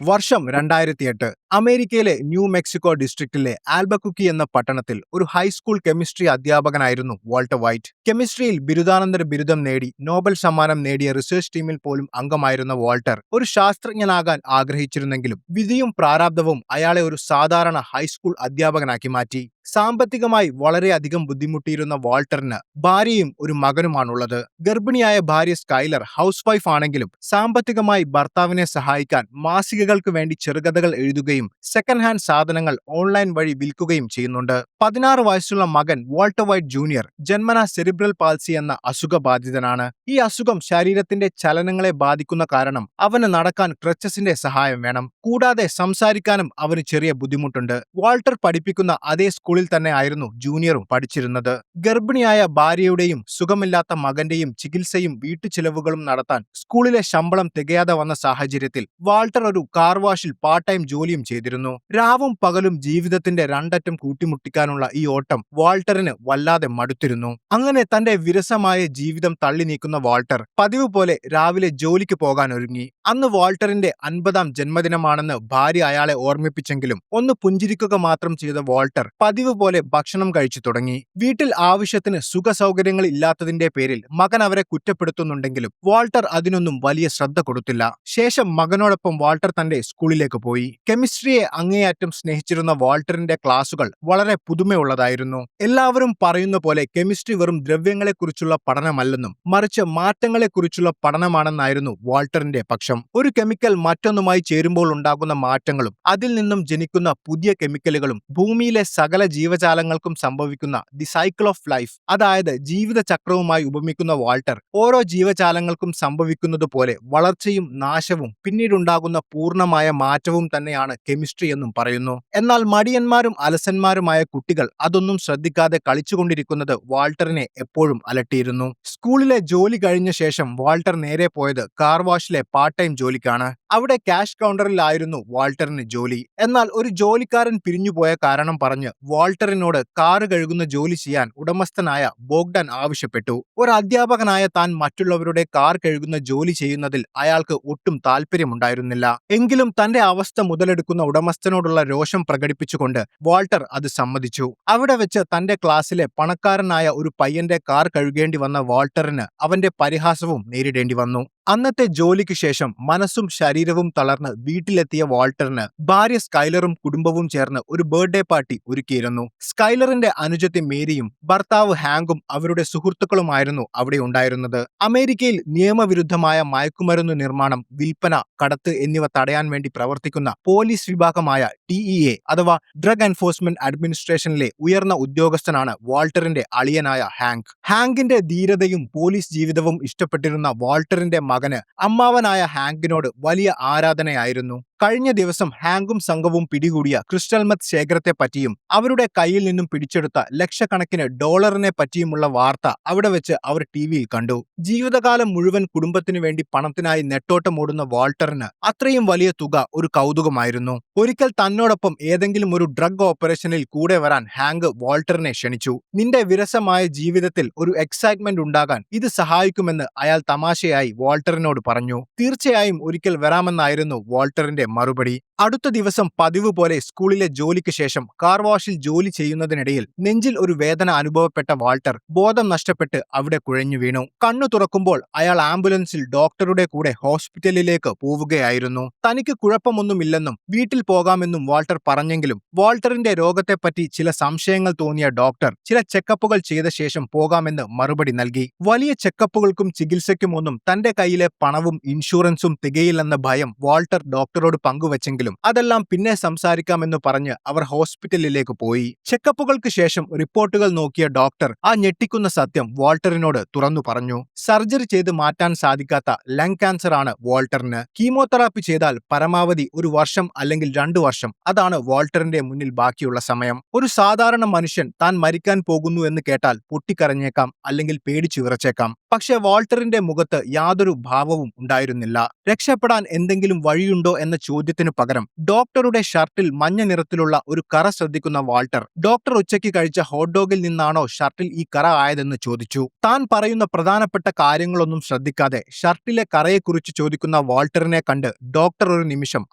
വർഷം 2008 അമേരിക്കയിലെ new Mexico ഡിസ്ട്രിക്റ്റിലെ ആൽബക്കുക്കി എന്ന പട്ടണത്തിൽ ഒരു ഹൈസ്കൂൾ കെമിസ്ട്രി അധ്യാപകനായിരുന്നു വാൾട്ടർ വൈറ്റ്. കെമിസ്ട്രിയിൽ ബിരുദാനന്തര ബിരുദം നേടി നോബൽ സമ്മാനം നേടിയ റിസർച്ച് ടീമിൽ പോലും അംഗമായിരുന്ന വാൾട്ടർ ഒരു ശാസ്ത്രജ്ഞനാകാൻ ആഗ്രഹിച്ചിരുന്നെങ്കിലും വിധിയും പ്രാരാബ്ധവും അയാളെ ഒരു സാധാരണ ഹൈസ്കൂൾ അധ്യാപകനാക്കി മാറ്റി. സാമ്പത്തികമായി വളരെയധികം ബുദ്ധിമുട്ടിയിരുന്ന വാൾട്ടറിന് ഭാര്യയും ഒരു മകനുമാണുള്ളത്. ഗർഭിണിയായ ഭാര്യ സ്കൈലർ ഹൗസ് വൈഫ് ആണെങ്കിലും സാമ്പത്തികമായി ഭർത്താവിനെ സഹായിക്കാൻ മാസികകൾക്ക് വേണ്ടി ചെറുകഥകൾ എഴുതുകയും സെക്കൻഡ് ഹാൻഡ് സാധനങ്ങൾ ഓൺലൈൻ വഴി വിൽക്കുകയും ചെയ്യുന്നുണ്ട്. 16 വയസ്സുള്ള മകൻ വാൾട്ടർ വൈറ്റ് ജൂനിയർ ജന്മനാ സെറിബ്രൽ പാൾസി എന്ന അസുഖബാധിതനാണ്. ഈ അസുഖം ശരീരത്തിന്റെ ചലനങ്ങളെ ബാധിക്കുന്ന കാരണം അവന് നടക്കാൻ ക്രച്ചസിന്റെ സഹായം വേണം. കൂടാതെ സംസാരിക്കാനും അവന് ചെറിയ ബുദ്ധിമുട്ടുണ്ട്. വാൾട്ടർ പഠിപ്പിക്കുന്ന അതേ സ്കൂളിൽ തന്നെ ആയിരുന്നു ജൂനിയറും പഠിച്ചിരുന്നത്. ഗർഭിണിയായ ഭാര്യയുടെയും സുഖമില്ലാത്ത മകന്റെയും ചികിത്സയും വീട്ടുചിലവുകളും നടത്താൻ സ്കൂളിലെ ശമ്പളം തികയാതെ വന്ന സാഹചര്യത്തിൽ വാൾട്ടർ ഒരു കാർ വാഷിൽ പാർട്ട് ടൈം ജോലിയും ചെയ്തിരുന്നു. രാവും പകലും ജീവിതത്തിന്റെ രണ്ടറ്റം കൂട്ടിമുട്ടിക്കാനുള്ള ഈ ഓട്ടം വാൾട്ടറിന് വല്ലാതെ മടുത്തിരുന്നു. അങ്ങനെ തന്റെ വിരസമായ ജീവിതം തള്ളി നീക്കുന്ന വാൾട്ടർ പതിവ് പോലെ രാവിലെ ജോലിക്ക് പോകാൻ ഒരുങ്ങി. അന്ന് വാൾട്ടറിന്റെ 50ാം ജന്മദിനമാണെന്ന് ഭാര്യ അയാളെ ഓർമ്മിപ്പിച്ചെങ്കിലും ഒന്ന് പുഞ്ചിരിക്കുക മാത്രം ചെയ്ത വാൾട്ടർ പതിവ് പോലെ ഭക്ഷണം കഴിച്ചു തുടങ്ങി. വീട്ടിൽ ആവശ്യത്തിന് സുഖ സൗകര്യങ്ങൾ ഇല്ലാത്തതിന്റെ പേരിൽ മകൻ അവരെ കുറ്റപ്പെടുത്തുന്നുണ്ടെങ്കിലും വാൾട്ടർ അതിനൊന്നും വലിയ ശ്രദ്ധ കൊടുത്തില്ല. ശേഷം മകനോടൊപ്പം വാൾട്ടർ തന്റെ സ്കൂളിലേക്ക് പോയി. കെമിസ്ട്രിയെ അങ്ങേയറ്റം സ്നേഹിച്ചിരുന്ന വാൾട്ടറിന്റെ ക്ലാസുകൾ വളരെ പുതുമയുള്ളതായിരുന്നു. എല്ലാവരും പറയുന്ന പോലെ കെമിസ്ട്രി വെറും ദ്രവ്യങ്ങളെക്കുറിച്ചുള്ള പഠനമല്ലെന്നും മറിച്ച് മാറ്റങ്ങളെക്കുറിച്ചുള്ള പഠനമാണെന്നായിരുന്നു വാൾട്ടറിന്റെ പക്ഷം. ഒരു കെമിക്കൽ മറ്റൊന്നുമായി ചേരുമ്പോൾ ഉണ്ടാകുന്ന മാറ്റങ്ങളും അതിൽ നിന്നും ജനിക്കുന്ന പുതിയ കെമിക്കലുകളും ഭൂമിയിലെ സകല ജീവജാലങ്ങൾക്കും സംഭവിക്കുന്ന ദി സൈക്കിൾ ഓഫ് ലൈഫ്, അതായത് ജീവിത ചക്രവുമായി ഉപമിക്കുന്ന വാൾട്ടർ ഓരോ ജീവജാലങ്ങൾക്കും സംഭവിക്കുന്നത് പോലെ വളർച്ചയും നാശവും പിന്നീടുണ്ടാകുന്ന പൂർണ്ണമായ മാറ്റവും തന്നെയാണ് കെമിസ്ട്രി എന്നും പറയുന്നു. എന്നാൽ മടിയന്മാരും അലസന്മാരുമായ കുട്ടികൾ അതൊന്നും ശ്രദ്ധിക്കാതെ കളിച്ചുകൊണ്ടിരിക്കുന്നത് വാൾട്ടറിനെ എപ്പോഴും അലട്ടിയിരുന്നു. സ്കൂളിലെ ജോലി കഴിഞ്ഞ ശേഷം വാൾട്ടർ നേരെ പോയത് കാർ വാഷിലെ പാർട്ട് ടൈം ജോലിക്കാണ്. അവിടെ ക്യാഷ് കൗണ്ടറിലായിരുന്നു വാൾട്ടറിന് ജോലി. എന്നാൽ ഒരു ജോലിക്കാരൻ പിരിഞ്ഞുപോയ കാരണം പറഞ്ഞ് വാൾട്ടറിനോട് കാറ് കഴുകുന്ന ജോലി ചെയ്യാൻ ഉടമസ്ഥനായ ബോഗ്ഡൻ ആവശ്യപ്പെട്ടു. ഒരു അധ്യാപകനായ താൻ മറ്റുള്ളവരുടെ കാർ കഴുകുന്ന ജോലി ചെയ്യുന്നതിൽ അയാൾക്ക് ഒട്ടും താല്പര്യമുണ്ടായിരുന്നില്ല. എങ്കിലും തന്റെ അവസ്ഥ മുതലെടുക്കുന്ന ഉടമസ്ഥനോടുള്ള രോഷം പ്രകടിപ്പിച്ചുകൊണ്ട് വാൾട്ടർ അത് സമ്മതിച്ചു. അവിടെ വെച്ച് തന്റെ ക്ലാസ്സിലെ പണക്കാരനായ ഒരു പയ്യന്റെ കാർ കഴുകേണ്ടി വന്ന വാൾട്ടറിന് അവന്റെ പരിഹാസവും നേരിടേണ്ടി വന്നു. അന്നത്തെ ജോലിക്ക് ശേഷം മനസ്സും ശരീരവും തളർന്ന് വീട്ടിലെത്തിയ വാൾട്ടറിന് ഭാര്യ സ്കൈലറും കുടുംബവും ചേർന്ന് ഒരു ബർത്ത്ഡേ പാർട്ടി ഒരുക്കിയിരുന്നു. സ്കൈലറിന്റെ അനുജത്തി മേരിയും ഭർത്താവ് ഹാങ്കും അവരുടെ സുഹൃത്തുക്കളുമായിരുന്നു അവിടെ ഉണ്ടായിരുന്നത്. അമേരിക്കയിൽ നിയമവിരുദ്ധമായ മയക്കുമരുന്ന് നിർമ്മാണം, വിൽപ്പന, കടത്ത് എന്നിവ തടയാൻ വേണ്ടി പ്രവർത്തിക്കുന്ന പോലീസ് വിഭാഗമായ DEA അഥവാ ഡ്രഗ് എൻഫോഴ്സ്മെന്റ് അഡ്മിനിസ്ട്രേഷനിലെ ഉയർന്ന ഉദ്യോഗസ്ഥനാണ് വാൾട്ടറിന്റെ അളിയനായ ഹാങ്ക്. ഹാങ്കിന്റെ ധീരതയും പോലീസ് ജീവിതവും ഇഷ്ടപ്പെട്ടിരുന്ന വാൾട്ടറിന്റെ മകന് അമ്മാവനായ ഹാങ്കിനോട് വലിയ ആരാധനയായിരുന്നു. കഴിഞ്ഞ ദിവസം ഹാങ്കും സംഘവും പിടികൂടിയ ക്രിസ്റ്റൽ മെത്ത് ശേഖരത്തെ പറ്റിയും അവരുടെ കയ്യിൽ നിന്നും പിടിച്ചെടുത്ത ലക്ഷക്കണക്കിന് ഡോളറിനെ പറ്റിയുമുള്ള വാർത്ത അവിടെ വെച്ച് അവർ ടിവിയിൽ കണ്ടു. ജീവിതകാലം മുഴുവൻ കുടുംബത്തിനു വേണ്ടി പണത്തിനായി നെട്ടോട്ടമോടുന്ന വാൾട്ടറിന് അത്രയും വലിയ തുക ഒരു കൗതുകമായിരുന്നു. ഒരിക്കൽ തന്നോടൊപ്പം ഏതെങ്കിലും ഒരു ഡ്രഗ് ഓപ്പറേഷനിൽ കൂടെ വരാൻ ഹാങ്ക് വാൾട്ടറിനെ ക്ഷണിച്ചു. നിന്റെ വിരസമായ ജീവിതത്തിൽ ഒരു എക്സൈറ്റ്മെന്റ് ഉണ്ടാകാൻ ഇത് സഹായിക്കുമെന്ന് അയാൾ തമാശയായി വാൾട്ടറിനോട് പറഞ്ഞു. തീർച്ചയായും ഒരിക്കൽ വരാമെന്നായിരുന്നു വാൾട്ടറിന്റെ മറുപടി. അടുത്ത ദിവസം പതിവ് പോലെ സ്കൂളിലെ ജോലിക്ക് ശേഷം കാർ വാഷിൽ ജോലി ചെയ്യുന്നതിനിടയിൽ നെഞ്ചിൽ ഒരു വേദന അനുഭവപ്പെട്ട വാൾട്ടർ ബോധം നഷ്ടപ്പെട്ട് അവിടെ കുഴഞ്ഞു വീണു. കണ്ണു തുറക്കുമ്പോൾ അയാൾ ആംബുലൻസിൽ ഡോക്ടറുടെ കൂടെ ഹോസ്പിറ്റലിലേക്ക് പോവുകയായിരുന്നു. തനിക്ക് കുഴപ്പമൊന്നുമില്ലെന്നും വീട്ടിൽ പോകാമെന്നും വാൾട്ടർ പറഞ്ഞെങ്കിലും വാൾട്ടറിന്റെ രോഗത്തെപ്പറ്റി ചില സംശയങ്ങൾ തോന്നിയ ഡോക്ടർ ചില ചെക്കപ്പുകൾ ചെയ്ത ശേഷം പോകാമെന്ന് മറുപടി നൽകി. വലിയ ചെക്കപ്പുകൾക്കും ചികിത്സയ്ക്കുമൊന്നും തന്റെ കയ്യിലെ പണവും ഇൻഷുറൻസും തികയില്ലെന്ന ഭയം വാൾട്ടർ ഡോക്ടറോട് പങ്കുവച്ചെങ്കിലും അതെല്ലാം പിന്നെ സംസാരിക്കാമെന്ന് പറഞ്ഞ് അവർ ഹോസ്പിറ്റലിലേക്ക് പോയി. ചെക്കപ്പുകൾക്ക് ശേഷം റിപ്പോർട്ടുകൾ നോക്കിയ ഡോക്ടർ ആ ഞെട്ടിക്കുന്ന സത്യം വാൾട്ടറിനോട് തുറന്നു പറഞ്ഞു. സർജറി ചെയ്ത് മാറ്റാൻ സാധിക്കാത്ത ലങ് ക്യാൻസർ ആണ് വാൾട്ടറിന്. കീമോതെറാപ്പി ചെയ്താൽ പരമാവധി 1 വർഷം അല്ലെങ്കിൽ 2 വർഷം, അതാണ് വാൾട്ടറിന്റെ മുന്നിൽ ബാക്കിയുള്ള സമയം. ഒരു സാധാരണ മനുഷ്യൻ താൻ മരിക്കാൻ പോകുന്നു എന്ന് കേട്ടാൽ പൊട്ടിക്കരഞ്ഞേക്കാം, അല്ലെങ്കിൽ പേടിച്ചു വിറച്ചേക്കാം. പക്ഷെ വാൾട്ടറിന്റെ മുഖത്ത് യാതൊരു ഭാവവും ഉണ്ടായിരുന്നില്ല. രക്ഷപ്പെടാൻ എന്തെങ്കിലും വഴിയുണ്ടോ എന്ന ചോദ്യത്തിനു പകരം പകരം ഡോക്ടറുടെ ഷർട്ടിൽ മഞ്ഞ നിറത്തിലുള്ള ഒരു കറ ശ്രദ്ധിക്കുന്ന വാൾട്ടർ ഡോക്ടർ ഉച്ചയ്ക്ക് കഴിച്ച ഹോട്ട് ഡോഗിൽ നിന്നാണോ ഷർട്ടിൽ ഈ കറ ആയതെന്ന് ചോദിച്ചു. താൻ പറയുന്ന പ്രധാനപ്പെട്ട കാര്യങ്ങളൊന്നും ശ്രദ്ധിക്കാതെ ഷർട്ടിലെ കറയെക്കുറിച്ച് ചോദിക്കുന്ന വാൾട്ടറിനെ കണ്ട് ഡോക്ടർ ഒരു നിമിഷം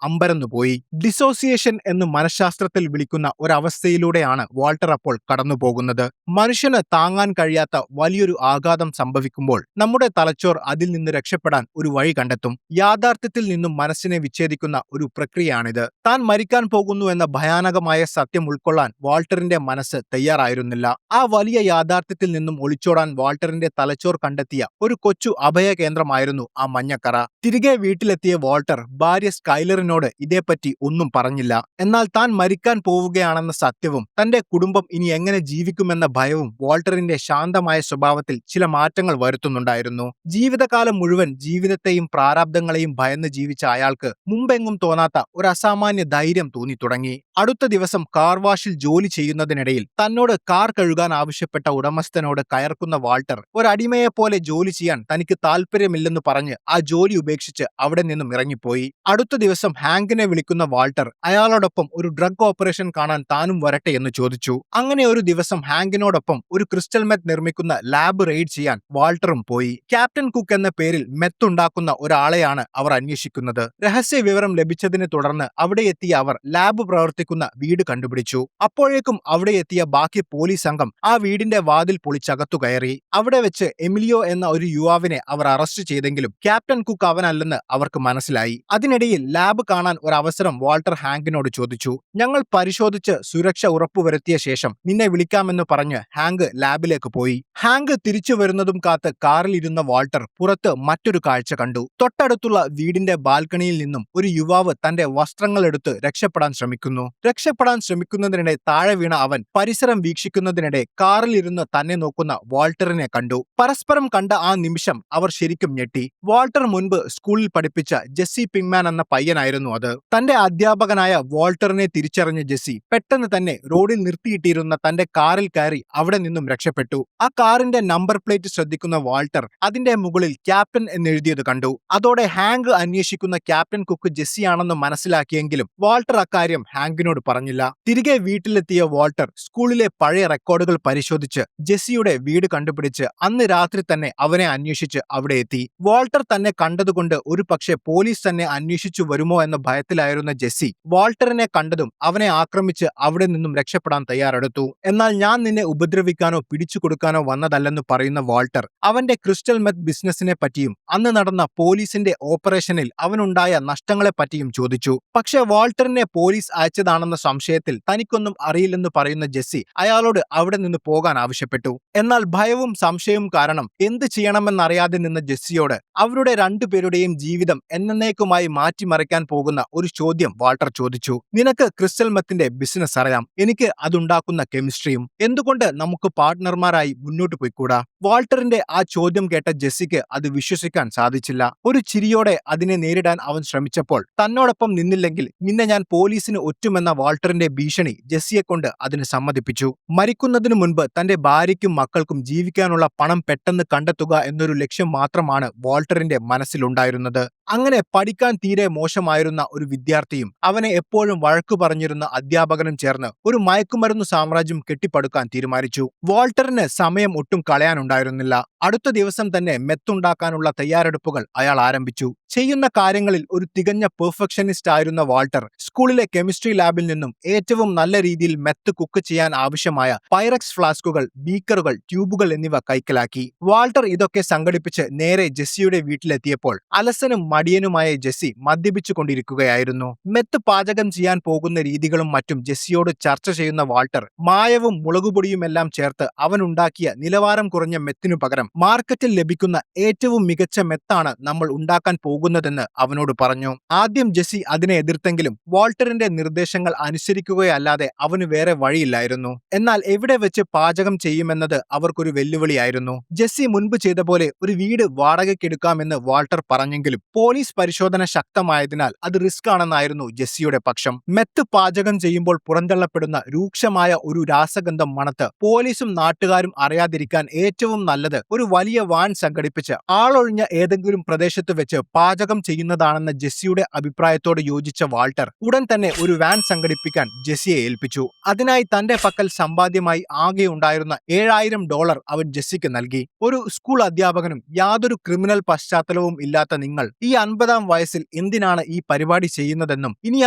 അമ്പരന്നുപോയി. ഡിസോസിയേഷൻ എന്ന് മനഃശാസ്ത്രത്തിൽ വിളിക്കുന്ന ഒരവസ്ഥയിലൂടെയാണ് വാൾട്ടർ അപ്പോൾ കടന്നുപോകുന്നത്. മനുഷ്യന് താങ്ങാൻ കഴിയാത്ത വലിയൊരു ആഘാതം സംഭവിക്കുമ്പോൾ നമ്മുടെ തലച്ചോർ അതിൽ നിന്ന് രക്ഷപ്പെടാൻ ഒരു വഴി കണ്ടെത്തും. യാഥാർത്ഥ്യത്തിൽ നിന്നും മനസ്സിനെ വിച്ഛേദിക്കുന്ന ഒരു പ്രക്രിയയാണിത്. താൻ മരിക്കാൻ പോകുന്നു എന്ന ഭയാനകമായ സത്യം ഉൾക്കൊള്ളാൻ വാൾട്ടറിന്റെ മനസ്സ് തയ്യാറായിരുന്നില്ല. ആ വലിയ യാഥാർത്ഥ്യത്തിൽ നിന്നും ഒളിച്ചോടാൻ വാൾട്ടറിന്റെ തലച്ചോർ കണ്ടെത്തിയ ഒരു കൊച്ചു അഭയ കേന്ദ്രമായിരുന്നു ആ മഞ്ഞക്കറ. തിരികെ വീട്ടിലെത്തിയ വാൾട്ടർ ഭാര്യ സ്കൈലറിനോട് ഇതേപ്പറ്റി ഒന്നും പറഞ്ഞില്ല. എന്നാൽ താൻ മരിക്കാൻ പോവുകയാണെന്ന സത്യവും തന്റെ കുടുംബം ഇനി എങ്ങനെ ജീവിക്കുമെന്ന ഭയവും വാൾട്ടറിന്റെ ശാന്തമായ സ്വഭാവത്തിൽ ചില മാറ്റങ്ങൾ വരുത്തുന്നുണ്ടായിരുന്നു. ജീവിതകാലം മുഴുവൻ ജീവിതത്തെയും പ്രാരാബ്ദങ്ങളെയും ഭയന്ന് ജീവിച്ച അയാൾക്ക് മുമ്പെങ്ങും തോന്നാത്ത ഒരു അസാമാന്യ ധൈര്യം തോന്നി തുടങ്ങി. അടുത്ത ദിവസം കാർ വാഷിൽ ജോലി ചെയ്യുന്നതിനിടയിൽ തന്നോട് കാർ കഴുകാൻ ആവശ്യപ്പെട്ട ഉടമസ്ഥനോട് കയർക്കുന്ന വാൾട്ടർ ഒരടിമയെപ്പോലെ ജോലി ചെയ്യാൻ തനിക്ക് താല്പര്യമില്ലെന്ന് പറഞ്ഞ് ആ ജോലി ഉപേക്ഷിച്ച് അവിടെ നിന്നും ഇറങ്ങിപ്പോയി. അടുത്ത ദിവസം ഹാങ്കിനെ വിളിക്കുന്ന വാൾട്ടർ അയാളോടൊപ്പം ഒരു ഡ്രഗ് ഓപ്പറേഷൻ കാണാൻ താനും വരട്ടെ എന്ന് ചോദിച്ചു. അങ്ങനെ ഒരു ദിവസം ഹാങ്കിനോടൊപ്പം ഒരു ക്രിസ്റ്റൽ മെത്ത് നിർമ്മിക്കുന്ന ലാബ് റെയ്ഡ് ചെയ്യാൻ വാൾട്ടറും പോയി. ക്യാപ്റ്റൻ കുക്ക് എന്ന പേരിൽ മെത്ത് ഉണ്ടാക്കുന്ന ഒരാളെയാണ് അവർ അന്വേഷിക്കുന്നത്. രഹസ്യ വിവരം ലഭിച്ചതിനെ തുടർന്ന് അവിടെ എത്തിയ അവർ ലാബ് പ്രവർത്തിക്കുന്ന വീട് കണ്ടുപിടിച്ചു. അപ്പോഴേക്കും അവിടെ എത്തിയ ബാക്കി പോലീസ് സംഘം ആ വീടിന്റെ വാതിൽ പൊളിച്ചകത്തു കയറി. അവിടെ വെച്ച് എമിലിയോ എന്ന ഒരു യുവാവിനെ അവർ അറസ്റ്റ് ചെയ്തെങ്കിലും ക്യാപ്റ്റൻ കുക്ക് അവനല്ലെന്ന് അവർക്ക് മനസ്സിലായി. അതിനിടയിൽ ലാബ് കാണാൻ ഒരു അവസരം വാൾട്ടർ ഹാങ്കിനോട് ചോദിച്ചു. ഞങ്ങൾ പരിശോധിച്ച് സുരക്ഷ ഉറപ്പുവരുത്തിയ ശേഷം നിന്നെ വിളിക്കാമെന്ന് പറഞ്ഞ് ഹാങ്ക് ലാബിലേക്ക് പോയി. ഹാങ്ക് തിരിച്ചു വരുന്നതും കാത്ത് കാറിൽ ഇരുന്ന വാൾട്ടർ പുറത്ത് മറ്റൊരു കാഴ്ച കണ്ടു. തൊട്ടടുത്തുള്ള വീടിന്റെ ബാൽക്കണിയിൽ നിന്നും ഒരു യുവാവ് തന്റെ വസ്ത്രങ്ങൾ എടുത്ത് രക്ഷപ്പെടാൻ ശ്രമിക്കുന്നതിനിടെ താഴെ വീണ അവൻ പരിസരം വീക്ഷിക്കുന്നതിനിടെ കാറിൽ ഇരുന്ന് തന്നെ നോക്കുന്ന വാൾട്ടറിനെ കണ്ടു. പരസ്പരം കണ്ട ആ നിമിഷം അവർ ശരിക്കും ഞെട്ടി. വാൾട്ടർ മുൻപ് സ്കൂളിൽ പഠിപ്പിച്ച ജെസ്സി പിങ്മാൻ എന്ന പയ്യനായിരുന്നു അത്. തന്റെ അധ്യാപകനായ വാൾട്ടറിനെ തിരിച്ചറിഞ്ഞ ജെസ്സി പെട്ടെന്ന് തന്നെ റോഡിൽ നിർത്തിയിട്ടിരുന്ന തന്റെ കാറിൽ കയറി അവിടെ നിന്നും രക്ഷപ്പെട്ടു. ആ കാറിന്റെ നമ്പർ പ്ലേറ്റ് ശ്രദ്ധിക്കുന്ന വാൾട്ടർ അതിന്റെ മുകളിൽ ക്യാപ്റ്റൻ എന്നെഴുതിയത് കണ്ടു. അതോടെ ഹാങ്ക് അന്വേഷിക്കുന്ന ക്യാപ്റ്റൻ കുക്ക് ജെസ്സിയാണെന്ന് മനസ്സിലാക്കിയെങ്കിലും വാൾട്ടർ അക്കാര്യം ഹാങ്കിനോട് പറഞ്ഞില്ല. തിരികെ വീട്ടിലെത്തിയ വാൾട്ടർ സ്കൂളിലെ പഴയ റെക്കോർഡുകൾ പരിശോധിച്ച് ജെസ്സിയുടെ വീട് കണ്ടുപിടിച്ച് അന്ന് രാത്രി തന്നെ അവനെ അന്വേഷിച്ച് അവിടെ എത്തി. വാൾട്ടർ തന്നെ കണ്ടതുകൊണ്ട് ഒരു പക്ഷേ പോലീസ് തന്നെ അന്വേഷിച്ചു വരുമോ എന്ന ഭയത്തിലായിരുന്ന ജെസ്സി വാൾട്ടറിനെ കണ്ടതും അവനെ ആക്രമിച്ച് അവിടെ നിന്നും രക്ഷപ്പെടാൻ തയ്യാറെടുത്തു. എന്നാൽ ഞാൻ നിന്നെ ഉപദ്രവിക്കാനോ പിടിച്ചു കൊടുക്കാനോ വന്നതല്ലെന്ന് പറയുന്ന വാൾട്ടർ അവന്റെ ക്രിസ്റ്റൽ മെത്ത് ബിസിനസിനെ പറ്റിയും അന്ന് നടന്ന പോലീസിന്റെ ഓപ്പറേഷനിൽ അവനുണ്ടായ നഷ്ടങ്ങളെ പറ്റിയും ചോദിച്ചു. പക്ഷേ വാൾട്ടറിനെ പോലീസ് അയച്ചതാണെന്ന സംശയത്തിൽ തനിക്കൊന്നും അറിയില്ലെന്ന് പറയുന്ന ജെസ്സി അയാളോട് അവിടെ നിന്ന് പോകാൻ ആവശ്യപ്പെട്ടു. എന്നാൽ ഭയവും സംശയവും കാരണം എന്ത് ചെയ്യണമെന്നറിയാതെ നിന്ന ജെസ്സിയോട് അവരുടെ രണ്ടുപേരുടെയും ജീവിതം എന്നേക്കുമായി മാറ്റിമറിക്കാൻ പോകുന്ന ഒരു ചോദ്യം വാൾട്ടർ ചോദിച്ചു. നിനക്ക് ക്രിസ്റ്റൽ മെത്തിന്റെ ബിസിനസ് അറിയാം, എനിക്ക് അതുണ്ടാക്കുന്ന കെമിസ്ട്രിയും, എന്തുകൊണ്ട് നമുക്ക് പാർട്ട്ണർമാരായി മുന്നോട്ട് പോയിക്കൂടാ? വാൾട്ടറിന്റെ ആ ചോദ്യം കേട്ട ജെസ്സിക്ക് അത് വിശ്വസിക്കാൻ സാധിച്ചില്ല. ഒരു ചിരിയോടെ അതിനെ നേരിടാൻ അവൻ ശ്രമിച്ചപ്പോൾ തന്നോടൊപ്പം നിന്നില്ലെങ്കിൽ നിന്നെ ഞാൻ പോലീസിന് ഒറ്റുമെന്ന വാൾട്ടറിന്റെ ഭീഷണി ജെസ്സിയെ കൊണ്ട് അതിന് സമ്മതിപ്പിച്ചു. മരിക്കുന്നതിനു മുൻപ് തന്റെ ഭാര്യയ്ക്കും മക്കൾക്കും ജീവിക്കാനുള്ള പണം പെട്ടെന്ന് കണ്ടെത്തുക എന്നൊരു ലക്ഷ്യം മാത്രമാണ് വാൾട്ടറിന്റെ മനസ്സിലുണ്ടായിരുന്നത്. അങ്ങനെ പഠിക്കാൻ തീരെ മോശമായിരുന്ന ഒരു വിദ്യാർത്ഥിയും അവനെ എപ്പോഴും വഴക്കു പറഞ്ഞിരുന്ന അധ്യാപകനും ചേർന്ന് ഒരു മയക്കുമരുന്നു സാമ്രാജ്യം കെട്ടിപ്പടുക്കാൻ തീരുമാനിച്ചു. വാൾട്ടറിന് സമയം ഒട്ടും കളയാനുണ്ടായിരുന്നില്ല. അടുത്ത ദിവസം തന്നെ മെത്തുണ്ടാക്കാനുള്ള തയ്യാറെടുപ്പുകൾ അയാൾ ആരംഭിച്ചു. ചെയ്യുന്ന കാര്യങ്ങളിൽ ഒരു തികഞ്ഞ പെർഫെക്ഷനിസ്റ്റ് ആയിരുന്ന വാൾട്ടർ സ്കൂളിലെ കെമിസ്ട്രി ലാബിൽ നിന്നും ഏറ്റവും നല്ല രീതിയിൽ മെത്ത് കുക്ക് ചെയ്യാൻ ആവശ്യമായ പൈറക്സ് ഫ്ലാസ്കുകൾ, ബീക്കറുകൾ, ട്യൂബുകൾ എന്നിവ കൈക്കലാക്കി. വാൾട്ടർ ഇതൊക്കെ സംഘടിപ്പിച്ച് നേരെ ജെസ്സിയുടെ വീട്ടിലെത്തിയപ്പോൾ അലസനും മടിയനുമായ ജെസ്സി മദ്യപിച്ചു കൊണ്ടിരിക്കുകയായിരുന്നു. മെത്ത് പാചകം ചെയ്യാൻ പോകുന്ന രീതികളും മറ്റും ജെസ്സിയോട് ചർച്ച ചെയ്യുന്ന വാൾട്ടർ മായവും മുളകുപൊടിയുമെല്ലാം ചേർത്ത് അവനുണ്ടാക്കിയ നിലവാരം കുറഞ്ഞ മെത്തിനു പകരം മാർക്കറ്റിൽ ലഭിക്കുന്ന ഏറ്റവും മികച്ച മെത്താണ് നമ്മൾ ഉണ്ടാക്കാൻ പോകുന്നതെന്ന് അവനോട് പറഞ്ഞു. ആദ്യം ജെസ്സി അതിനെ എതിർത്തെങ്കിലും വാൾട്ടറിന്റെ നിർദ്ദേശങ്ങൾ അനുസരിക്കുകയല്ലാതെ അവന് വേറെ വഴിയില്ലായിരുന്നു. എന്നാൽ എവിടെ വെച്ച് പാചകം ചെയ്യുമെന്നത് അവർക്കൊരു വെല്ലുവിളിയായിരുന്നു. ജെസ്സി മുൻപ് ചെയ്ത പോലെ ഒരു വീട് വാടകയ്ക്കെടുക്കാമെന്ന് വാൾട്ടർ പറഞ്ഞെങ്കിലും പോലീസ് പരിശോധന ശക്തമായതിനാൽ അത് റിസ്ക് ആണെന്നായിരുന്നു ജെസ്സിയുടെ പക്ഷം. മെത്ത് പാചകം ചെയ്യുമ്പോൾ പുറന്തള്ളപ്പെടുന്ന രൂക്ഷമായ ഒരു രാസഗന്ധം മണത്ത് പോലീസും നാട്ടുകാരും അറിയാതിരിക്കാൻ ഏറ്റവും നല്ലത് ഒരു വലിയ വാൻ സംഘടിപ്പിച്ച് ആളൊഴിഞ്ഞ ഏതെങ്കിലും പ്രദേശത്ത് വെച്ച് പാചകം ചെയ്യുന്നതാണെന്ന ജെസ്സിയുടെ അഭിപ്രായത്തോട് യോജിച്ച വാൾട്ടർ ഉടൻ തന്നെ ഒരു വാൻ സംഘടിപ്പിക്കാൻ ജെസ്സിയെ ഏൽപ്പിച്ചു. അതിനായി തന്റെ പക്കൽ സമ്പാദ്യമായി ആകെ ഉണ്ടായിരുന്ന $7,000 അവൻ ജെസ്സിക്ക് നൽകി. ഒരു സ്കൂൾ അധ്യാപകനും യാതൊരു ക്രിമിനൽ പശ്ചാത്തലവും ഇല്ലാത്ത നിങ്ങൾ ഈ 50-ാം വയസ്സിൽ എന്തിനാണ് ഈ പരിപാടി ചെയ്യുന്നതെന്നും ഇനി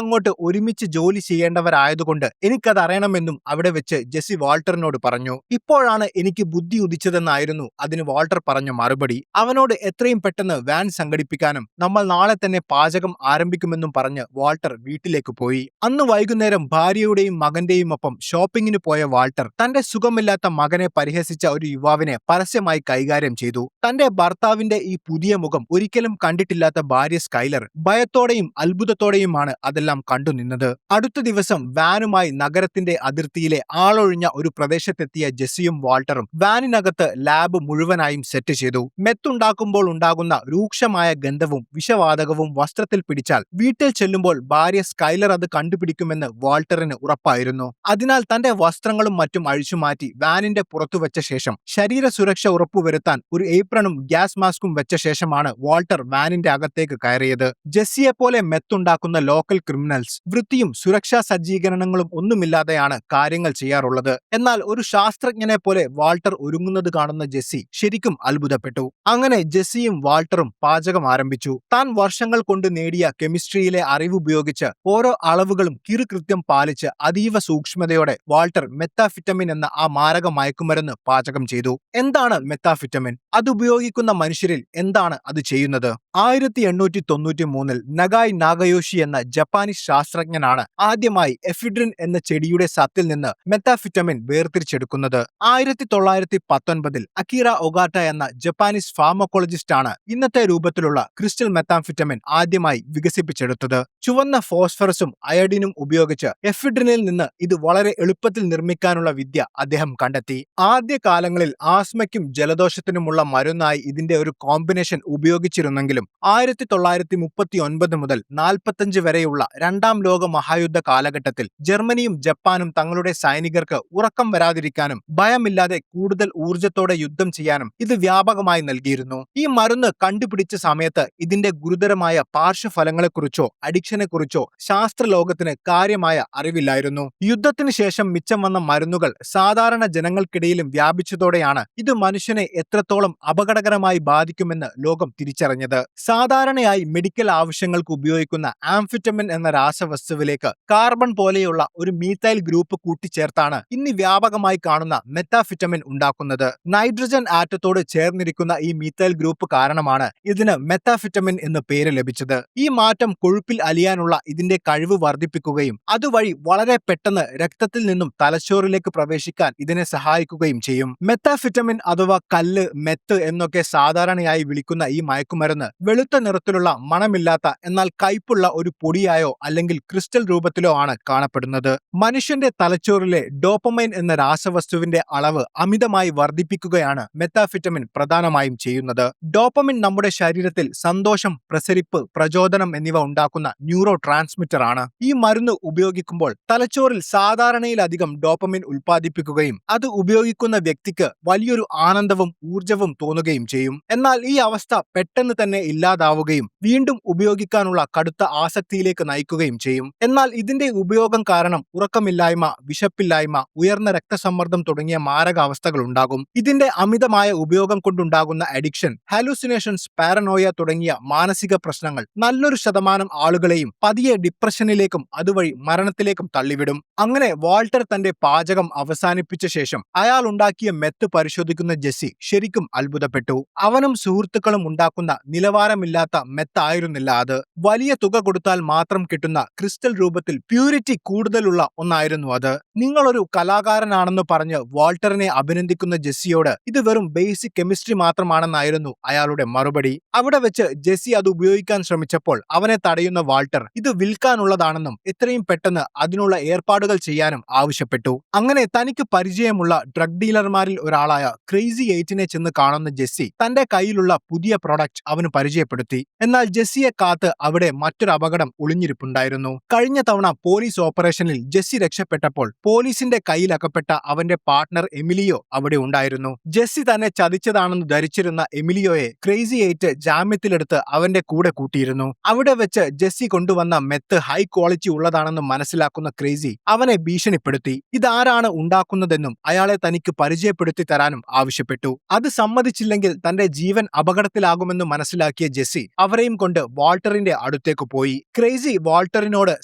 അങ്ങോട്ട് ഒരുമിച്ച് ജോലി ചെയ്യേണ്ടവരായതുകൊണ്ട് എനിക്കത് അറിയണമെന്നും അവിടെ വെച്ച് ജെസ്സി വാൾട്ടറിനോട് പറഞ്ഞു. ഇപ്പോഴാണ് എനിക്ക് ബുദ്ധി ഉദിച്ചതെന്നായിരുന്നു അതിന് വാൾട്ടർ പറഞ്ഞ മറുപടി. അവനോട് എത്രയും പെട്ടെന്ന് വാൻ സംഘടിപ്പിക്കാനും നമ്മൾ നാളെ തന്നെ പാചകം ആരംഭിക്കുമെന്നും പറഞ്ഞ് വാൾട്ടർ വീട്ടിലേക്ക് പോയി. അന്ന് വൈകുന്നേരം ഭാര്യയുടെയും മകന്റെയും ഒപ്പം ഷോപ്പിങ്ങിന് പോയ വാൾട്ടർ തന്റെ സുഖമില്ലാത്ത മകനെ പരിഹസിച്ച ഒരു യുവാവിനെ പരസ്യമായി കൈകാര്യം ചെയ്തു. തന്റെ ഭർത്താവിന്റെ ഈ പുതിയ മുഖം ഒരിക്കലും കണ്ടിട്ടില്ലാത്ത ഭാര്യ സ്കൈലർ ഭയത്തോടെയും അത്ഭുതത്തോടെയുമാണ് അതെല്ലാം കണ്ടുനിന്നത്. അടുത്ത ദിവസം വാനുമായി നഗരത്തിന്റെ അതിർത്തിയിലെ ആളൊഴിഞ്ഞ ഒരു പ്രദേശത്തെത്തിയ ജെസ്സിയും വാൾട്ടറും വാനിനകത്ത് ലാബ് മുഴുവനായും സെറ്റ് ചെയ്തു. മെത്തുണ്ടാക്കുമ്പോൾ ഉണ്ടാകുന്ന രൂക്ഷമായ ഗന്ധവും വിഷവാതകവും വസ്ത്രത്തിൽ പിടിച്ചാൽ വീട്ടിൽ ചെല്ലുമ്പോൾ ഭാര്യ സ്കൈലർ അത് കണ്ടുപിടിക്കുമെന്ന് വാൾട്ടറിന് ഉറപ്പായിരുന്നു. അതിനാൽ തന്റെ വസ്ത്രങ്ങളും മറ്റും അഴിച്ചുമാറ്റി വാനിന്റെ പുറത്തു വെച്ച ശേഷം ശരീര സുരക്ഷ ഉറപ്പുവരുത്താൻ ഒരു ഏപ്രണും ഗ്യാസ് മാസ്കും വെച്ച ശേഷമാണ് വാൾട്ടർ വാനിന്റെ അകത്തേക്ക് കയറിയത്. ജെസ്സിയെപ്പോലെ മെത്തുണ്ടാക്കുന്ന ലോക്കൽ ക്രിമിനൽസ് വൃത്തിയും സുരക്ഷാ സജ്ജീകരണങ്ങളും ഒന്നുമില്ലാതെയാണ് കാര്യങ്ങൾ ചെയ്യാറുള്ളത്. എന്നാൽ ഒരു ശാസ്ത്രജ്ഞനെ പോലെ വാൾട്ടർ ഒരുങ്ങുന്നത് കാണുന്ന ജെസ്സി ശരിക്കും അത്ഭുതപ്പെട്ടു. അങ്ങനെ ജെസ്സിയും വാൾട്ടറും പാചകം ആരംഭിച്ചു. താൻ വർഷങ്ങൾ കൊണ്ട് നേടിയ കെമിസ്ട്രിയിലെ അറിവുപയോഗിച്ച് ഓരോ അളവുകളും കിറുകൃത്യം പാലിച്ച് അതീവ സൂക്ഷ്മതയോടെ വാൾട്ടർ മെത്താഫിറ്റമിൻ എന്ന ആ മാരക മയക്കുമരുന്ന് പാചകം ചെയ്തു. എന്താണ് മെത്താഫിറ്റമിൻ? അതുപയോഗിക്കുന്ന മനുഷ്യരിൽ എന്താണ് അത് ചെയ്യുന്നത്? 1893 നഗായ് നാഗയോഷി എന്ന ജപ്പാനീസ് ശാസ്ത്രജ്ഞനാണ് ആദ്യമായി എഫിഡ്രിൻ എന്ന ചെടിയുടെ സത്തിൽ നിന്ന് മെത്താഫിറ്റമിൻ വേർതിരിച്ചെടുക്കുന്നത്. 1919 അക്കീറ ഒഗാട്ട എന്ന ജപ്പാനീസ് ഫാർമക്കോളജിസ്റ്റ് ആണ് ഇന്നത്തെ രൂപത്തിലുള്ള ക്രിസ്റ്റൽ മെത്താംഫിറ്റമിൻ ആദ്യമായി വികസിപ്പിച്ചെടുത്തത്. ചുവന്ന ഫോസ്ഫറസും അയഡിനും ഉപയോഗിച്ച് എഫിഡ്രിനിൽ നിന്ന് ഇത് വളരെ എളുപ്പത്തിൽ നിർമ്മിക്കാനുള്ള വിദ്യ അദ്ദേഹം കണ്ടെത്തി. ആദ്യ കാലങ്ങളിൽ ആസ്മയ്ക്കും ജലദോഷത്തിനുമുള്ള മരുന്നായി ഇതിന്റെ ഒരു കോമ്പിനേഷൻ ഉപയോഗിച്ചിരുന്നെങ്കിലും 1939 മുതൽ 45 വരെയുള്ള രണ്ടാം ലോക മഹായുദ്ധ കാലഘട്ടത്തിൽ ജർമ്മനിയും ജപ്പാനും തങ്ങളുടെ സൈനികർക്ക് ഉറക്കം വരാതിരിക്കാനും ഭയമില്ലാതെ കൂടുതൽ ഊർജത്തോടെ യുദ്ധം ചെയ്യാനും ഇത് വ്യാപകമായി നൽകിയിരുന്നു. ഈ മരുന്ന് കണ്ടുപിടിച്ച സമയത്ത് ഇതിന്റെ ഗുരുതരമായ പാർശ്വഫലങ്ങളെക്കുറിച്ചോ അഡിക്ഷനെക്കുറിച്ചോ ശാസ്ത്രലോകത്തിന് കാര്യമായ അറിവില്ലായിരുന്നു. യുദ്ധത്തിന് ശേഷം മിച്ചം വന്ന മരുന്നുകൾ സാധാരണ ജനങ്ങൾക്കിടയിലും വ്യാപിച്ചതോടെയാണ് ഇത് മനുഷ്യനെ എത്രത്തോളം അപകടകരമായി ബാധിക്കുമെന്ന് ലോകം തിരിച്ചറിഞ്ഞത്. സാധാരണയായി മെഡിക്കൽ ആവശ്യങ്ങൾക്ക് ഉപയോഗിക്കുന്ന ആംഫിറ്റമിൻ എന്ന രാസവസ്തുവിലേക്ക് കാർബൺ പോലെയുള്ള ഒരു മീഥൈൽ ഗ്രൂപ്പ് കൂട്ടിച്ചേർത്താണ് ഇന്ന് വ്യാപകമായി കാണുന്ന മെത്താഫിറ്റമിൻ ഉണ്ടാക്കുന്നത്. നൈട്രജൻ ആറ്റത്തോട് ചേർന്നിരിക്കുന്ന ഈ മീഥൈൽ ഗ്രൂപ്പ് കാരണമാണ് ഇതിന് മെത്താഫിറ്റമിൻ എന്ന് പേര് ലഭിച്ചത്. ഈ മാറ്റം കൊഴുപ്പിൽ അലിയാനുള്ള ഇതിന്റെ കഴിവ് വർദ്ധിപ്പിക്കുകയും അതുവഴി വളരെ പെട്ടെന്ന് രക്തത്തിൽ നിന്നും തലച്ചോറിലേക്ക് പ്രവേശിക്കാൻ ഇതിനെ സഹായിക്കുകയും ചെയ്യും. മെത്താഫിറ്റമിൻ അഥവാ കല്ല്, മെത്ത് എന്നൊക്കെ സാധാരണയായി വിളിക്കുന്ന ഈ മയക്കുമരുന്ന് വെളുത്ത നിറത്തിലുള്ള മണമില്ലാത്ത എന്നാൽ കയ്പുള്ള ഒരു പൊടിയായോ അല്ലെങ്കിൽ ക്രിസ്റ്റൽ രൂപത്തിലോ ആണ് കാണപ്പെടുന്നത്. മനുഷ്യന്റെ തലച്ചോറിലെ ഡോപ്പമൈൻ എന്ന രാസവസ്തുവിന്റെ അളവ് അമിതമായി വർദ്ധിപ്പിക്കുകയാണ് മെത്താഫിറ്റമിൻ പ്രധാനമായും ചെയ്യുന്നത്. ഡോപ്പമിൻ നമ്മുടെ ശരീരത്തിൽ സന്തോഷം, പ്രസരിപ്പ്, പ്രചോദനം എന്നിവ ഉണ്ടാക്കുന്ന ന്യൂറോ ട്രാൻസ്മിറ്റർ ആണ്. ഈ മരുന്ന് ഉപയോഗിക്കുമ്പോൾ തലച്ചോറിൽ സാധാരണയിലധികം ഡോപ്പമിൻ ഉൽപ്പാദിപ്പിക്കുകയും അത് ഉപയോഗിക്കുന്ന വ്യക്തിക്ക് വലിയൊരു ആനന്ദവും ഊർജവും തോന്നുകയും ചെയ്യും. എന്നാൽ ഈ അവസ്ഥ പെട്ടെന്ന് തന്നെ ഇല്ലാതാവുകയും വീണ്ടും ഉപയോഗിക്കാനുള്ള കടുത്ത ആസക്തിയിലേക്ക് നയിക്കുകയും ചെയ്യും. എന്നാൽ ഇതിന്റെ ഉപയോഗം കാരണം ഉറക്കമില്ലായ്മ, വിശപ്പില്ലായ്മ, ഉയർന്ന രക്തസമ്മർദ്ദം തുടങ്ങിയ മാരകാവസ്ഥകൾ ഉണ്ടാകും. ഇതിന്റെ അമിതമായ ഉപയോഗം കൊണ്ടുണ്ടാകുന്ന അഡിക്ഷൻ, ഹാലൂസിനേഷൻസ്, പാരനോയ തുടങ്ങിയ മാനസിക പ്രശ്നങ്ങൾ നല്ലൊരു ശതമാനം ആളുകളെയും പതിയെ ഡിപ്രഷനിലേക്കും അതുവഴി മരണത്തിലേക്കും തള്ളിവിടും. അങ്ങനെ വാൾട്ടർ തന്റെ പാചകം അവസാനിപ്പിച്ച ശേഷം അയാൾ ഉണ്ടാക്കിയ മെത്ത് പരിശോധിക്കുന്ന ജെസ്സി ശരിക്കും അത്ഭുതപ്പെട്ടു. അവനും സുഹൃത്തുക്കളും ഉണ്ടാക്കുന്ന നിലവാരമില്ലാത്ത മെത്തായിരുന്നില്ല അത്. വലിയ തുക കൊടുത്താൽ മാത്രം കിട്ടുന്ന ക്രിസ്റ്റൽ രൂപത്തിൽ പ്യൂരിറ്റി കൂടുതലുള്ള ഒന്നായിരുന്നു അത്. നിങ്ങളൊരു കലാകാരനാണെന്ന് പറഞ്ഞ് വാൾട്ടറിനെ അഭിനന്ദിക്കുന്ന ജെസ്സിയോട് ഇത് വെറും ബേസിക് കെമിസ്ട്രി മാത്രമാണെന്നായിരുന്നു അയാളുടെ മറുപടി. അവിടെ വെച്ച് ജെസ്സി അത് ഉപയോഗിക്കാൻ ശ്രമിച്ചപ്പോൾ അവനെ തടയുന്ന വാൾട്ടർ ഇത് വിൽക്കാനുള്ളതാണെന്നും എത്രയും പെട്ടെന്ന് അതിനുള്ള ഏർപ്പാടുകൾ ചെയ്യാനും ആവശ്യപ്പെട്ടു. അങ്ങനെ തനിക്ക് പരിചയമുള്ള ഡ്രഗ് ഡീലർമാരിൽ ഒരാളായ ക്രേസി എയ്റ്റിനെ ചെന്ന് കാണുന്ന ജെസ്സി തന്റെ കയ്യിലുള്ള പുതിയ പ്രൊഡക്റ്റ് അവന് പരിചയപ്പെടുത്തി. എന്നാൽ ജെസ്സിയെ കാത്ത് അവിടെ മറ്റൊരു അപകടം ഒളിഞ്ഞിരിപ്പുണ്ടായിരുന്നു. കഴിഞ്ഞ തവണ പോലീസ് ഓപ്പറേഷനിൽ ജെസ്സി രക്ഷപ്പെട്ടപ്പോൾ പോലീസിന്റെ കയ്യിലകപ്പെട്ട അവന്റെ പാർട്ട്ണർ എമിലിയോ അവിടെ ഉണ്ടായിരുന്നു. ജെസ്സി തന്നെ ചതിച്ചതാണെന്ന് ധരിച്ചിരുന്ന എമിലിയോയെ ക്രേസി എയ്റ്റ് ജാമ്യത്തിലെടുത്ത് ചേർത്ത് അവന്റെ കൂടെ കൂട്ടിയിരുന്നു. അവിടെ വെച്ച് ജെസ്സി കൊണ്ടുവന്ന മെത്ത് ഹൈ ക്വാളിറ്റി ഉള്ളതാണെന്ന് മനസ്സിലാക്കുന്ന ക്രേസി അവനെ ഭീഷണിപ്പെടുത്തി. ഇതാരാണ് ഉണ്ടാക്കുന്നതെന്നും അയാളെ തനിക്ക് പരിചയപ്പെടുത്തി തരാനും ആവശ്യപ്പെട്ടു. അത് സമ്മതിച്ചില്ലെങ്കിൽ തന്റെ ജീവൻ അപകടത്തിലാകുമെന്ന് മനസ്സിലാക്കിയ ജെസ്സി അവരെയും കൊണ്ട് വാൾട്ടറിന്റെ അടുത്തേക്ക് പോയി. ക്രേസി വാൾട്ടറിനോട്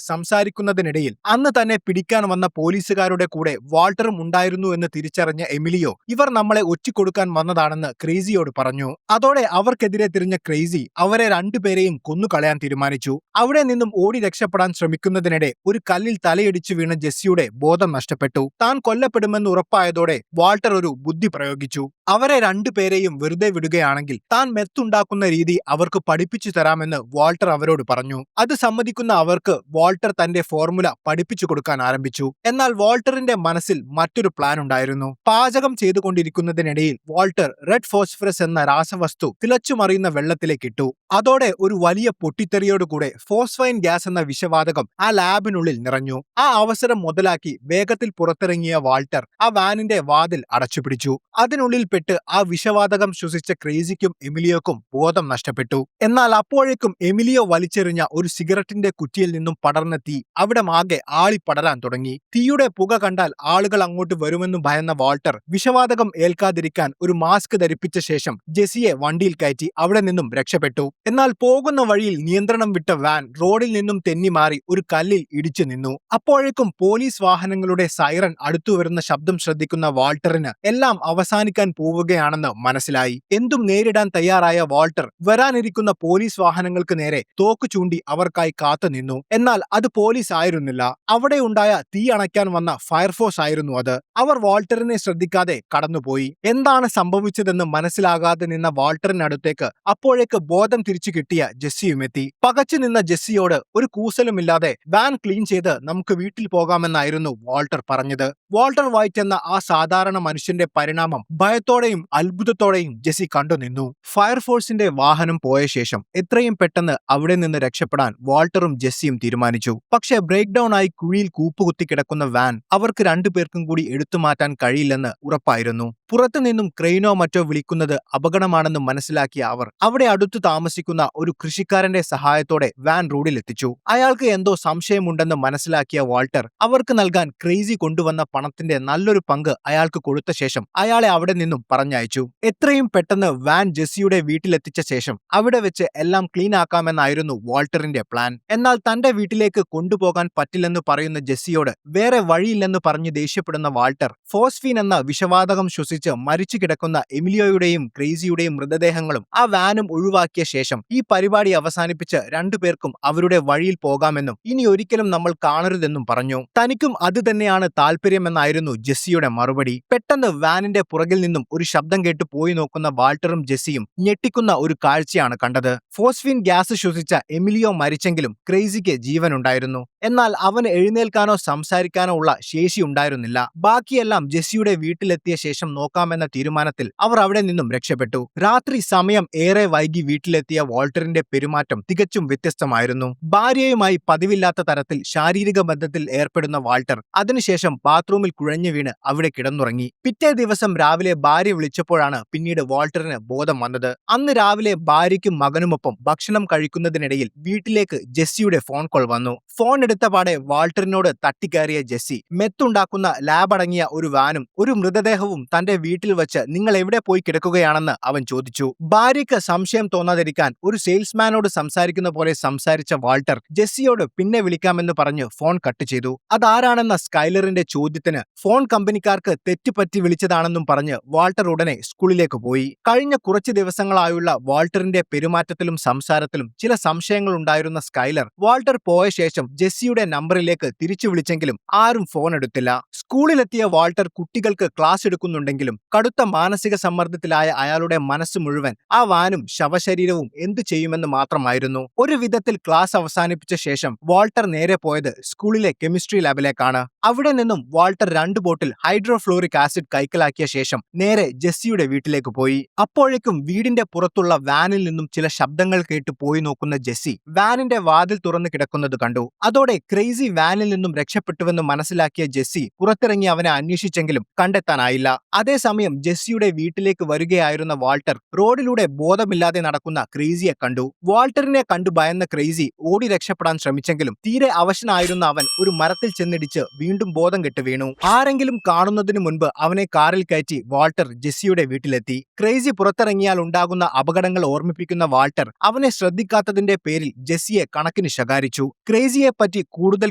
സംസാരിക്കുന്നതിനിടയിൽ അന്ന് തന്നെ പിടിക്കാൻ വന്ന പോലീസുകാരുടെ കൂടെ വാൾട്ടറും ഉണ്ടായിരുന്നു എന്ന് തിരിച്ചറിഞ്ഞ എമിലിയോ ഇവർ നമ്മളെ ഒറ്റിക്കൊടുക്കാൻ വന്നതാണെന്ന് ക്രേസിയോട് പറഞ്ഞു. അതോടെ അവർക്കെതിരെ തിരിഞ്ഞ ക്രേസി അവരെ രണ്ടുപേരെയും കൊന്നുകളയാൻ തീരുമാനിച്ചു. അവിടെ നിന്നും ഓടി രക്ഷപ്പെടാൻ ശ്രമിക്കുന്നതിനിടെ ഒരു കല്ലിൽ തലയിടിച്ചു വീണ ജെസ്സിയുടെ ബോധം നഷ്ടപ്പെട്ടു. താൻ കൊല്ലപ്പെടുമെന്ന് ഉറപ്പായതോടെ വാൾട്ടർ ഒരു ബുദ്ധി പ്രയോഗിച്ചു. അവരെ രണ്ടുപേരെയും വെറുതെ വിടുകയാണെങ്കിൽ താൻ മെത്തുണ്ടാക്കുന്ന രീതി അവർക്ക് പഠിപ്പിച്ചു തരാമെന്ന് വാൾട്ടർ അവരോട് പറഞ്ഞു. അത് സമ്മതിക്കുന്ന അവർക്ക് വാൾട്ടർ തന്റെ ഫോർമുല പഠിപ്പിച്ചു കൊടുക്കാൻ ആരംഭിച്ചു. എന്നാൽ വാൾട്ടറിന്റെ മനസ്സിൽ മറ്റൊരു പ്ലാൻ ഉണ്ടായിരുന്നു. പാചകം ചെയ്തുകൊണ്ടിരിക്കുന്നതിനിടയിൽ വാൾട്ടർ റെഡ് ഫോസ്ഫറസ് എന്ന രാസവസ്തു തിളച്ചുമറിയുന്ന വെള്ളത്തിലേക്ക് ഇട്ടു. അതോടെ ഒരു വലിയ പൊട്ടിത്തെറിയോടുകൂടെ ഫോസ്ഫൈൻ ഗ്യാസ് എന്ന വിഷവാതകം ആ ലാബിനുള്ളിൽ നിറഞ്ഞു. ആ അവസരം മുതലാക്കി വേഗത്തിൽ പുറത്തിറങ്ങിയ വാൾട്ടർ ആ വാനിന്റെ വാതിൽ അടച്ചുപിടിച്ചു. അതിനുള്ളിൽ പെട്ട് ആ വിഷവാതകം ശ്വസിച്ച ക്രേസിക്കും എമിലിയോക്കും ബോധം നഷ്ടപ്പെട്ടു. എന്നാൽ അപ്പോഴേക്കും എമിലിയോ വലിച്ചെറിഞ്ഞ ഒരു സിഗരറ്റിന്റെ കുറ്റിയിൽ നിന്നും പടർന്ന തീ അവിടെ ആകെ ആളിപ്പടരാൻ തുടങ്ങി. തീയുടെ പുക കണ്ടാൽ ആളുകൾ അങ്ങോട്ട് വരുമെന്ന് ഭയന്ന വാൾട്ടർ വിഷവാതകം ഏൽക്കാതിരിക്കാൻ ഒരു മാസ്ക് ധരിപ്പിച്ച ശേഷം ജെസ്സിയെ വണ്ടിയിൽ കയറ്റി അവിടെ നിന്നും രക്ഷപ്പെട്ടു. എന്നാൽ പോകുന്ന വഴിയിൽ നിയന്ത്രണം വിട്ട വാൻ റോഡിൽ നിന്നും തെന്നി മാറി ഒരു കല്ലിൽ ഇടിച്ചു നിന്നു. അപ്പോഴേക്കും പോലീസ് വാഹനങ്ങളുടെ സൈറൻ അടുത്തുവരുന്ന ശബ്ദം ശ്രദ്ധിക്കുന്ന വാൾട്ടറിന് എല്ലാം അവസാനിക്കാൻ പോവുകയാണെന്ന് മനസ്സിലായി. എന്തും നേരിടാൻ തയ്യാറായ വാൾട്ടർ വരാനിരിക്കുന്ന പോലീസ് വാഹനങ്ങൾക്ക് നേരെ തോക്ക് ചൂണ്ടി അവർക്കായി കാത്തുനിന്നു. എന്നാൽ അത് പോലീസ് ആയിരുന്നില്ല. അവിടെ ഉണ്ടായ തീ അണയ്ക്കാൻ വന്ന ഫയർഫോഴ്സ് ആയിരുന്നു അത്. അവർ വാൾട്ടറിനെ ശ്രദ്ധിക്കാതെ കടന്നുപോയി. എന്താണ് സംഭവിച്ചതെന്ന് മനസ്സിലാകാതെ നിന്ന വാൾട്ടറിനടുത്തേക്ക് അപ്പോഴേക്ക് ബോധം തിരിച്ചു കിട്ടിയ ജെസ്സിയും എത്തി. പകച്ചു നിന്ന ജെസ്സിയോട് ഒരു കൂസലുമില്ലാതെ വാൻ ക്ലീൻ ചെയ്ത് നമുക്ക് വീട്ടിൽ പോകാമെന്നായിരുന്നു വാൾട്ടർ പറഞ്ഞത്. വാൾട്ടർ വൈറ്റ് എന്ന ആ സാധാരണ മനുഷ്യന്റെ പരിണാമം ഭയത്തോടെയും അത്ഭുതത്തോടെയും ജെസ്സി കണ്ടുനിന്നു. ഫയർഫോഴ്സിന്റെ വാഹനം പോയ ശേഷം എത്രയും പെട്ടെന്ന് അവിടെ നിന്ന് രക്ഷപ്പെടാൻ വാൾട്ടറും ജെസ്സിയും തീരുമാനിച്ചു. പക്ഷേ ബ്രേക്ക് ഡൌൺ ആയി കുഴിയിൽ കൂപ്പുകുത്തി കിടക്കുന്ന വാൻ അവർക്ക് രണ്ടുപേർക്കും കൂടി എടുത്തുമാറ്റാൻ കഴിയില്ലെന്ന് ഉറപ്പായിരുന്നു. പുറത്തുനിന്നും ക്രെയിനോ മറ്റോ വിളിക്കുന്നത് അപകടമാണെന്ന് മനസ്സിലാക്കിയ അവർ അവിടെ അടുത്തു താമസിക്കുന്ന ഒരു കൃഷിക്കാരന്റെ സഹായത്തോടെ വാൻ റോഡിലെത്തിച്ചു. അയാൾക്ക് എന്തോ സംശയമുണ്ടെന്ന് മനസ്സിലാക്കിയ വാൾട്ടർ അവർക്ക് നൽകാൻ ക്രേസി കൊണ്ടുവന്ന പണത്തിന്റെ നല്ലൊരു പങ്ക് അയാൾക്ക് കൊടുത്ത ശേഷം അയാളെ അവിടെ നിന്നും പറഞ്ഞയച്ചു. എത്രയും പെട്ടെന്ന് വാൻ ജെസ്സിയുടെ വീട്ടിലെത്തിച്ച ശേഷം അവിടെ വെച്ച് എല്ലാം ക്ലീൻ ആക്കാമെന്നായിരുന്നു വാൾട്ടറിന്റെ പ്ലാൻ. എന്നാൽ തന്റെ വീട്ടിലേക്ക് കൊണ്ടുപോകാൻ പറ്റില്ലെന്ന് പറയുന്ന ജെസ്സിയോട് വേറെ വഴിയില്ലെന്ന് പറഞ്ഞ് ദേഷ്യപ്പെടുന്ന വാൾട്ടർ ഫോസ്ഫീൻ എന്ന വിഷവാതകം ശ്വസിച്ച് മരിച്ചു കിടക്കുന്ന എമിലിയോയുടെയും ക്രേസിയുടെയും മൃതദേഹങ്ങളും ആ വാനും ഒഴിവാക്കിയ ശേഷം ഈ പരിപാടി അവസാനിപ്പിച്ച് രണ്ടുപേർക്കും അവരുടെ വഴിയിൽ പോകാമെന്നും ഇനി ഒരിക്കലും നമ്മൾ കാണരുതെന്നും പറഞ്ഞു. തനിക്കും അത് തന്നെയാണ് താല്പര്യമെന്നായിരുന്നു ജെസ്സിയുടെ മറുപടി. പെട്ടെന്ന് വാനിന്റെ പുറകിൽ നിന്നും ഒരു ശബ്ദം കേട്ട് പോയി നോക്കുന്ന വാൾട്ടറും ജെസ്സിയും ഞെട്ടിക്കുന്ന ഒരു കാഴ്ചയാണ് കണ്ടത്. ഫോസ്ഫീൻ ഗ്യാസ് ശ്വസിച്ച എമിലിയോ മരിച്ചെങ്കിലും ക്രേസിക്ക് ജീവനുണ്ടായിരുന്നു. എന്നാൽ അവന് എഴുന്നേൽക്കാനോ സംസാരിക്കാനോ ഉള്ള ശേഷി ഉണ്ടായിരുന്നില്ല. ബാക്കിയെല്ലാം ജെസ്സിയുടെ വീട്ടിലെത്തിയ ശേഷം നോക്കാമെന്ന തീരുമാനത്തിൽ അവർ അവിടെ നിന്നും രക്ഷപ്പെട്ടു. രാത്രി സമയം ഏറെ വൈകി വീട്ടിലെത്തിയ വാൾട്ടറിന്റെ പെരുമാറ്റം തികച്ചും വ്യത്യസ്തമായിരുന്നു. ഭാര്യയുമായി പതിവില്ലാത്ത തരത്തിൽ ശാരീരിക ബന്ധത്തിൽ ഏർപ്പെടുന്ന വാൾട്ടർ അതിനുശേഷം ബാത്റൂമിൽ കുഴഞ്ഞു വീണ് അവിടെ കിടന്നുറങ്ങി. പിറ്റേ ദിവസം രാവിലെ ഭാര്യ വിളിച്ചപ്പോഴാണ് പിന്നീട് വാൾട്ടറിന് ബോധം വന്നത്. അന്ന് രാവിലെ ഭാര്യയ്ക്കും മകനുമൊപ്പം ഭക്ഷണം കഴിക്കുന്നതിനിടയിൽ വീട്ടിലേക്ക് ജെസ്സിയുടെ ഫോൺ കോൾ വന്നു. ഫോൺ എടുത്ത പാടെ വാൾട്ടറിനോട് തട്ടിക്കയറിയ ജെസ്സി മെത്തുണ്ടാക്കുന്ന ലാബ് അടങ്ങിയ ഒരു വാനും ഒരു മൃതദേഹവും തന്റെ വീട്ടിൽ വെച്ച് നിങ്ങൾ എവിടെ പോയി കിടക്കുകയാണെന്ന് അവൻ ചോദിച്ചു. ഭാര്യയ്ക്ക് സംശയം തോന്നാതിരിക്കാൻ ഒരു സെയിൽസ്മാനോട് സംസാരിക്കുന്ന പോലെ സംസാരിച്ച വാൾട്ടർ ജെസ്സിയോട് പിന്നെ വിളിക്കാമെന്ന് പറഞ്ഞ് ഫോൺ കട്ട് ചെയ്തു. അതാരാണെന്ന സ്കൈലറിന്റെ ചോദ്യത്തിന് ഫോൺ കമ്പനിക്കാർക്ക് തെറ്റുപറ്റി വിളിച്ചതാണെന്നും പറഞ്ഞ് വാൾട്ടർ ഉടനെ സ്കൂളിലേക്ക് പോയി. കഴിഞ്ഞ കുറച്ച് ദിവസങ്ങളായുള്ള വാൾട്ടറിന്റെ പെരുമാറ്റത്തിലും സംസാരത്തിലും ചില സംശയങ്ങൾ ഉണ്ടായിരുന്ന സ്കൈലർ വാൾട്ടർ പോയ ശേഷം ജെസ്സിയുടെ നമ്പറിലേക്ക് തിരിച്ചു വിളിച്ചെങ്കിലും ആരും ഫോൺ എടുത്തില്ല. സ്കൂളിലെത്തിയ വാൾട്ടർ കുട്ടികൾക്ക് ക്ലാസ് എടുക്കുന്നുണ്ടെങ്കിലും കടുത്ത മാനസിക സമ്മർദ്ദത്തിലായ അയാളുടെ മനസ്സ് മുഴുവൻ ആ വാനും ശവശരീരവും എന്തു ചെയ്യുമെന്ന് മാത്രമായിരുന്നു. ഒരു വിധത്തിൽ ക്ലാസ് അവസാനിപ്പിച്ച ശേഷം വാൾട്ടർ നേരെ പോയത് സ്കൂളിലെ കെമിസ്ട്രി ലാബിലേക്കാണ്. അവിടെ നിന്നും വാൾട്ടർ 2 ബോട്ടിൽ ഹൈഡ്രോഫ്ലോറിക് ആസിഡ് കൈക്കലാക്കിയ ശേഷം നേരെ ജെസ്സിയുടെ വീട്ടിലേക്ക് പോയി. അപ്പോഴേക്കും വീടിന്റെ പുറത്തുള്ള വാനിൽ നിന്നും ചില ശബ്ദങ്ങൾ കേട്ട് പോയി നോക്കുന്ന ജെസ്സി വാനിന്റെ വാതിൽ തുറന്നു കിടക്കുന്നത് കണ്ടു. അതോടെ ഇതോടെ ക്രേസി വാനിൽ നിന്നും രക്ഷപ്പെട്ടുവെന്ന് മനസ്സിലാക്കിയ ജെസ്സി പുറത്തിറങ്ങി അവനെ അന്വേഷിച്ചെങ്കിലും കണ്ടെത്താനായില്ല. അതേസമയം ജെസ്സിയുടെ വീട്ടിലേക്ക് വരികയായിരുന്ന വാൾട്ടർ റോഡിലൂടെ ബോധമില്ലാതെ നടക്കുന്ന ക്രേസിയെ കണ്ടു. വാൾട്ടറിനെ കണ്ടു ഭയന്ന ക്രേസി ഓടി രക്ഷപ്പെടാൻ ശ്രമിച്ചെങ്കിലും തീരെ അവശനായിരുന്ന അവൻ ഒരു മരത്തിൽ ചെന്നിടിച്ച് വീണ്ടും ബോധം കെട്ട് വീണു. ആരെങ്കിലും കാണുന്നതിനു മുൻപ് അവനെ കാറിൽ കയറ്റി വാൾട്ടർ ജെസ്സിയുടെ വീട്ടിലെത്തി. ക്രേസി പുറത്തിറങ്ങിയാൽ ഉണ്ടാകുന്ന അപകടങ്ങൾ ഓർമ്മിപ്പിക്കുന്ന വാൾട്ടർ അവനെ ശ്രദ്ധിക്കാത്തതിന്റെ പേരിൽ ജെസ്സിയെ കണക്കിന് ശകാരിച്ചു. ക്രേസിയെ പറ്റി കൂടുതൽ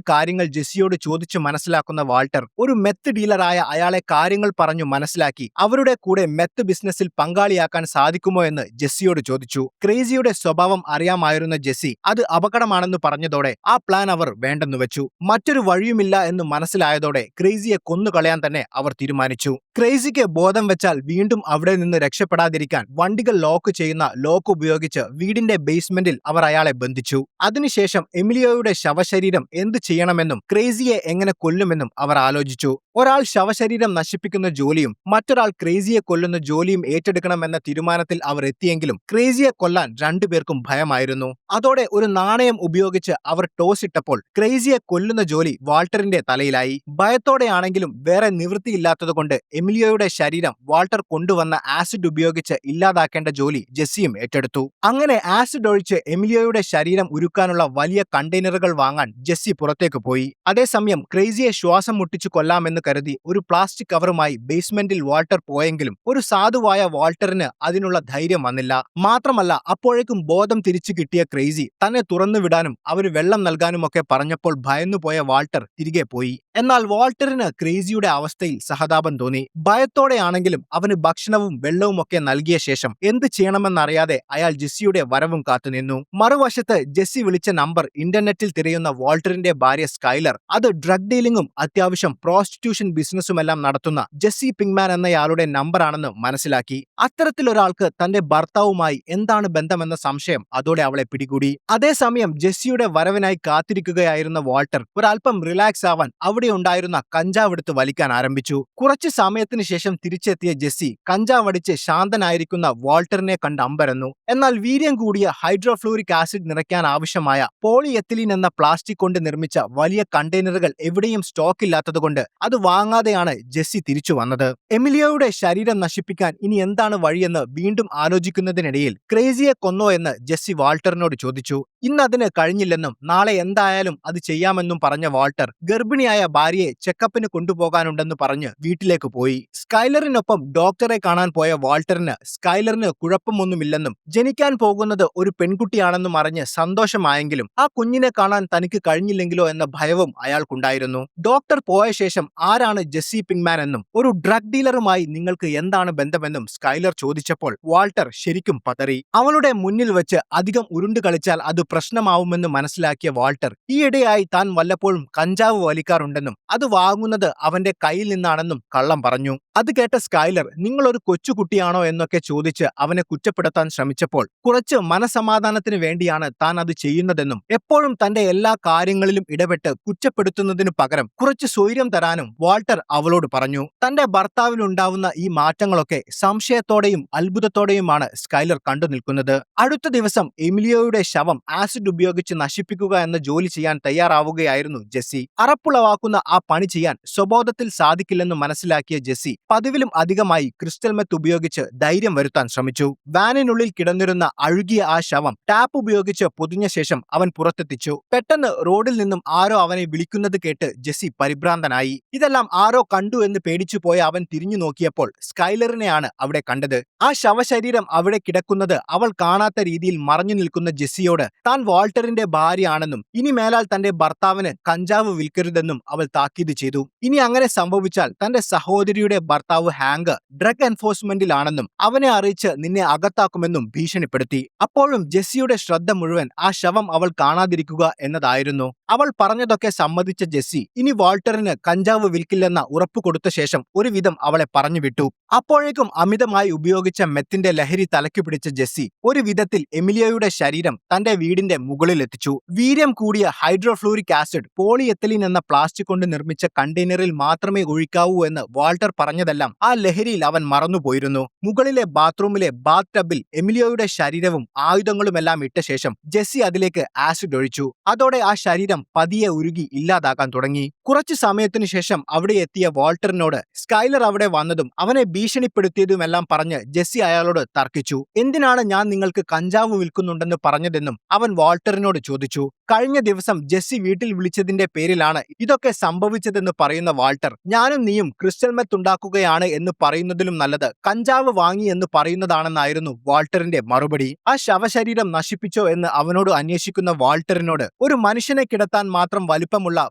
കാര്യങ്ങൾ ജെസ്സിയോട് ചോദിച്ചു മനസ്സിലാക്കുന്ന വാൾട്ടർ ഒരു മെത്ത് ഡീലറായ അയാളെ കാര്യങ്ങൾ പറഞ്ഞു മനസ്സിലാക്കി അവരുടെ കൂടെ മെത്ത് ബിസിനസ്സിൽ പങ്കാളിയാക്കാൻ സാധിക്കുമോ എന്ന് ജെസ്സിയോട് ചോദിച്ചു. ക്രേസിയുടെ സ്വഭാവം അറിയാമായിരുന്ന ജെസ്സി അത് അപകടമാണെന്ന് പറഞ്ഞതോടെ ആ പ്ലാൻ അവർ വേണ്ടെന്നു വെച്ചു. മറ്റൊരു വഴിയുമില്ല എന്ന് മനസ്സിലായതോടെ ക്രേസിയെ കൊന്നുകളയാൻ തന്നെ അവർ തീരുമാനിച്ചു. ക്രേസിക്ക് ബോധം വെച്ചാൽ വീണ്ടും അവിടെ നിന്ന് രക്ഷപ്പെടാതിരിക്കാൻ വണ്ടികൾ ലോക്ക് ചെയ്യുന്ന ലോക്ക് ഉപയോഗിച്ച് വീടിന്റെ ബേസ്മെന്റിൽ അവർ അയാളെ ബന്ധിച്ചു. അതിനുശേഷം എമിലിയോയുടെ ശവശരീരം എന്ത് ചെയ്യണമെന്നും ക്രേസിയെ എങ്ങനെ കൊല്ലുമെന്നും അവർ ആലോചിച്ചു. ഒരാൾ ശവശരീരം നശിപ്പിക്കുന്ന ജോലിയും മറ്റൊരാൾ ക്രേസിയെ കൊല്ലുന്ന ജോലിയും ഏറ്റെടുക്കണമെന്ന തീരുമാനത്തിൽ അവർ എത്തിയെങ്കിലും ക്രേസിയെ കൊല്ലാൻ രണ്ടുപേർക്കും ഭയമായിരുന്നു. അതോടെ ഒരു നാണയം ഉപയോഗിച്ച് അവർ ടോസ് ഇട്ടപ്പോൾ ക്രേസിയെ കൊല്ലുന്ന ജോലി വാൾട്ടറിന്റെ തലയിലായി. ഭയത്തോടെയാണെങ്കിലും വേറെ നിവൃത്തിയില്ലാത്തതുകൊണ്ട് എമിലിയോയുടെ ശരീരം വാൾട്ടർ കൊണ്ടുവന്ന ആസിഡ് ഉപയോഗിച്ച് ഇല്ലാതാക്കേണ്ട ജോലി ജെസ്സിയും ഏറ്റെടുത്തു. അങ്ങനെ ആസിഡ് ഒഴിച്ച് എമിലിയോയുടെ ശരീരം ഉരുക്കാനുള്ള വലിയ കണ്ടെയ്നറുകൾ വാങ്ങാൻ ജെസ്സി പുറത്തേക്ക് പോയി. അതേസമയം ക്രേസിയെ ശ്വാസം മുട്ടിച്ചു കൊല്ലാമെന്ന് കരുതി ഒരു പ്ലാസ്റ്റിക് കവറുമായി ബേസ്മെന്റിൽ വാൾട്ടർ പോയെങ്കിലും ഒരു സാധുവായ വാൾട്ടറിന് അതിനുള്ള ധൈര്യം വന്നില്ല. മാത്രമല്ല അപ്പോഴേക്കും ബോധം തിരിച്ചു കിട്ടിയ ക്രേസി തന്നെ തുറന്നുവിടാനും അവന് വെള്ളം നൽകാനുമൊക്കെ പറഞ്ഞപ്പോൾ ഭയന്നുപോയ വാൾട്ടർ തിരികെ പോയി. എന്നാൽ വാൾട്ടറിന് ക്രേസിയുടെ അവസ്ഥയിൽ സഹതാപം തോന്നി. ഭയത്തോടെയാണെങ്കിലും അവന് ഭക്ഷണവും വെള്ളവും ഒക്കെ നൽകിയ ശേഷം എന്ത് ചെയ്യണമെന്നറിയാതെ അയാൾ ജെസ്സിയുടെ വരവും കാത്തുനിന്നു. മറുവശത്ത് ജെസ്സി വിളിച്ച നമ്പർ ഇന്റർനെറ്റിൽ തിരയുന്ന വാൾട്ടറിന്റെ ഭാര്യ സ്കൈലർ അത് ഡ്രഗ് ഡീലിംഗും അത്യാവശ്യം പ്രോസ്റ്റിറ്റ്യൂഷൻ ബിസിനസ്സുമെല്ലാം നടത്തുന്ന ജെസ്സി പിങ്ക്മാൻ എന്നയാളുടെ നമ്പറാണെന്ന് മനസ്സിലാക്കി. അത്തരത്തിലൊരാൾക്ക് തന്റെ ഭർത്താവുമായി എന്താണ് ബന്ധമെന്ന സംശയം അതോടെ അവളെ പിടികൂടി. അതേസമയം ജെസ്സിയുടെ വരവിനായി കാത്തിരിക്കുകയായിരുന്ന വാൾട്ടർ ഒരൽപ്പം റിലാക്സ് ആവാൻ അവിടെ ഉണ്ടായിരുന്ന കഞ്ചാവ് എടുത്ത് വലിക്കാൻ ആരംഭിച്ചു. കുറച്ചു സമയത്തിന് ശേഷം തിരിച്ചെത്തിയ ജെസ്സി കഞ്ചാവ് അടിച്ച് ശാന്തനായിരിക്കുന്ന വാൾട്ടറിനെ കണ്ട് അമ്പരന്നു. എന്നാൽ വീര്യം കൂടിയ ഹൈഡ്രോഫ്ലൂറിക് ആസിഡ് നിറയ്ക്കാൻ ആവശ്യമായ പോളിയെത്തിലീൻ എന്ന പ്ലാസ്റ്റിക് കൊണ്ട് നിർമ്മിച്ച വലിയ കണ്ടെയ്നറുകൾ എവിടെയും സ്റ്റോക്കില്ലാത്തതുകൊണ്ട് അത് വാങ്ങാതെയാണ് ജെസ്സി തിരിച്ചു വന്നത്. എമിലിയോയുടെ ശരീരം നശിപ്പിക്കാൻ ഇനി എന്താണ് വഴിയെന്ന് വീണ്ടും ആലോചിക്കുന്നതിനിടയിൽ ക്രേസിയെ കൊന്നോ എന്ന് ജെസ്സി വാൾട്ടറിനോട് ചോദിച്ചു. ഇന്നതിന് കഴിഞ്ഞില്ലെന്നും നാളെ എന്തായാലും അത് ചെയ്യാമെന്നും പറഞ്ഞ വാൾട്ടർ ഗർഭിണിയായ ഭാര്യയെ ചെക്കപ്പിന് കൊണ്ടുപോകാനുണ്ടെന്ന് പറഞ്ഞ് വീട്ടിലേക്ക് പോയി. സ്കൈലറിനൊപ്പം ഡോക്ടറെ കാണാൻ പോയ വാൾട്ടറിന് സ്കൈലറിന് കുഴപ്പമൊന്നുമില്ലെന്നും ജനിക്കാൻ പോകുന്നത് ഒരു പെൺകുട്ടിയാണെന്നും അറിഞ്ഞ് സന്തോഷമായെങ്കിലും ആ കുഞ്ഞിനെ കാണാൻ തനിക്ക് കഴിഞ്ഞില്ലെങ്കിലോ എന്ന ഭയവും അയാൾക്കുണ്ടായിരുന്നു. ഡോക്ടർ പോയ ശേഷം ആരാണ് ജെസ്സി പിങ്ക്മാൻ എന്നും ഒരു ഡ്രഗ് ഡീലറുമായി നിങ്ങൾക്ക് എന്താണ് ബന്ധമെന്നും സ്കൈലർ ചോദിച്ചപ്പോൾ വാൾട്ടർ ശരിക്കും പതറി. അവളുടെ മുന്നിൽ വെച്ച് അധികം ഉരുണ്ടു കളിച്ചാൽ അത് പ്രശ്നമാവുമെന്ന് മനസ്സിലാക്കിയ വാൾട്ടർ ഈയിടെയായി താൻ വല്ലപ്പോഴും കഞ്ചാവ് വലിക്കാറുണ്ടെന്നും അത് വാങ്ങുന്നത് അവന്റെ കയ്യിൽ നിന്നാണെന്നും കള്ളം പറഞ്ഞു. അത് കേട്ട സ്കൈലർ നിങ്ങളൊരു കൊച്ചുകുട്ടിയാണോ എന്നൊക്കെ ചോദിച്ച് അവനെ കുറ്റപ്പെടുത്താൻ ശ്രമിച്ചപ്പോൾ കുറച്ച് മനസമാധാനത്തിന് വേണ്ടിയാണ് താൻ അത് ചെയ്യുന്നതെന്നും എപ്പോഴും തന്റെ എല്ലാ കാര്യങ്ങളിലും ഇടപെട്ട് കുറ്റപ്പെടുത്തുന്നതിനു പകരം കുറച്ച് സ്വൈര്യം തരാനും വാൾട്ടർ അവളോട് പറഞ്ഞു. തന്റെ ഭർത്താവിലുണ്ടാവുന്ന ഈ മാറ്റങ്ങളൊക്കെ സംശയത്തോടെയും അത്ഭുതത്തോടെയുമാണ് സ്കൈലർ കണ്ടു നിൽക്കുന്നത്. അടുത്ത ദിവസം എമിലിയോയുടെ ശവം ആസിഡ് ഉപയോഗിച്ച് നശിപ്പിക്കുക എന്ന ജോലി ചെയ്യാൻ തയ്യാറാവുകയായിരുന്നു ജെസ്സി. അറപ്പുളവാക്കുന്ന ആ പണി ചെയ്യാൻ സ്വബോധത്തിൽ സാധിക്കില്ലെന്ന് മനസ്സിലാക്കിയ ജെസ്സി പതിവിലും അധികമായി ക്രിസ്റ്റൽ മെത്ത് ഉപയോഗിച്ച് ധൈര്യം വരുത്താൻ ശ്രമിച്ചു. വാനിനുള്ളിൽ കിടന്നിരുന്ന അഴുകിയ ആ ശവം ടാപ്പ് ഉപയോഗിച്ച് പൊതിഞ്ഞ ശേഷം അവൻ പുറത്തെത്തിച്ചു. പെട്ടെന്ന് റോഡിൽ നിന്നും ആരോ അവനെ വിളിക്കുന്നത് കേട്ട് ജെസ്സി പരിഭ്രാന്തനായി. ഇതെല്ലാം ആരോ കണ്ടു എന്ന് പേടിച്ചു പോയ അവൻ തിരിഞ്ഞു നോക്കിയപ്പോൾ സ്കൈലറിനെയാണ് അവിടെ കണ്ടത്. ആ ശവശരീരം അവിടെ കിടക്കുന്നത് അവൾ കാണാത്ത രീതിയിൽ മറഞ്ഞു നിൽക്കുന്ന ജെസ്സിയോട് താൻ വാൾട്ടറിന്റെ ഭാര്യയാണെന്നും ഇനി മേലാൽ തന്റെ ഭർത്താവിന് കഞ്ചാവ് വിൽക്കരുതെന്നും അവൾ താക്കീത് ചെയ്തു. ഇനി അങ്ങനെ സംഭവിച്ചാൽ തന്റെ സഹോദരിയുടെ ഭർത്താവ് ഹാങ്ക് ഡ്രഗ് എൻഫോഴ്സ്മെന്റിലാണെന്നും അവനെ അറിയിച്ച് നിന്നെ അകത്താക്കുമെന്നും ഭീഷണിപ്പെടുത്തി. അപ്പോഴും ജെസ്സിയുടെ ശ്രദ്ധ മുഴുവൻ ആ ശവം അവൾ കാണാതിരിക്കുക എന്നതായിരുന്നു. അവൾ പറഞ്ഞതൊക്കെ സമ്മതിച്ച ജെസ്സി ഇനി വാൾട്ടറിന് കഞ്ചാവ് വിൽക്കില്ലെന്ന ഉറപ്പ് കൊടുത്ത ശേഷം ഒരുവിധം അവളെ പറഞ്ഞുവിട്ടു. അപ്പോഴേക്കും അമിതമായി ഉപയോഗിച്ച മെത്തിന്റെ ലഹരി തലയ്ക്കു പിടിച്ച ജെസ്സി ഒരു വിധത്തിൽ എമിലിയോയുടെ ശരീരം തന്റെ വീടിന്റെ മുകളിലെത്തിച്ചു. വീര്യം കൂടിയ ഹൈഡ്രോഫ്ലൂറിക് ആസിഡ് പോളിയെത്തിലീൻ എന്ന പ്ലാസ്റ്റിക് കൊണ്ട് നിർമ്മിച്ച കണ്ടെയ്നറിൽ മാത്രമേ ഒഴിക്കാവൂ എന്ന് വാൾട്ടർ പറഞ്ഞതെല്ലാം ആ ലഹരിയിൽ അവൻ മറന്നുപോയിരുന്നു. മുകളിലെ ബാത്റൂമിലെ ബാത്ത് ടബിൽ എമിലിയോയുടെ ശരീരവും ആയുധങ്ങളുമെല്ലാം ഇട്ട ശേഷം ജെസ്സി അതിലേക്ക് ആസിഡ് ഒഴിച്ചു. അതോടെ ആ ശരീരം പതിയെ ഉരുകി ഇല്ലാതാക്കാൻ തുടങ്ങി. കുറച്ചു സമയത്തിനു ശേഷം അവിടെ എത്തിയ വാൾട്ടറിനോട് സ്കൈലർ അവിടെ വന്നതും അവനെ ഭീഷണിപ്പെടുത്തിയതുമെല്ലാം പറഞ്ഞ് ജെസ്സി അയാളോട് തർക്കിച്ചു. എന്തിനാണ് ഞാൻ നിങ്ങൾക്ക് കഞ്ചാവ് വിൽക്കുന്നുണ്ടെന്ന് പറഞ്ഞതെന്നും അവൻ വാൾട്ടറിനോട് ചോദിച്ചു. കഴിഞ്ഞ ദിവസം ജെസ്സി വീട്ടിൽ വിളിച്ചതിന്റെ പേരിലാണ് ഇതൊക്കെ സംഭവിച്ചതെന്ന് പറയുന്ന വാൾട്ടർ, ഞാനും നീയും ക്രിസ്റ്റൽ മെത്ത് ഉണ്ടാക്കുകയാണ് എന്ന് പറയുന്നതിലും നല്ലത് കഞ്ചാവ് വാങ്ങി എന്ന് പറയുന്നതാണെന്നായിരുന്നു വാൾട്ടറിന്റെ മറുപടി. ആ ശവശരീരം നശിപ്പിച്ചോ എന്ന് അവനോട് അന്വേഷിക്കുന്ന വാൾട്ടറിനോട്, ഒരു മനുഷ്യനെ കിടത്താൻ മാത്രം വലിപ്പമുള്ള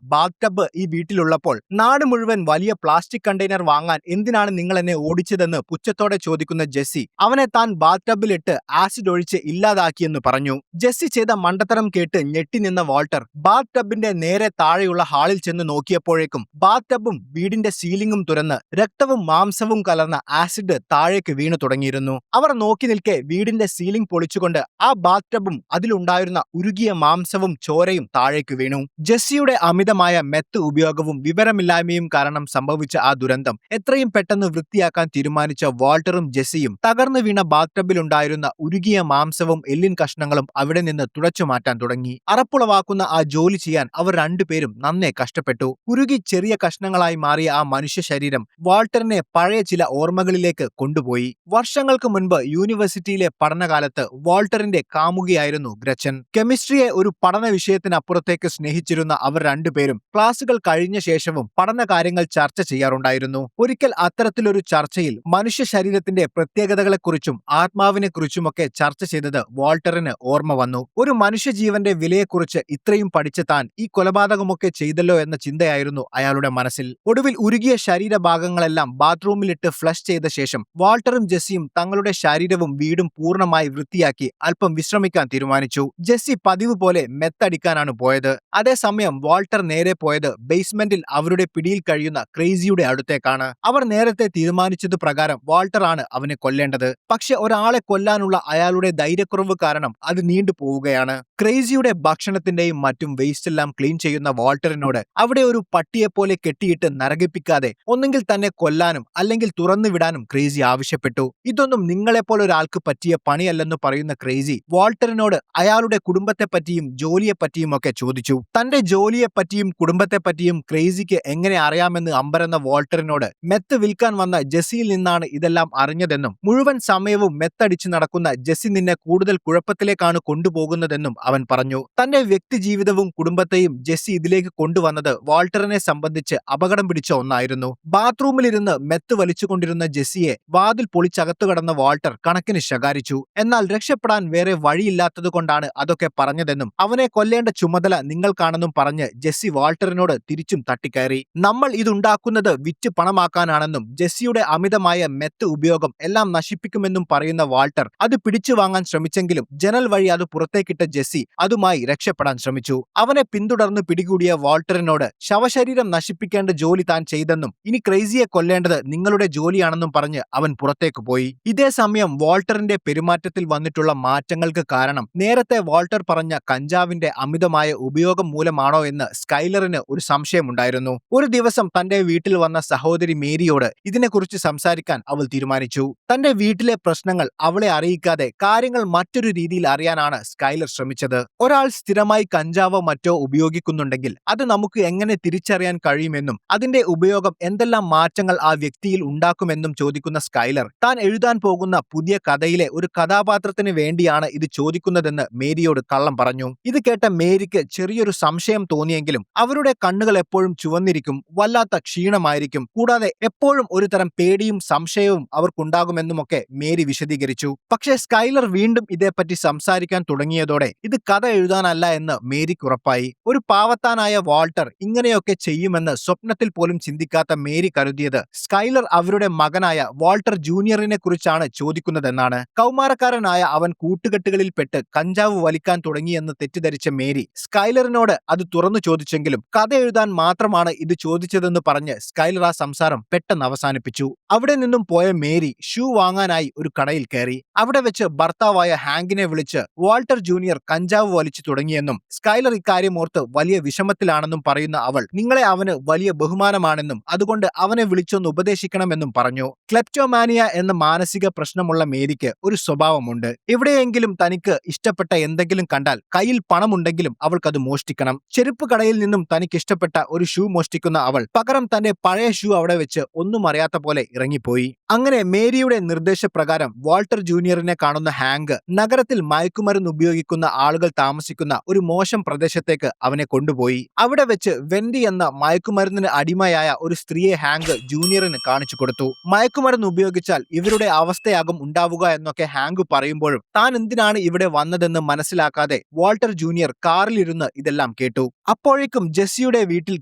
ബാത്ത് ടബ് ഈ വീട്ടിലുള്ളപ്പോൾ നാട് മുഴുവൻ വലിയ പ്ലാസ്റ്റിക് കണ്ടെയ്നർ വാങ്ങാൻ എന്തിനാണ് നിങ്ങൾ എന്നെ ഓടിച്ചതെന്ന് പുച്ഛത്തോടെ ചോദിക്കുന്ന ജെസ്സി അവനെ താൻ ബാത്ത് ടബിലിട്ട് ആസിഡ് ഒഴിച്ച് ഇല്ലാതാക്കിയെന്ന് പറഞ്ഞു. ജെസ്സി ചെയ്ത മണ്ടത്തരം കേട്ട് ഞെട്ടി നിന്ന വാൾട്ടർ ബാത്ത് ടബിന്റെ നേരെ താഴെയുള്ള ഹാളിൽ ചെന്ന് നോക്കിയപ്പോഴേക്കും ബാത്ത് ടബും വീടിന്റെ സീലിംഗും തുറന്ന് രക്തവും മാംസവും കലർന്ന ആസിഡ് താഴേക്ക് വീണു തുടങ്ങിയിരുന്നു. അവർ നോക്കി നിൽക്കെ വീടിന്റെ സീലിംഗ് പൊളിച്ചുകൊണ്ട് ആ ബാത്ത് ടബും അതിലുണ്ടായിരുന്ന ഉരുകിയ മാംസവും ചോരയും താഴേക്ക് വീണു. ജെസ്സിയുടെ അമിതമായ മെത്ത് ഉപയോഗവും വിവരമില്ലായ്മയും കാരണം സംഭവിച്ച ആ ദുരന്തം എത്രയും പെട്ടെന്ന് വൃത്തിയാക്കാൻ തീരുമാനിച്ച വാൾട്ടറും ജെസ്സിയും തകർന്നു വീണ ബാത്ത് ടബിലുണ്ടായിരുന്ന ഉരുകിയ മാംസവും എല്ലിൻ കഷ്ണങ്ങളും അവിടെ നിന്ന് തുടച്ചു മാറ്റാൻ തുടങ്ങി. അറപ്പുളവാക്കുന്ന ആ ജോലി ചെയ്യാൻ അവർ രണ്ടുപേരും നന്നേ കഷ്ടപ്പെട്ടു. ഉരുകി ചെറിയ കഷ്ണങ്ങളായി മാറിയ ആ മനുഷ്യ ശരീരം വാൾട്ടറിനെ പഴയ ചില ഓർമ്മകളിലേക്ക് കൊണ്ടുപോയി. വർഷങ്ങൾക്ക് മുൻപ് യൂണിവേഴ്സിറ്റിയിലെ പഠനകാലത്ത് വാൾട്ടറിന്റെ കാമുകിയായിരുന്നു ഗ്രച്ചൻ. കെമിസ്ട്രിയെ ഒരു പഠന വിഷയത്തിനപ്പുറത്തേക്ക് സ്നേഹിച്ചിരുന്ന അവർ രണ്ടുപേരും ക്ലാസുകൾ കഴിഞ്ഞ ശേഷവും പഠന കാര്യങ്ങൾ ചർച്ച ചെയ്യാറുണ്ടായിരുന്നു. ഒരിക്കൽ അത്തരത്തിലൊരു ചർച്ചയിൽ മനുഷ്യ ശരീരത്തിന്റെ പ്രത്യേകതകളെക്കുറിച്ചും ആത്മാവിനെക്കുറിച്ചുമൊക്കെ ചർച്ച ചെയ്തത് വാൾട്ടറിന് ഓർമ്മ വന്നു. ഒരു മനുഷ്യജീവന്റെ വിലയെക്കുറിച്ച് ഇത്രയും പഠിച്ച താൻ ഈ കൊലപാതകമൊക്കെ ചെയ്തല്ലോ എന്ന ചിന്തയായിരുന്നു അയാളുടെ മനസ്സിൽ. ഒടുവിൽ ഉരുകിയ ശരീരഭാഗങ്ങളെല്ലാം ബാത്റൂമിലിട്ട് ഫ്ലഷ് ചെയ്ത ശേഷം വാൾട്ടറും ജെസ്സിയും തങ്ങളുടെ ശരീരവും വീടും പൂർണ്ണമായി വൃത്തിയാക്കി അല്പം വിശ്രമിക്കാൻ തീരുമാനിച്ചു. ജെസ്സി പതിവ് പോലെ മെത്തടിക്കാനാണ് പോയത്. അതേസമയം വാൾട്ടർ നേരെ പോയത് ബേസ്മെന്റിൽ അവരുടെ പിടിയിൽ കഴിയുന്ന ക്രേസിയുടെ അടുത്തേക്കാണ്. അവർ നേരത്തെ തീരുമാനിച്ചത് പ്രകാരം വാൾട്ടർ ആണ് അവനെ കൊല്ലേണ്ടത്. പക്ഷെ ഒരാളെ കൊല്ലാനുള്ള അയാളുടെ ധൈര്യക്കുറവ് കാരണം അത് നീണ്ടു പോവുകയാണ്. ക്രേസിയുടെ ഭക്ഷണത്തിന്റെയും മറ്റും വേസ്റ്റ് എല്ലാം ക്ലീൻ ചെയ്യുന്ന വാൾട്ടറിനോട് അവിടെ ഒരു പട്ടിയെപ്പോലെ കെട്ടിയിട്ട് നരകിപ്പിക്കാതെ ഒന്നെങ്കിൽ തന്നെ കൊല്ലാനും അല്ലെങ്കിൽ തുറന്നു വിടാനും ക്രേസി ആവശ്യപ്പെട്ടു. ഇതൊന്നും നിങ്ങളെപ്പോലെ ഒരാൾക്ക് പറ്റിയ പണിയല്ലെന്ന് പറയുന്ന ക്രേസി വാൾട്ടറിനോട് അയാളുടെ കുടുംബത്തെപ്പറ്റിയും ജോലിയെപ്പറ്റിയും ഒക്കെ ചോദിച്ചു. തന്റെ ജോലിയെപ്പറ്റിയും കുടുംബത്തെപ്പറ്റിയും ക്രേസിക്ക് എങ്ങനെ അറിയാമെന്ന് അമ്പരന്ന വാൾട്ടറിനോട് മെത്ത് വിൽക്കാൻ വന്ന ജെസ്സിയിൽ നിന്നാണ് ഇതെല്ലാം അറിഞ്ഞതെന്നും മുഴുവൻ സമയവും മെത്തടിച്ച് നടക്കുന്ന ജെസ്സി നിന്നെ കൂടുതൽ കുഴപ്പത്തിലേക്കാണ് കൊണ്ടുപോകുന്നതെന്നും അവൻ പറഞ്ഞു. തന്റെ വ്യക്തി ജീവിതവും കുടുംബത്തെയും ജെസ്സി ഇതിലേക്ക് കൊണ്ടുവന്നത് വാൾട്ടറിനെ സംബന്ധിച്ച് അപകടം പിടിച്ച ഒന്നായിരുന്നു. ബാത്റൂമിലിരുന്ന് മെത്ത് വലിച്ചുകൊണ്ടിരുന്ന ജെസ്സിയെ വാതിൽ പൊളിച്ചകത്തു കടന്ന വാൾട്ടർ കണക്കിന് ശകാരിച്ചു. എന്നാൽ രക്ഷപ്പെടാൻ വേറെ വഴിയില്ലാത്തതുകൊണ്ടാണ് അതൊക്കെ പറഞ്ഞതെന്നും അവനെ കൊല്ലേണ്ട ചുമതല നിങ്ങൾക്കാണെന്നും പറഞ്ഞ് ജെസ്സി വാൾട്ടറിനോട് തിരിച്ചും തട്ടിക്കയറി. നമ്മൾ ഇതുണ്ടാക്കുന്നത് വിറ്റ് പണമാക്കാനാണെന്നും ജെസ്സിയുടെ അമിതമായ മെത്ത് ഉപയോഗം എല്ലാം നശിപ്പിക്കുമെന്നും പറയുന്ന വാൾട്ടർ അത് പിടിച്ചു വാങ്ങാൻ ശ്രമിച്ചെങ്കിലും ജനൽ വഴി അത് പുറത്തേക്കിട്ട ജെസ്സി അതുമായി രക്ഷപ്പെടാൻ ശ്രമിച്ചു. അവനെ പിന്തുടർന്ന് പിടികൂടിയ വാൾട്ടറിനോട് ശവശരീരം നശിപ്പിക്കേണ്ട ജോലി താൻ ചെയ്തെന്നും ഇനി ക്രേസിയെ കൊല്ലേണ്ടത് നിങ്ങളുടെ ജോലിയാണെന്നും പറഞ്ഞ് അവൻ പുറത്തേക്ക് പോയി. ഇതേ സമയം വാൾട്ടറിന്റെ പെരുമാറ്റത്തിൽ വന്നിട്ടുള്ള മാറ്റങ്ങൾക്ക് കാരണം നേരത്തെ വാൾട്ടർ പറഞ്ഞ കഞ്ചാവിന്റെ അമിതമായ ഉപയോഗം മൂലമാണോ എന്ന് സ്കൈലറിന് ഒരു സംശയമുണ്ടായിരുന്നു. ഒരു ദിവസം തന്റെ വീട്ടിൽ വന്ന സഹോദരി മേരിയോട് ഇതിനെക്കുറിച്ച് സംസാരിക്കാൻ അവൾ തീരുമാനിച്ചു. തന്റെ വീട്ടിലെ പ്രശ്നങ്ങൾ അവളെ അറിയിക്കാതെ കാര്യങ്ങൾ മറ്റൊരു രീതിയിൽ അറിയാനാണ് സ്കൈലർ ശ്രമിച്ചത്. ഒരാൾ സ്ഥിരമായി കഞ്ചാവോ മറ്റോ ഉപയോഗിക്കുന്നുണ്ടെങ്കിൽ അത് നമുക്ക് എങ്ങനെ തിരിച്ചറിയാൻ കഴിയുമെന്നും അതിന്റെ ഉപയോഗം എന്തെല്ലാം മാറ്റങ്ങൾ ആ വ്യക്തിയിൽ ഉണ്ടാക്കുമെന്നും ചോദിക്കുന്ന സ്കൈലർ താൻ എഴുതാൻ പോകുന്ന പുതിയ കഥയിലെ ഒരു കഥാപാത്രത്തിന് വേണ്ടിയാണ് ഇത് ചോദിക്കുന്നതെന്ന് മേരിയോട് കള്ളം പറഞ്ഞു. ഇത് കേട്ട മേരിക്ക് ചെറിയൊരു സംശയം തോന്നിയെങ്കിലും അവരുടെ കണ്ണുകൾ എപ്പോഴും ചുവന്നിരിക്കും, വല്ലാത്ത ക്ഷീണമായിരിക്കും, കൂടാതെ എപ്പോഴും ഒരു തരം പേടിയും സംശയവും അവർക്കുണ്ടാകുമെന്നുമൊക്കെ മേരി വിശദീകരിച്ചു. പക്ഷേ സ്കൈലർ വീണ്ടും ഇതേപ്പറ്റി സംസാരിക്കാൻ തുടങ്ങിയതോടെ ഇത് കഥ എഴുതാനല്ല എന്ന് മേരിക്ക് ഉറപ്പായി. ഒരു പാവത്താനായ വാൾട്ടർ ഇങ്ങനെയൊക്കെ ചെയ്യുമെന്ന് സ്വപ്നത്തിൽ പോലും ചിന്തിക്കാത്ത മേരി കരുതിയത് സ്കൈലർ അവരുടെ മകനായ വാൾട്ടർ ജൂനിയറിനെ കുറിച്ചാണ് ചോദിക്കുന്നതെന്നാണ്. കൗമാരക്കാരനായ അവൻ കൂട്ടുകെട്ടുകളിൽപ്പെട്ട് കഞ്ചാവ് വലിക്കാൻ തുടങ്ങിയെന്ന് തെറ്റിദ്ധരിച്ച മേരി സ്കൈലറിനോട് അത് തുറന്നു ചോദിച്ചെങ്കിലും കഥ എഴുതാൻ മാത്രമാണ് ഇത് ചോദിച്ചതെന്ന് പറഞ്ഞ് സ്കൈലർ ആ സംസാരം പെട്ടെന്ന് അവസാനിപ്പിച്ചു. അവിടെ നിന്നും പോയ മേരി ഷൂ വാങ്ങാനായി ഒരു കടയിൽ കയറി. അവിടെ വെച്ച് ഭർത്താവായ ഹാങ്കിനെ വിളിച്ച് വാൾട്ടർ ജൂനിയർ കഞ്ചാവ് വലിച്ചു തുടങ്ങിയെന്നും സ്കൈലർ ഇക്കാര്യം ഓർത്ത് വലിയ വിഷമത്തിലാണെന്നും പറയുന്ന അവൾ നിങ്ങളെ അവന് വലിയ ബഹുമാനമാണെന്നും അതുകൊണ്ട് അവനെ വിളിച്ചൊന്ന് ഉപദേശിക്കണമെന്നും പറഞ്ഞു. ക്ലെപ്റ്റോമാനിയ എന്ന മാനസിക പ്രശ്നമുള്ള മേരിക്ക് ഒരു സ്വഭാവമുണ്ട്. എവിടെയെങ്കിലും തനിക്ക് ഇഷ്ടപ്പെട്ട എന്തെങ്കിലും കണ്ടാൽ കയ്യിൽ പണമുണ്ടെങ്കിലും അവൾക്കത് മോഷ്ടിക്കണം. ചെരുപ്പ് കടയിൽ നിന്നും തനിക്ക് ഇഷ്ടപ്പെട്ട ഒരു ഷൂ മോഷ്ടിക്കുന്ന അവൾ പകരം തന്റെ പഴയ ഷൂ അവിടെ വെച്ച് ഒന്നും അറിയാത്ത പോലെ ഇറങ്ങിപ്പോയി. അങ്ങനെ മേരിയുടെ നിർദ്ദേശപ്രകാരം വാൾട്ടർ ജൂനിയറിനെ കാണുന്ന ഹാങ്ക് നഗരത്തിൽ മയക്കുമരുന്ന് ഉപയോഗിക്കുന്ന ആളുകൾ താമസിക്കുന്ന ഒരു മോശം പ്രദേശത്തേക്ക് അവനെ കൊണ്ടുപോയി. അവിടെ വെച്ച് വെൻഡി എന്ന മയക്കുമരുന്നിന് അടിമയായ ഒരു സ്ത്രീയെ ഹാങ്ക് ജൂനിയറിന് കാണിച്ചു കൊടുത്തു. മയക്കുമരുന്ന് ഉപയോഗിച്ചാൽ ഇവരുടെ അവസ്ഥയാകും ഉണ്ടാവുക എന്നൊക്കെ ഹാങ്ക് പറയുമ്പോഴും താൻ എന്തിനാണ് ഇവിടെ വന്നതെന്ന് മനസ്സിലാക്കാതെ വാൾട്ടർ ജൂനിയർ കാറിലിരുന്ന് ഇതെല്ലാം കേട്ടു. അപ്പോഴേക്കും ജെസ്സിയുടെ വീട്ടിൽ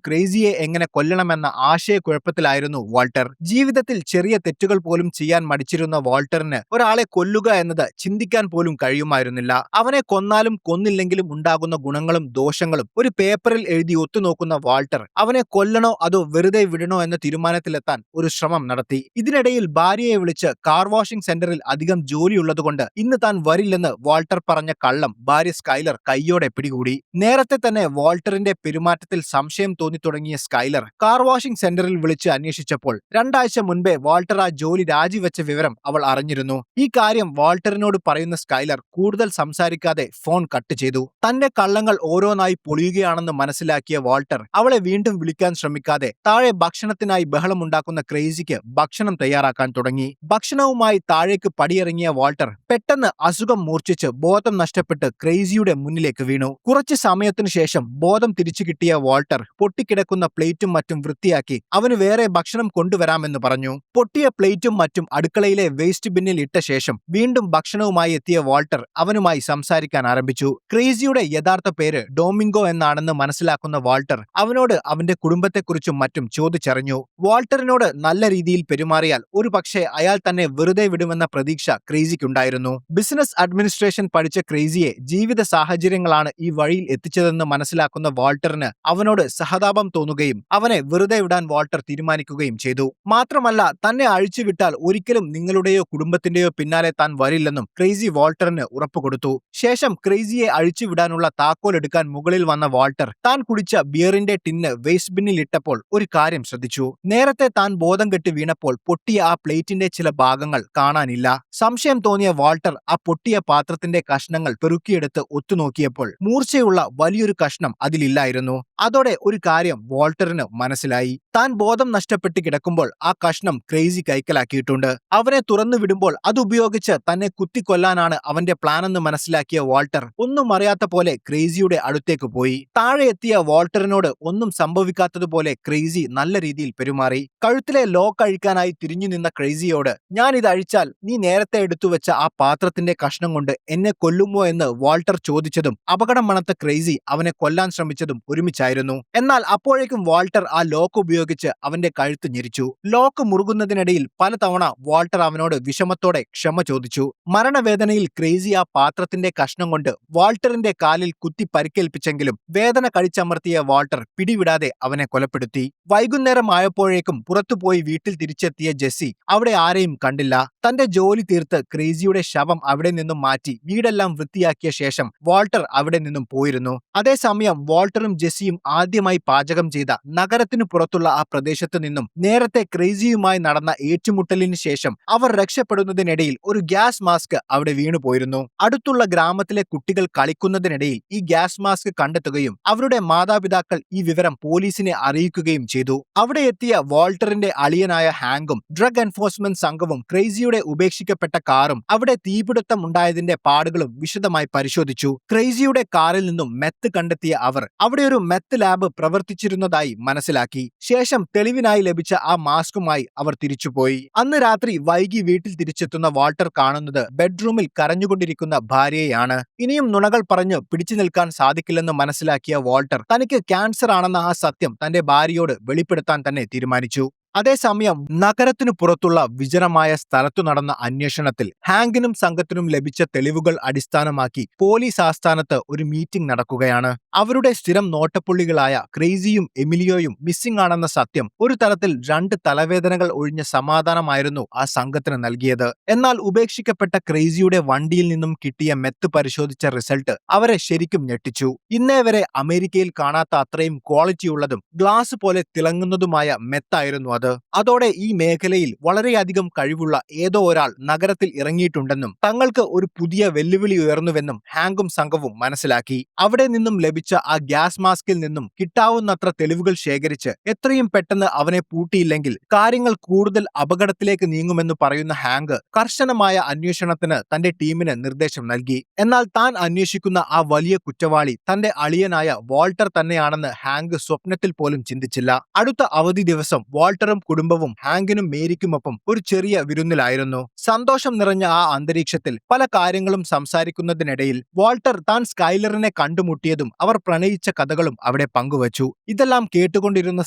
ക്രേസിയെ എങ്ങനെ കൊല്ലണമെന്ന ആശയക്കുഴപ്പത്തിലായിരുന്നു വാൾട്ടർ. ജീവിതത്തിൽ ചെറിയ തെറ്റുകൾ പോലും ചെയ്യാൻ മടിച്ചിരുന്ന വാൾട്ടറിന് ഒരാളെ കൊല്ലുക എന്നത് ചിന്തിക്കാൻ പോലും കഴിയുമായിരുന്നില്ല. അവനെ കൊന്നാലും കൊന്നില്ലെങ്കിലും ഉണ്ടാകുന്ന ഗുണങ്ങളും ദോഷങ്ങളും ഒരു പേപ്പറിൽ എഴുതി ഒത്തുനോക്കുന്ന വാൾട്ടർ അവനെ കൊല്ലണോ അതോ വെറുതെ വിടണോ എന്ന തീരുമാനത്തിലെത്താൻ ഒരു ശ്രമം നടത്തി. ഇതിനിടയിൽ ഭാര്യയെ വിളിച്ച് കാർ വാഷിംഗ് സെന്ററിൽ അധികം ജോലിയുള്ളതുകൊണ്ട് ഇന്ന് താൻ വരില്ലെന്ന് വാൾട്ടർ പറഞ്ഞ കള്ളം ഭാര്യ സ്കൈലർ കൈയോടെ പിടികൂടി. നേരത്തെ തന്നെ വാൾട്ടറിന്റെ പെരുമാറ്റത്തിൽ സംശയം തോന്നി തുടങ്ങിയ സ്കൈലർ കാർ വാഷിംഗ് സെന്ററിൽ വിളിച്ച് അന്വേഷിച്ചപ്പോൾ 2 ആഴ്ച മുൻപേ വാൾട്ടർ ആ ജോലി രാജിവെച്ച വിവരം അവൾ അറിഞ്ഞിരുന്നു. ഈ കാര്യം വാൾട്ടറിനോട് പറയുന്ന സ്കൈലർ കൂടുതൽ സംസാരിക്കാതെ ഫോൺ കട്ട് ചെയ്തു. തന്റെ കള്ളങ്ങൾ ഓരോന്നായി പൊളിയുകയാണെന്ന് മനസ്സിലാക്കിയ വാൾട്ടർ അവളെ വീണ്ടും വിളിക്കാൻ ശ്രമിക്കാതെ താഴെ ഭക്ഷണത്തിനായി ബഹളമുണ്ടാക്കുന്ന ക്രേസിക്ക് ഭക്ഷണം തയ്യാറാക്കാൻ തുടങ്ങി. ഭക്ഷണവുമായി താഴേക്ക് പടിയിറങ്ങിയ വാൾട്ടർ പെട്ടെന്ന് അസുഖം മൂർച്ഛിച്ച് ബോധം നഷ്ടപ്പെട്ട് ക്രേസിയുടെ മുന്നിലേക്ക് വീണു. കുറച്ചു സമയത്തിനു ശേഷം ബോധം തിരിച്ചു കിട്ടിയ വാൾട്ടർ പൊട്ടിക്കിടക്കുന്ന പ്ലേറ്റും മറ്റും വൃത്തിയാക്കി അവന് വേറെ ഭക്ഷണം കൊണ്ടുവരാമെന്ന് പറഞ്ഞു. പൊട്ടിയ പ്ലേറ്റും മറ്റും അടുക്കളയിലെ വേസ്റ്റ് ബിന്നിൽ ഇട്ട ശേഷം വീണ്ടും ഭക്ഷണവുമായി എത്തിയ വാൾട്ടർ അവനുമായി സംസാരിക്കാൻ ആരംഭിച്ചു. ക്രേസിയുടെ യഥാർത്ഥ പേര് ഡോമിംഗോ എന്നാണെന്ന് മനസ്സിലാക്കുന്ന വാൾട്ടർ അവനോട് അവന്റെ കുടുംബത്തെക്കുറിച്ചും മറ്റും ചോദിച്ചറിഞ്ഞു. വാൾട്ടറിനോട് നല്ല രീതിയിൽ പെരുമാറിയാൽ ഒരു പക്ഷേ അയാൾ തന്നെ വെറുതെ വിടുമെന്ന പ്രതീക്ഷ ക്രേസിക്കുണ്ടായിരുന്നു. ബിസിനസ് അഡ്മിനിസ്ട്രേഷൻ പഠിച്ച ക്രേസിയെ ജീവിത സാഹചര്യങ്ങളാണ് ഈ വഴിയിൽ എത്തിച്ചതെന്ന് മനസ്സിലാക്കുന്ന വാൾട്ടറിന് അവനോട് സഹതാപം തോന്നുകയും അവനെ വെറുതെ വിടാൻ വാൾട്ടർ തീരുമാനിക്കുകയും ചെയ്തു. മാത്രമല്ല തന്നെ അഴിച്ചുവിട്ടാൽ ഒരിക്കലും നിങ്ങളുടെയോ കുടുംബത്തിന്റെയോ പിന്നാലെ താൻ വരില്ലെന്നും ക്രേസി വാൾട്ടറിന് ഉറപ്പുകൊടുത്തു. ശേഷം ക്രേസിയെ അഴിച്ചുവിടാനുള്ള താക്കോൽ എടുക്കാൻ മുകളിൽ വന്ന വാൾട്ടർ താൻ കുടിച്ച ബിയറിന്റെ ടിന്ന് വേസ്റ്റ് ബിന്നിൽ ഇട്ടപ്പോൾ ഒരു കാര്യം ശ്രദ്ധിച്ചു. നേരത്തെ താൻ ബോധം കെട്ട് വീണപ്പോൾ പൊട്ടിയ ആ പ്ലേറ്റിന്റെ ചില ഭാഗങ്ങൾ കാണാനില്ല. സംശയം തോന്നിയ വാൾട്ടർ ആ പൊട്ടിയ പാത്രത്തിന്റെ കഷ്ണങ്ങൾ പെറുക്കിയെടുത്ത് ഒത്തുനോക്കിയപ്പോൾ മൂർച്ചയുള്ള വലിയൊരു കഷ്ണം അതിലില്ലായിരുന്നു. അതോടെ ഒരു കാര്യം വാൾട്ടറിന് മനസ്സിലായി. താൻ ബോധം നഷ്ടപ്പെട്ട് കിടക്കുമ്പോൾ ആ കഷ്ണം ക്രേസി കൈക്കലാക്കിയിട്ടുണ്ട്. അവനെ തുറന്നു വിടുമ്പോൾ അതുപയോഗിച്ച് തന്നെ കുത്തിക്കൊല്ലാനാണ് അവന്റെ പ്ലാനെന്ന് മനസ്സിലാക്കിയ വാൾട്ടർ ഒന്നും അറിയാത്ത പോലെ ക്രേസിയുടെ അടുത്തേക്ക് പോയി. താഴെ എത്തിയ വാൾട്ടറിനോട് ഒന്നും സംഭവിക്കാത്തതുപോലെ ക്രേസി നല്ല രീതിയിൽ പെരുമാറി. കഴുത്തിലെ ലോക്ക് അഴിക്കാനായി തിരിഞ്ഞു നിന്ന ക്രേസിയോട് ഞാൻ ഇത് അഴിച്ചാൽ നീ നേരത്തെ എടുത്തുവെച്ച ആ പാത്രത്തിന്റെ കഷ്ണം കൊണ്ട് എന്നെ കൊല്ലുമോ എന്ന് വാൾട്ടർ ചോദിച്ചതും അപകടം മണത്ത ക്രേസി അവനെ കൊല്ലാൻ ശ്രമിച്ചതും ഒരുമിച്ചായിരുന്നു. എന്നാൽ അപ്പോഴേക്കും വാൾട്ടർ ആ ലോക്ക് ഉപയോഗിച്ച് അവന്റെ കഴുത്ത് ഞെരിച്ചു. ലോക്ക് മുറുകുന്നതിനിടയിൽ പലതവണ വാൾട്ടർ അവനോട് വിഷമത്തോടെ ക്ഷമ ചോദിച്ചു. മരണവേദനയിൽ ക്രേസി ആ പാത്രത്തിന്റെ കഷ്ണം കൊണ്ട് വാൾട്ടറിന്റെ കാലിൽ കുത്തി പരിക്കേൽപ്പിച്ചെങ്കിലും വേദന കടിച്ചമർത്തിയ വാൾട്ടർ പിടിവിടാതെ അവനെ കൊലപ്പെടുത്തി. വൈകുന്നേരം ആയപ്പോഴേക്കും പുറത്തുപോയി വീട്ടിൽ തിരിച്ചെത്തിയ ജെസ്സി അവിടെ ആരെയും കണ്ടില്ല. തന്റെ ജോലി തീർത്ത് ക്രേസിയുടെ ശവം അവിടെ നിന്നും മാറ്റി വീടെല്ലാം വൃത്തിയാക്കിയ ശേഷം വാൾട്ടർ അവിടെ നിന്നും പോയിരുന്നു. അതേസമയം വാൾട്ടറും ജെസ്സിയും ആദ്യമായി പാചകം ചെയ്ത നഗരത്തിനു പുറത്തുള്ള ആ പ്രദേശത്ത് നിന്നും നേരത്തെ ക്രേസിയുമായി നടന്ന ഏറ്റുമുട്ടലിന് ശേഷം അവർ രക്ഷപ്പെടുന്നതിനിടയിൽ ഒരു ഗ്യാസ് മാസ്ക് അവിടെ വീണുപോയിരുന്നു. അടുത്തുള്ള ഗ്രാമത്തിലെ കുട്ടികൾ കളിക്കുന്നതിനിടയിൽ ഈ ഗ്യാസ് മാസ്ക് കണ്ടെത്തുകയും അവരുടെ മാതാപിതാക്കൾ ഈ വിവരം പോലീസിനെ അറിയിക്കുകയും ചെയ്തു. അവിടെ എത്തിയ വാൾട്ടറിന്റെ അളിയനായ ഹാങ്കും ഡ്രഗ് എൻഫോഴ്സ്മെന്റ് സംഘവും ക്രേസിയുടെ ഉപേക്ഷിക്കപ്പെട്ട കാറും അവിടെ തീപിടുത്തം ഉണ്ടായതിന്റെ പാടുകളും വിശദമായി പരിശോധിച്ചു. ക്രേസിയുടെ കാറിൽ നിന്നും മെത്ത് കണ്ടെത്തിയ അവർ അവിടെ ഒരു മെത്ത് ലാബ് പ്രവർത്തിച്ചിരുന്നതായി മനസ്സിലാക്കി. ശേഷം തെളിവിനായി ലഭിച്ച ആ മാസ്കുമായി അവർ തിരിച്ചുപോയി. അന്ന് രാത്രി വൈകി വീട്ടിൽ തിരിച്ചെത്തുന്ന വാൾട്ടർ കാണുന്നത് ബെഡ്റൂമിൽ കരഞ്ഞുകൊണ്ടിരിക്കുന്ന ഭാര്യയെയാണ്. ഇനിയും നുണകൾ പറഞ്ഞു പിടിച്ചു നിൽക്കാൻ സാധിക്കില്ലെന്ന് മനസ്സിലാക്കിയ വാൾട്ടർ തനിക്ക് ക്യാൻസർ ആണെന്ന ആ സത്യം തന്റെ ഭാര്യയോട് വെളിപ്പെടുത്താൻ തന്നെ തീരുമാനിച്ചു. അതേസമയം നഗരത്തിനു പുറത്തുള്ള വിജനമായ സ്ഥലത്തു നടന്ന അന്വേഷണത്തിൽ ഹാങ്കിനും സംഘത്തിനും ലഭിച്ച തെളിവുകൾ അടിസ്ഥാനമാക്കി പോലീസ് ആസ്ഥാനത്ത് ഒരു മീറ്റിംഗ് നടക്കുകയാണ്. അവരുടെ സ്ഥിരം നോട്ടപ്പുള്ളികളായ ക്രേസിയും എമിലിയോയും മിസ്സിംഗ് ആണെന്ന സത്യം ഒരു തരത്തിൽ 2 തലവേദനകൾ ഒഴിഞ്ഞ സമാധാനമായിരുന്നു ആ സംഘത്തിന് നൽകിയത്. എന്നാൽ ഉപേക്ഷിക്കപ്പെട്ട ക്രേസിയുടെ വണ്ടിയിൽ നിന്നും കിട്ടിയ മെത്ത് പരിശോധിച്ച റിസൾട്ട് അവരെ ശരിക്കും ഞെട്ടിച്ചു. ഇന്നേ വരെ അമേരിക്കയിൽ കാണാത്ത അത്രയും ക്വാളിറ്റിയുള്ളതും ഗ്ലാസ് പോലെ തിളങ്ങുന്നതുമായ മെത്തായിരുന്നു അത്. അതോടെ ഈ മേഖലയിൽ വളരെയധികം കഴിവുള്ള ഏതോ ഒരാൾ നഗരത്തിൽ ഇറങ്ങിയിട്ടുണ്ടെന്നും തങ്ങൾക്ക് ഒരു പുതിയ വെല്ലുവിളി ഉയർന്നുവെന്നും ഹാങ്കും സംഘവും മനസ്സിലാക്കി. അവിടെ നിന്നും ലഭിച്ച ആ ഗ്യാസ് മാസ്കിൽ നിന്നും കിട്ടാവുന്നത്ര തെളിവുകൾ ശേഖരിച്ച് എത്രയും പെട്ടെന്ന് അവനെ പൂട്ടിയില്ലെങ്കിൽ കാര്യങ്ങൾ കൂടുതൽ അപകടത്തിലേക്ക് നീങ്ങുമെന്ന് പറയുന്ന ഹാങ്ക് കർശനമായ അന്വേഷണത്തിന് തന്റെ ടീമിന് നിർദ്ദേശം നൽകി. എന്നാൽ താൻ അന്വേഷിക്കുന്ന ആ വലിയ കുറ്റവാളി തന്റെ അളിയനായ വാൾട്ടർ തന്നെയാണെന്ന് ഹാങ്ക് സ്വപ്നത്തിൽ പോലും ചിന്തിച്ചില്ല. അടുത്ത അവധി ദിവസം വാൾട്ടറും കുടുംബവും ഹാങ്കിനും മേരിക്കുമൊപ്പം ഒരു ചെറിയ വിരുന്നിലായിരുന്നു. സന്തോഷം നിറഞ്ഞ ആ അന്തരീക്ഷത്തിൽ പല കാര്യങ്ങളും സംസാരിക്കുന്നതിനിടയിൽ വാൾട്ടർ താൻ സ്കൈലറിനെ കണ്ടുമുട്ടിയതും അവർ പ്രണയിച്ച കഥകളും അവിടെ പങ്കുവച്ചു. ഇതെല്ലാം കേട്ടുകൊണ്ടിരുന്ന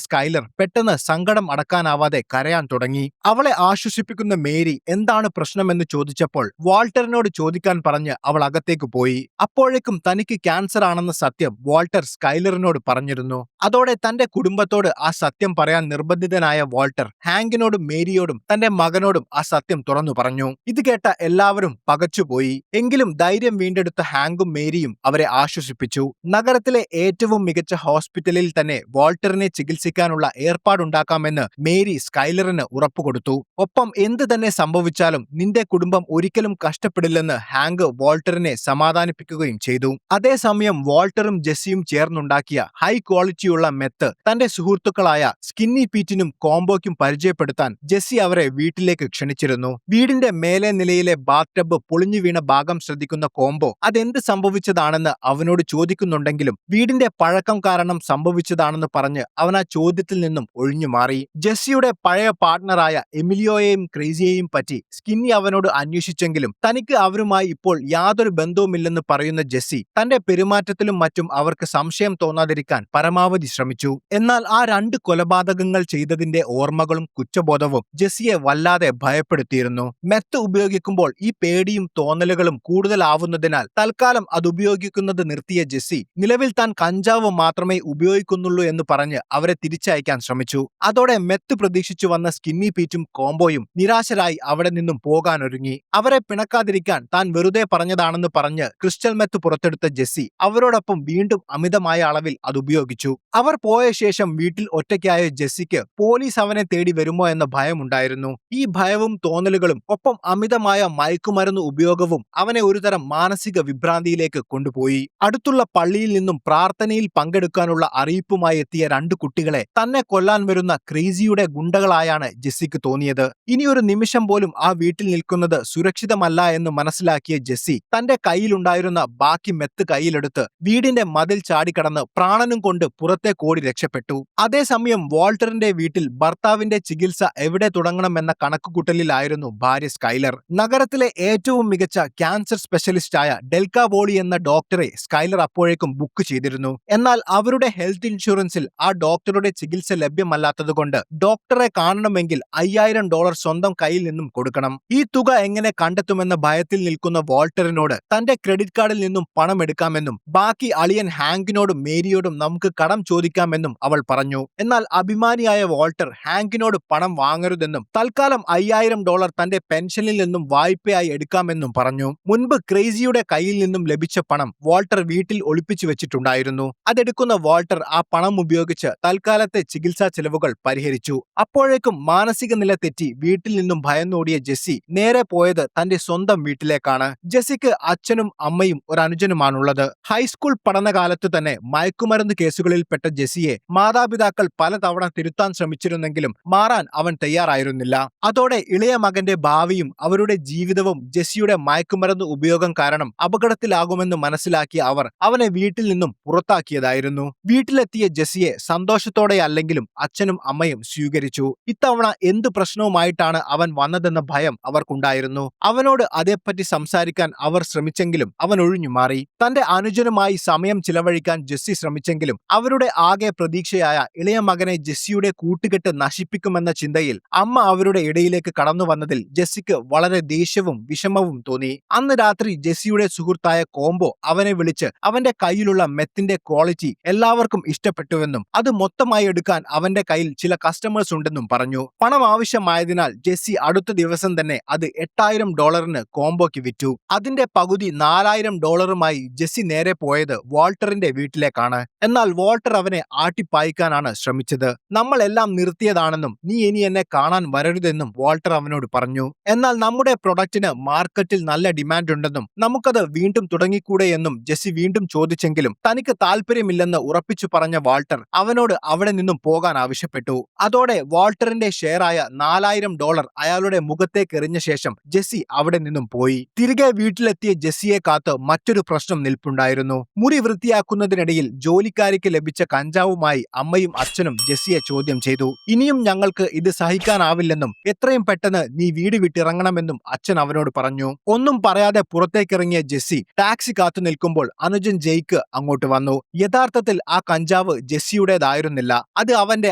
സ്കൈലർ പെട്ടെന്ന് സങ്കടം അടക്കാനാവാതെ കരയാൻ തുടങ്ങി. അവളെ ആശ്വസിപ്പിക്കുന്ന മേരി എന്താണ് പ്രശ്നമെന്ന് ചോദിച്ചപ്പോൾ വാൾട്ടറിനോട് ചോദിക്കാൻ പറഞ്ഞ് അവൾ അകത്തേക്ക് പോയി. അപ്പോഴേക്കും തനിക്ക് ക്യാൻസർ ആണെന്ന സത്യം വാൾട്ടർ സ്കൈലറിനോട് പറഞ്ഞിരുന്നു. അതോടെ തന്റെ കുടുംബത്തോട് ആ സത്യം പറയാൻ നിർബന്ധിതനായ വാൾട്ടർ ഹാങ്കിനോടും മേരിയോടും തന്റെ മകനോടും ആ സത്യം തുറന്നു പറഞ്ഞു. ഇത് കേട്ട എല്ലാവരും പകച്ചുപോയി. എങ്കിലും ധൈര്യം വീണ്ടെടുത്ത ഹാങ്കും മേരിയും അവരെ ആശ്വസിപ്പിച്ചു. നഗരത്തിലെ ഏറ്റവും മികച്ച ഹോസ്പിറ്റലിൽ തന്നെ വാൾട്ടറിനെ ചികിത്സിക്കാനുള്ള ഏർപ്പാടുണ്ടാക്കാമെന്ന് മേരി സ്കൈലറിന് ഉറപ്പുകൊടുത്തു. ഒപ്പം എന്ത് തന്നെ സംഭവിച്ചാലും നിന്റെ കുടുംബം ഒരിക്കലും കഷ്ടപ്പെടില്ലെന്ന് ഹാങ്ക് വാൾട്ടറിനെ സമാധാനിപ്പിക്കുകയും ചെയ്തു. അതേസമയം വാൾട്ടറും ജെസ്സിയും ചേർന്നുണ്ടാക്കിയ ഹൈ ക്വാളിറ്റിയുള്ള മെത്ത് തന്റെ സുഹൃത്തുക്കളായ സ്കിന്നി പീറ്റിനും കോംബോയ്ക്കും പരിചയപ്പെടുത്താൻ ജെസ്സി അവരെ വീട്ടിലേക്ക് ക്ഷണിച്ചിരുന്നു. വീടിന്റെ മേലെ നിലയിലെ ബാത്ത് ടബ് പൊളിഞ്ഞു വീണ ഭാഗം ശ്രദ്ധിക്കുന്ന കോംബോ അതെന്ത് സംഭവിച്ചതാണെന്ന് അവനോട് ചോദിക്കുന്നുണ്ടെങ്കിലും വീടിന്റെ പഴക്കം കാരണം സംഭവിച്ചതാണെന്ന് പറഞ്ഞ് അവൻ ആ ചോദ്യത്തിൽ നിന്നും ഒഴിഞ്ഞു മാറി. ജെസ്സിയുടെ പഴയ പാർട്ട്ണറായ എമിലിയോയെയും ക്രേസിയെയും പറ്റി സ്കിന്നി അവനോട് അന്വേഷിച്ചെങ്കിലും തനിക്ക് അവരുമായി ഇപ്പോൾ യാതൊരു ബന്ധവുമില്ലെന്ന് പറയുന്ന ജെസ്സി തന്റെ പെരുമാറ്റത്തിലും മറ്റും അവർക്ക് സംശയം തോന്നാതിരിക്കാൻ പരമാവധി ശ്രമിച്ചു. എന്നാൽ ആ 2 കൊലപാതകങ്ങൾ ചെയ്തതിന്റെ ഓർമ്മകളും കുറ്റബോധവും ജെസ്സിയെ വല്ലാതെ ഭയപ്പെടുത്തിയിരുന്നു. മെത്ത് ഉപയോഗിക്കുമ്പോൾ ഈ പേടിയും തോന്നലുകളും കൂടുതലാവുന്നതിനാൽ തൽക്കാലം അത് ഉപയോഗിക്കുന്നത് നിർത്തിയ ജെസ്സി നിലവിൽ താൻ കഞ്ചാവ് മാത്രമേ ഉപയോഗിക്കുന്നുള്ളൂ എന്ന് പറഞ്ഞ് അവരെ തിരിച്ചയക്കാൻ ശ്രമിച്ചു. അതോടെ മെത്ത് പ്രതീക്ഷിച്ചു വന്ന സ്കിന്നി പീറ്റും കോംബോയും നിരാശരായി അവിടെ നിന്നും പോകാനൊരുങ്ങി. അവരെ പിണക്കാതിരിക്കാൻ താൻ വെറുതെ പറഞ്ഞതാണെന്ന് പറഞ്ഞ് ക്രിസ്റ്റൽ മെത്ത് പുറത്തെടുത്ത ജെസ്സി അവരോടൊപ്പം വീണ്ടും അമിതമായ അളവിൽ അത് ഉപയോഗിച്ചു. അവർ പോയ ശേഷം വീട്ടിൽ ഒറ്റയ്ക്കായ ജെസ്സിക്ക് പോലീസ് അവനെ തേടി വരുമോ എന്ന ഭയമുണ്ടായിരുന്നു. ഈ ഭയവും തോന്നലുകളും ഒപ്പം അമിതമായ മയക്കുമരുന്ന് ഉപയോഗവും അവനെ ഒരുതരം മാനസിക വിഭ്രാന്തിയിലേക്ക് കൊണ്ടുപോയി. അടുത്തുള്ള പള്ളിയിൽ നിന്നും പ്രാർത്ഥനയിൽ പങ്കെടുക്കാനുള്ള അറിയിപ്പുമായി എത്തിയ 2 കുട്ടികളെ തന്നെ കൊല്ലാൻ വരുന്ന ക്രേസിയുടെ ഗുണ്ടകളായാണ് ജെസ്സിക്ക് തോന്നിയത്. ഇനിയൊരു നിമിഷം പോലും ആ വീട്ടിൽ നിൽക്കുന്നത് സുരക്ഷിതമല്ല എന്ന് മനസ്സിലാക്കിയ ജെസ്സി തന്റെ കയ്യിലുണ്ടായിരുന്ന ബാക്കി മെത്ത് കയ്യിലെടുത്ത് വീടിന്റെ മതിൽ ചാടിക്കടന്ന് പ്രാണനും കൊണ്ട് പുറത്തേക്കോടി രക്ഷപ്പെട്ടു. അതേസമയം വാൾട്ടറിന്റെ വീട്ടിൽ ഭർത്താവിന്റെ ചികിത്സ എവിടെ തുടങ്ങണമെന്ന കണക്കുകൂട്ടലിലായിരുന്നു ഭാര്യ സ്കൈലർ. നഗരത്തിലെ ഏറ്റവും മികച്ച ക്യാൻസർ സ്പെഷ്യലിസ്റ്റായ ഡെൽക്ക വോളി എന്ന ഡോക്ടറെ സ്കൈലർ അപ്പോഴേക്കും ബുക്ക് ചെയ്തിരുന്നു. എന്നാൽ അവരുടെ ഹെൽത്ത് ഇൻഷുറൻസിൽ ആ ഡോക്ടറുടെ ചികിത്സ ലഭ്യമല്ലാത്തതുകൊണ്ട് ഡോക്ടറെ കാണണമെങ്കിൽ $5000 സ്വന്തം കയ്യിൽ നിന്നും കൊടുക്കണം. ഈ തുക എങ്ങനെ കണ്ടെത്തുമെന്ന ഭയത്തിൽ നിൽക്കുന്ന വാൾട്ടറിനോട് തന്റെ ക്രെഡിറ്റ് കാർഡിൽ നിന്നും പണം എടുക്കാമെന്നും ബാക്കി അളിയൻ ഹാങ്കിനോടും മേരിയോടും നമുക്ക് കടം ചോദിക്കാമെന്നും അവൾ പറഞ്ഞു. എന്നാൽ അഭിമാനിയായ വാൾട്ടർ ഹാങ്കിനോട് പണം വാങ്ങരുതെന്നും തൽക്കാലം $5000 തന്റെ പെൻഷനിൽ നിന്നും വായ്പയായി എടുക്കാമെന്നും പറഞ്ഞു. മുൻപ് ക്രേസിയുടെ കയ്യിൽ നിന്നും ലഭിച്ച പണം വാൾട്ടർ വീട്ടിൽ ഒളിപ്പിച്ചു വെച്ചിട്ടുണ്ടായിരുന്നു. അതെടുക്കുന്ന വാൾട്ടർ ആ പണം ഉപയോഗിച്ച് തൽക്കാലത്തെ ചികിത്സാ ചെലവുകൾ പരിഹരിച്ചു. അപ്പോഴേക്കും മാനസിക നില തെറ്റി വീട്ടിൽ നിന്നും ഭയന്നോടിയ ജെസ്സി നേരെ പോയത് തന്റെ സ്വന്തം വീട്ടിലേക്കാണ്. ജെസ്സിക്ക് അച്ഛനും അമ്മയും ഒരു അനുജനുമാണുള്ളത്. ഹൈസ്കൂൾ പഠനകാലത്ത് തന്നെ മയക്കുമരുന്ന് കേസുകളിൽപ്പെട്ട ജെസ്സിയെ മാതാപിതാക്കൾ പലതവണ തിരുത്താൻ ശ്രമിച്ചിരുന്നെങ്കിലും മാറാൻ അവൻ തയ്യാറായിരുന്നില്ല. അതോടെ ഇളയ മകന്റെ ഭാവിയും അവരുടെ ജീവിതവും ജെസ്സിയുടെ മയക്കുമരുന്ന് ഉപയോഗം കാരണം അപകടത്തിലാകുമെന്ന് മനസ്സിലാക്കിയ അവർ അവനെ വീട്ടിൽ നിന്നും പുറത്താക്കിയതായിരുന്നു. വീട്ടിലെത്തിയ ജെസ്സിയെ സന്തോഷത്തോടെയല്ലെങ്കിലും അച്ഛനും അമ്മയും സ്വീകരിച്ചു. ഇത്തവണ എന്ത് പ്രശ്നവുമായിട്ടാണ് അവൻ വന്നതെന്ന ഭയം അവർക്കുണ്ടായിരുന്നു. അവനോട് അതേപ്പറ്റി സംസാരിക്കാൻ അവർ ശ്രമിച്ചെങ്കിലും അവൻ ഒഴിഞ്ഞു മാറി. തന്റെ അനുജനുമായി സമയം ചിലവഴിക്കാൻ ജെസ്സി ശ്രമിച്ചെങ്കിലും അവരുടെ ആകെ പ്രതീക്ഷയായ ഇളയ മകനെ ജെസ്സിയുടെ കൂട്ടുകെട്ട് നശിപ്പിക്കുമെന്ന ചിന്തയിൽ അമ്മ അവരുടെ ഇടയിലേക്ക് കടന്നു വന്നതിൽ ജെസ്സിക്ക് വളരെ ദേഷ്യവും വിഷമവും തോന്നി. അന്ന് രാത്രി ജെസ്സിയുടെ സുഹൃത്തായ കോംബോ അവനെ വിളിച്ച് അവന്റെ കയ്യിലുള്ള കയ്യിലുള്ള മെത്തിന്റെ ക്വാളിറ്റി എല്ലാവർക്കും ഇഷ്ടപ്പെട്ടുവെന്നും അത് മൊത്തമായി എടുക്കാൻ അവന്റെ കയ്യിൽ ചില കസ്റ്റമേഴ്സ് ഉണ്ടെന്നും പറഞ്ഞു. പണം ആവശ്യമായതിനാൽ ജെസ്സി അടുത്ത ദിവസം തന്നെ അത് $8000 കോംബോയ്ക്ക് വിറ്റു. അതിന്റെ പകുതി $4000 ജെസ്സി നേരെ പോയത് വാൾട്ടറിന്റെ വീട്ടിലേക്കാണ്. എന്നാൽ വാൾട്ടർ അവനെ ആട്ടിപ്പായിക്കാനാണ് ശ്രമിച്ചത്. നമ്മളെല്ലാം നിർത്തിയതാണെന്നും നീ ഇനി എന്നെ കാണാൻ വരരുതെന്നും വാൾട്ടർ അവനോട് പറഞ്ഞു. എന്നാൽ നമ്മുടെ പ്രൊഡക്റ്റിന് മാർക്കറ്റിൽ നല്ല ഡിമാൻഡ് ഉണ്ടെന്നും നമുക്കത് വീണ്ടും തുടങ്ങിക്കൂടെ എന്നും ജെസ്സി വീണ്ടും ചോദിച്ചെങ്കിലും തനിക്ക് താല്പര്യമില്ലെന്ന് ഉറപ്പിച്ചു പറഞ്ഞ വാൾട്ടർ അവനോട് അവിടെ നിന്നും പോകാൻ ആവശ്യപ്പെട്ടു. അതോടെ വാൾട്ടറിന്റെ ഷെയറായ $4000 അയാളുടെ മുഖത്തേക്ക് എറിഞ്ഞ ശേഷം ജെസ്സി അവിടെ നിന്നും പോയി. തിരികെ വീട്ടിലെത്തിയ ജെസ്സിയെ കാത്ത് മറ്റൊരു പ്രശ്നം നിൽപ്പുണ്ടായിരുന്നു. മുറി വൃത്തിയാക്കുന്നതിനിടയിൽ ജോലിക്കാരിക്ക് ലഭിച്ച കഞ്ചാവുമായി അമ്മയും അച്ഛനും ജെസ്സിയെ ചോദ്യം ചെയ്തു. ഇനിയും ഞങ്ങൾക്ക് ഇത് സഹിക്കാനാവില്ലെന്നും എത്രയും പെട്ടെന്ന് നീ വീട് വിട്ടിറങ്ങണമെന്നും അച്ഛൻ അവനോട് പറഞ്ഞു. ഒന്നും പറയാതെ പുറത്തേക്കിറങ്ങിയ ജെസ്സി ടാക്സി കാത്തു നിൽക്കുമ്പോൾ അനുജൻ ജെയ്ക്ക് അങ്ങോട്ട് വന്നു. യഥാർത്ഥത്തിൽ ആ കഞ്ചാവ് ജെസ്സിയുടേതായിരുന്നില്ല, അത് അവന്റെ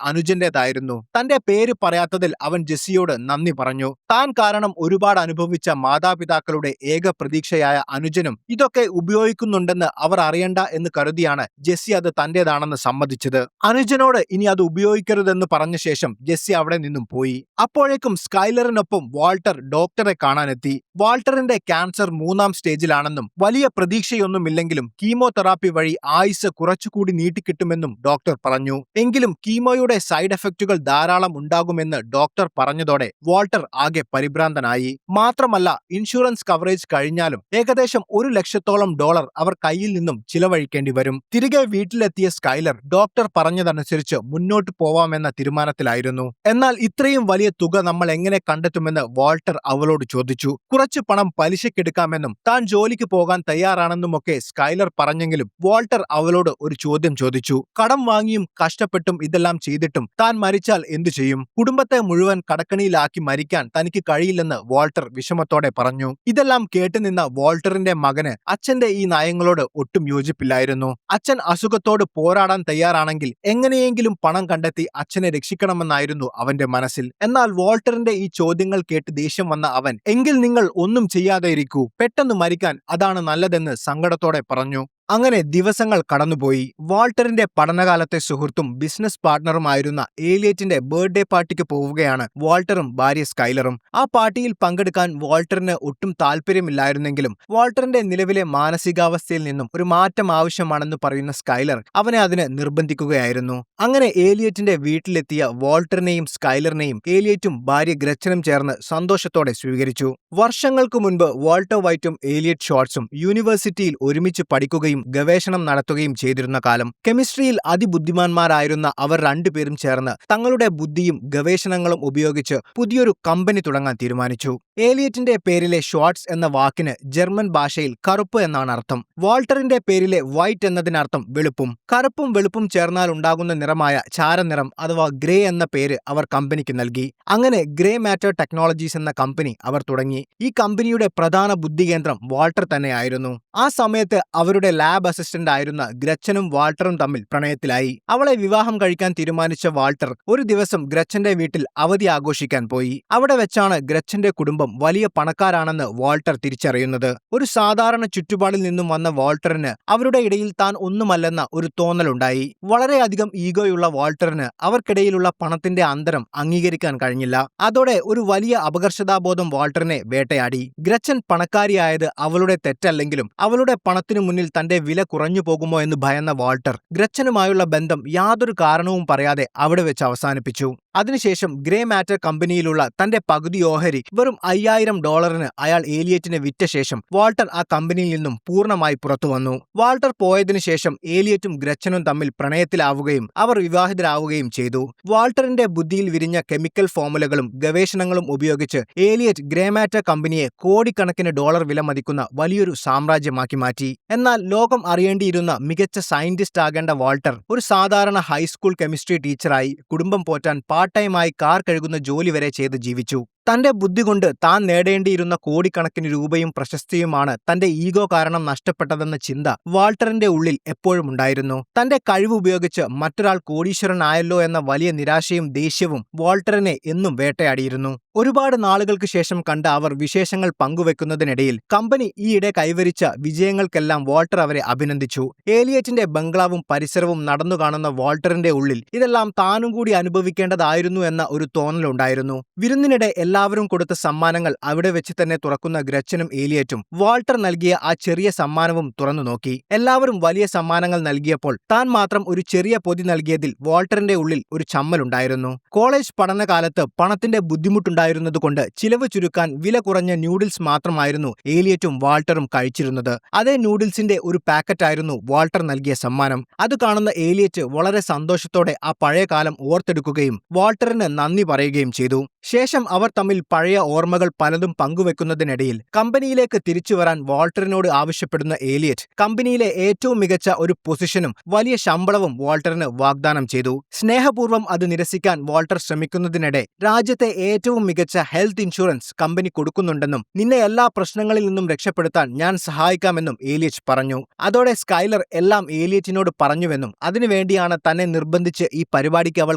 അനുജന്റേതായിരുന്നു. തന്റെ പേര് പറയാത്തതിൽ അവൻ ജെസ്സിയോട് നന്ദി പറഞ്ഞു. താൻ കാരണം ഒരുപാട് അനുഭവിച്ച മാതാപിതാക്കളുടെ ഏക പ്രതീക്ഷയായ അനുജനും ഇതൊക്കെ ഉപയോഗിക്കുന്നുണ്ടെന്ന് അവർ അറിയണ്ട എന്ന് കരുതിയാണ് ജെസ്സി അത് തന്റേതാണെന്ന് സമ്മതിച്ചത്. അനുജനോട് ഇനി അത് ഉപയോഗിക്കരുതെന്ന് പറഞ്ഞ ശേഷം ജെസ്സി അവിടെ നിന്നും പോയി. അപ്പോഴേക്കും സ്കൈലറിനൊപ്പം വാൾട്ടർ ഡോക്ടറെ കാണാനെത്തി. വാൾട്ടറിന്റെ ക്യാൻസർ 3ാം സ്റ്റേജിലാണെന്നും വലിയ പ്രതീക്ഷയൊന്നുമില്ലെങ്കിലും കീമോതെറാപ്പി വഴി ആയുസ് കുറച്ചുകൂടി നീട്ടിക്കിട്ടുമെന്നും ഡോക്ടർ പറഞ്ഞു. എങ്കിലും കീമോയുടെ സൈഡ് എഫക്റ്റുകൾ ധാരാളം ഉണ്ടാകുമെന്ന് ഡോക്ടർ പറഞ്ഞതോടെ വാൾട്ടർ ആകെ പരിഭ്രാന്തനായി. മാത്രമല്ല ഇൻഷുറൻസ് കവറേജ് കഴിഞ്ഞാലും ഏകദേശം $1,00,000 അവർ കയ്യിൽ നിന്നും ചിലവഴിക്കേണ്ടി വരും. തിരികെ വീട്ടിലെത്തിയ സ്കൈലർ ഡോക്ടർ പറഞ്ഞതനുസരിച്ച് മുന്നോട്ട് പോവാമെന്ന തീരുമാനത്തിലായിരുന്നു. എന്നാൽ ഇത്രയും വലിയ തുക നമ്മൾ എങ്ങനെ കണ്ടെത്തുമെന്ന് വാൾട്ടർ അവളോട് ചോദിച്ചു. കുറച്ച് പണം പലിശക്കെടുക്കാമെന്നും താൻ ജോലിക്ക് പോകാൻ തയ്യാറാണെന്നുമൊക്കെ സ്കൈലർ പറഞ്ഞെങ്കിലും വാൾട്ടർ അവളോട് ഒരു ചോദ്യം ചോദിച്ചു. കടം വാങ്ങിയും കഷ്ടപ്പെട്ടും ഇതെല്ലാം ചെയ്തിട്ടും താൻ മരിച്ചാൽ എന്തു ചെയ്യും? കുടുംബത്തെ മുഴുവൻ കടക്കണിയിലാക്കി മരിക്കാൻ തനിക്ക് കഴിയില്ലെന്ന് വാൾട്ടർ വിഷമത്തോടെ പറഞ്ഞു. ഇതെല്ലാം കേട്ടുനിന്ന വാൾട്ടറിന്റെ മകന് അച്ഛന്റെ ഈ നയങ്ങളോട് ഒട്ടും യോജിപ്പില്ലായിരുന്നു. അച്ഛൻ അസുഖത്തോട് പോരാടാൻ തയ്യാറാണെങ്കിൽ എങ്ങനെയെങ്കിലും പണം കണ്ടെത്തി അച്ഛനെ രക്ഷിക്കണമെന്നായിരുന്നു അവന്റെ മനസ്സിൽ. എന്നാൽ വാൾട്ടറിന്റെ ഈ ചോദ്യങ്ങൾ കേട്ട് ദേഷ്യം വന്ന അവൻ, എങ്കിൽ നിങ്ങൾ ഒന്നും ചെയ്യാതെ ഇരിക്കൂ, പെട്ടെന്ന് മരിക്കാൻ അതാണ് നല്ലതെന്ന് സങ്കടത്തോടെ പറഞ്ഞു. അങ്ങനെ ദിവസങ്ങൾ കടന്നുപോയി. വാൾട്ടറിന്റെ പഠനകാലത്തെ സുഹൃത്തും ബിസിനസ് പാർട്ണറുമായിരുന്ന ഏലിയറ്റിന്റെ ബർത്ത്ഡേ പാർട്ടിക്ക് പോവുകയാണ് വാൾട്ടറും ഭാര്യ സ്കൈലറും. ആ പാർട്ടിയിൽ പങ്കെടുക്കാൻ വാൾട്ടറിന് ഒട്ടും താല്പര്യമില്ലായിരുന്നെങ്കിലും വാൾട്ടറിന്റെ നിലവിലെ മാനസികാവസ്ഥയിൽ നിന്നും ഒരു മാറ്റം ആവശ്യമാണെന്ന് പറയുന്ന സ്കൈലർ അവനെ അതിന് നിർബന്ധിക്കുകയായിരുന്നു. അങ്ങനെ ഏലിയറ്റിന്റെ വീട്ടിലെത്തിയ വാൾട്ടറിനെയും സ്കൈലറിനെയും ഏലിയറ്റും ഭാര്യ ഗ്രച്ചനും ചേർന്ന് സന്തോഷത്തോടെ സ്വീകരിച്ചു. വർഷങ്ങൾക്ക് മുൻപ് വാൾട്ടർ വൈറ്റും ഏലിയറ്റ് ഷോർട്സും യൂണിവേഴ്സിറ്റിയിൽ ഒരുമിച്ച് പഠിക്കുകയും ഗവേഷണം നടത്തുകയും ചെയ്തിരുന്ന കാലം. കെമിസ്ട്രിയിൽ അതിബുദ്ധിമാന്മാരായിരുന്ന അവർ രണ്ടുപേരും ചേർന്ന് തങ്ങളുടെ ബുദ്ധിയും ഗവേഷണങ്ങളും ഉപയോഗിച്ച് പുതിയൊരു കമ്പനി തുടങ്ങാൻ തീരുമാനിച്ചു. ഏലിയറ്റിന്റെ പേരിലെ ഷോർട്സ് എന്ന വാക്കിന് ജർമ്മൻ ഭാഷയിൽ കറുപ്പ് എന്നാണ് അർത്ഥം. വാൾട്ടറിന്റെ പേരിലെ വൈറ്റ് എന്നതിനർത്ഥം വെളുപ്പും. കറുപ്പും വെളുപ്പും ചേർന്നാൽ ഉണ്ടാകുന്ന നിറമായ ചാരനിറം അഥവാ ഗ്രേ എന്ന പേര് അവർ കമ്പനിക്ക് നൽകി. അങ്ങനെ ഗ്രേ മാറ്റർ ടെക്നോളജീസ് എന്ന കമ്പനി അവർ തുടങ്ങി. ഈ കമ്പനിയുടെ പ്രധാന ബുദ്ധികേന്ദ്രം വാൾട്ടർ തന്നെയായിരുന്നു. ആ സമയത്ത് അവരുടെ ലാബ് അസിസ്റ്റന്റ് ആയിരുന്ന ഗ്രച്ചനും വാൾട്ടറും തമ്മിൽ പ്രണയത്തിലായി. അവളെ വിവാഹം കഴിക്കാൻ തീരുമാനിച്ച വാൾട്ടർ ഒരു ദിവസം ഗ്രച്ചന്റെ വീട്ടിൽ അവധി ആഘോഷിക്കാൻ പോയി. അവിടെ വെച്ചാണ് ഗ്രച്ചന്റെ കുടുംബം വലിയ പണക്കാരാണെന്ന് വാൾട്ടർ തിരിച്ചറിയുന്നത്. ഒരു സാധാരണ ചുറ്റുപാടിൽ നിന്നും വന്ന വാൾട്ടറിന് അവരുടെ ഇടയിൽ താൻ ഒന്നുമല്ലെന്ന ഒരു തോന്നലുണ്ടായി. വളരെയധികം ഈഗോയുള്ള വാൾട്ടറിന് അവർക്കിടയിലുള്ള പണത്തിന്റെ അന്തരം അംഗീകരിക്കാൻ കഴിഞ്ഞില്ല. അതോടെ ഒരു വലിയ അപകർഷതാബോധം വാൾട്ടറിനെ വേട്ടയാടി. ഗ്രച്ചൻ പണക്കാരിയായത് അവളുടെ തെറ്റല്ലെങ്കിലും അവളുടെ പണത്തിനു മുന്നിൽ തന്റെ വില കുറഞ്ഞു പോകുമോ എന്ന് ഭയന്ന വാൾട്ടർ ഗ്രച്ചനുമായുള്ള ബന്ധം യാതൊരു കാരണവും പറയാതെ അവിടെ വെച്ച് അവസാനിപ്പിച്ചു. അതിനുശേഷം ഗ്രേ മാറ്റർ കമ്പനിയിലുള്ള തന്റെ പകുതി ഓഹരി വെറും $5000 അയാൾ ഏലിയറ്റിന് വിറ്റ ശേഷം വാൾട്ടർ ആ കമ്പനിയിൽ നിന്നും പൂർണ്ണമായി പുറത്തു വന്നു. വാൾട്ടർ പോയതിനു ശേഷം ഏലിയറ്റും ഗ്രച്ചനും തമ്മിൽ പ്രണയത്തിലാവുകയും അവർ വിവാഹിതരാവുകയും ചെയ്തു. വാൾട്ടറിന്റെ ബുദ്ധിയിൽ വിരിഞ്ഞ കെമിക്കൽ ഫോമുലകളും ഗവേഷണങ്ങളും ഉപയോഗിച്ച് ഏലിയറ്റ് ഗ്രേ മാറ്റർ കമ്പനിയെ കോടിക്കണക്കിന് ഡോളർ വില മതിക്കുന്ന വലിയൊരു സാമ്രാജ്യമാക്കി മാറ്റി. എന്നാൽ ലോകം അറിയേണ്ടിയിരുന്ന മികച്ച സയന്റിസ്റ്റ് ആകേണ്ട വാൾട്ടർ ഒരു സാധാരണ ഹൈസ്കൂൾ കെമിസ്ട്രി ടീച്ചറായി കുടുംബം പോറ്റാൻ പാർട്ട് ടൈമായി കാർ കഴുകുന്ന ജോലി വരെ ചെയ്ത് ജീവിച്ചു. തന്റെ ബുദ്ധി കൊണ്ട് താൻ നേടേണ്ടിയിരുന്ന കോടിക്കണക്കിന് രൂപയും പ്രശസ്തിയുമാണ് തന്റെ ഈഗോ കാരണം നഷ്ടപ്പെട്ടതെന്ന ചിന്ത വാൾട്ടറിന്റെ ഉള്ളിൽ എപ്പോഴും ഉണ്ടായിരുന്നു. തന്റെ കഴിവ് ഉപയോഗിച്ച് മറ്റൊരാൾ കോടീശ്വരനായല്ലോ എന്ന വലിയ നിരാശയും ദേഷ്യവും വാൾട്ടറിനെ എന്നും വേട്ടയാടിയിരുന്നു. ഒരുപാട് നാളുകൾക്ക് ശേഷം കണ്ട അവർ വിശേഷങ്ങൾ പങ്കുവെക്കുന്നതിനിടയിൽ കമ്പനി ഈയിടെ കൈവരിച്ച വിജയങ്ങൾക്കെല്ലാം വാൾട്ടർ അവരെ അഭിനന്ദിച്ചു. ഏലിയറ്റിന്റെ ബംഗ്ലാവും പരിസരവും നടന്നു കാണുന്ന വാൾട്ടറിന്റെ ഉള്ളിൽ ഇതെല്ലാം താനും കൂടി അനുഭവിക്കേണ്ടതായിരുന്നു എന്ന ഒരു തോന്നലുണ്ടായിരുന്നു. വിരുന്നിനിടെ എല്ലാവരും കൊടുത്ത സമ്മാനങ്ങൾ അവിടെ വെച്ച് തന്നെ തുറക്കുന്ന ഗ്രച്ചനും ഏലിയറ്റും വാൾട്ടർ നൽകിയ ആ ചെറിയ സമ്മാനവും തുറന്നു നോക്കി. എല്ലാവരും വലിയ സമ്മാനങ്ങൾ നൽകിയപ്പോൾ താൻ മാത്രം ഒരു ചെറിയ പൊതി നൽകിയതിൽ വാൾട്ടറിന്റെ ഉള്ളിൽ ഒരു ചമ്മലുണ്ടായിരുന്നു. കോളേജ് പഠനകാലത്ത് പണത്തിന്റെ ബുദ്ധിമുട്ടുണ്ടായിരുന്നതുകൊണ്ട് ചിലവ് ചുരുക്കാൻ വില കുറഞ്ഞ ന്യൂഡിൽസ് മാത്രമായിരുന്നു ഏലിയറ്റും വാൾട്ടറും കഴിച്ചിരുന്നത്. അതേ ന്യൂഡിൽസിന്റെ ഒരു പാക്കറ്റായിരുന്നു വാൾട്ടർ നൽകിയ സമ്മാനം. അത് കാണുന്ന ഏലിയറ്റ് വളരെ സന്തോഷത്തോടെ ആ പഴയ കാലം ഓർത്തെടുക്കുകയും വാൾട്ടറിന് നന്ദി പറയുകയും ചെയ്തു. ശേഷം അവർ തമ്മിൽ പഴയ ഓർമ്മകൾ പലതും പങ്കുവെക്കുന്നതിനിടയിൽ കമ്പനിയിലേക്ക് തിരിച്ചുവരാൻ വാൾട്ടറിനോട് ആവശ്യപ്പെടുന്ന ഏലിയറ്റ് കമ്പനിയിലെ ഏറ്റവും മികച്ച ഒരു പൊസിഷനും വലിയ ശമ്പളവും വാൾട്ടറിന് വാഗ്ദാനം ചെയ്തു. സ്നേഹപൂർവ്വം അത് നിരസിക്കാൻ വാൾട്ടർ ശ്രമിക്കുന്നതിനിടെ രാജ്യത്തെ ഏറ്റവും മികച്ച ഹെൽത്ത് ഇൻഷുറൻസ് കമ്പനി കൊടുക്കുന്നുണ്ടെന്നും നിന്നെ എല്ലാ പ്രശ്നങ്ങളിൽ നിന്നും രക്ഷപ്പെടുത്താൻ ഞാൻ സഹായിക്കാമെന്നും ഏലിയറ്റ് പറഞ്ഞു. അതോടെ സ്കൈലർ എല്ലാം ഏലിയറ്റിനോട് പറഞ്ഞുവെന്നും അതിനുവേണ്ടിയാണ് തന്നെ നിർബന്ധിച്ച് ഈ പരിപാടിക്ക് അവൾ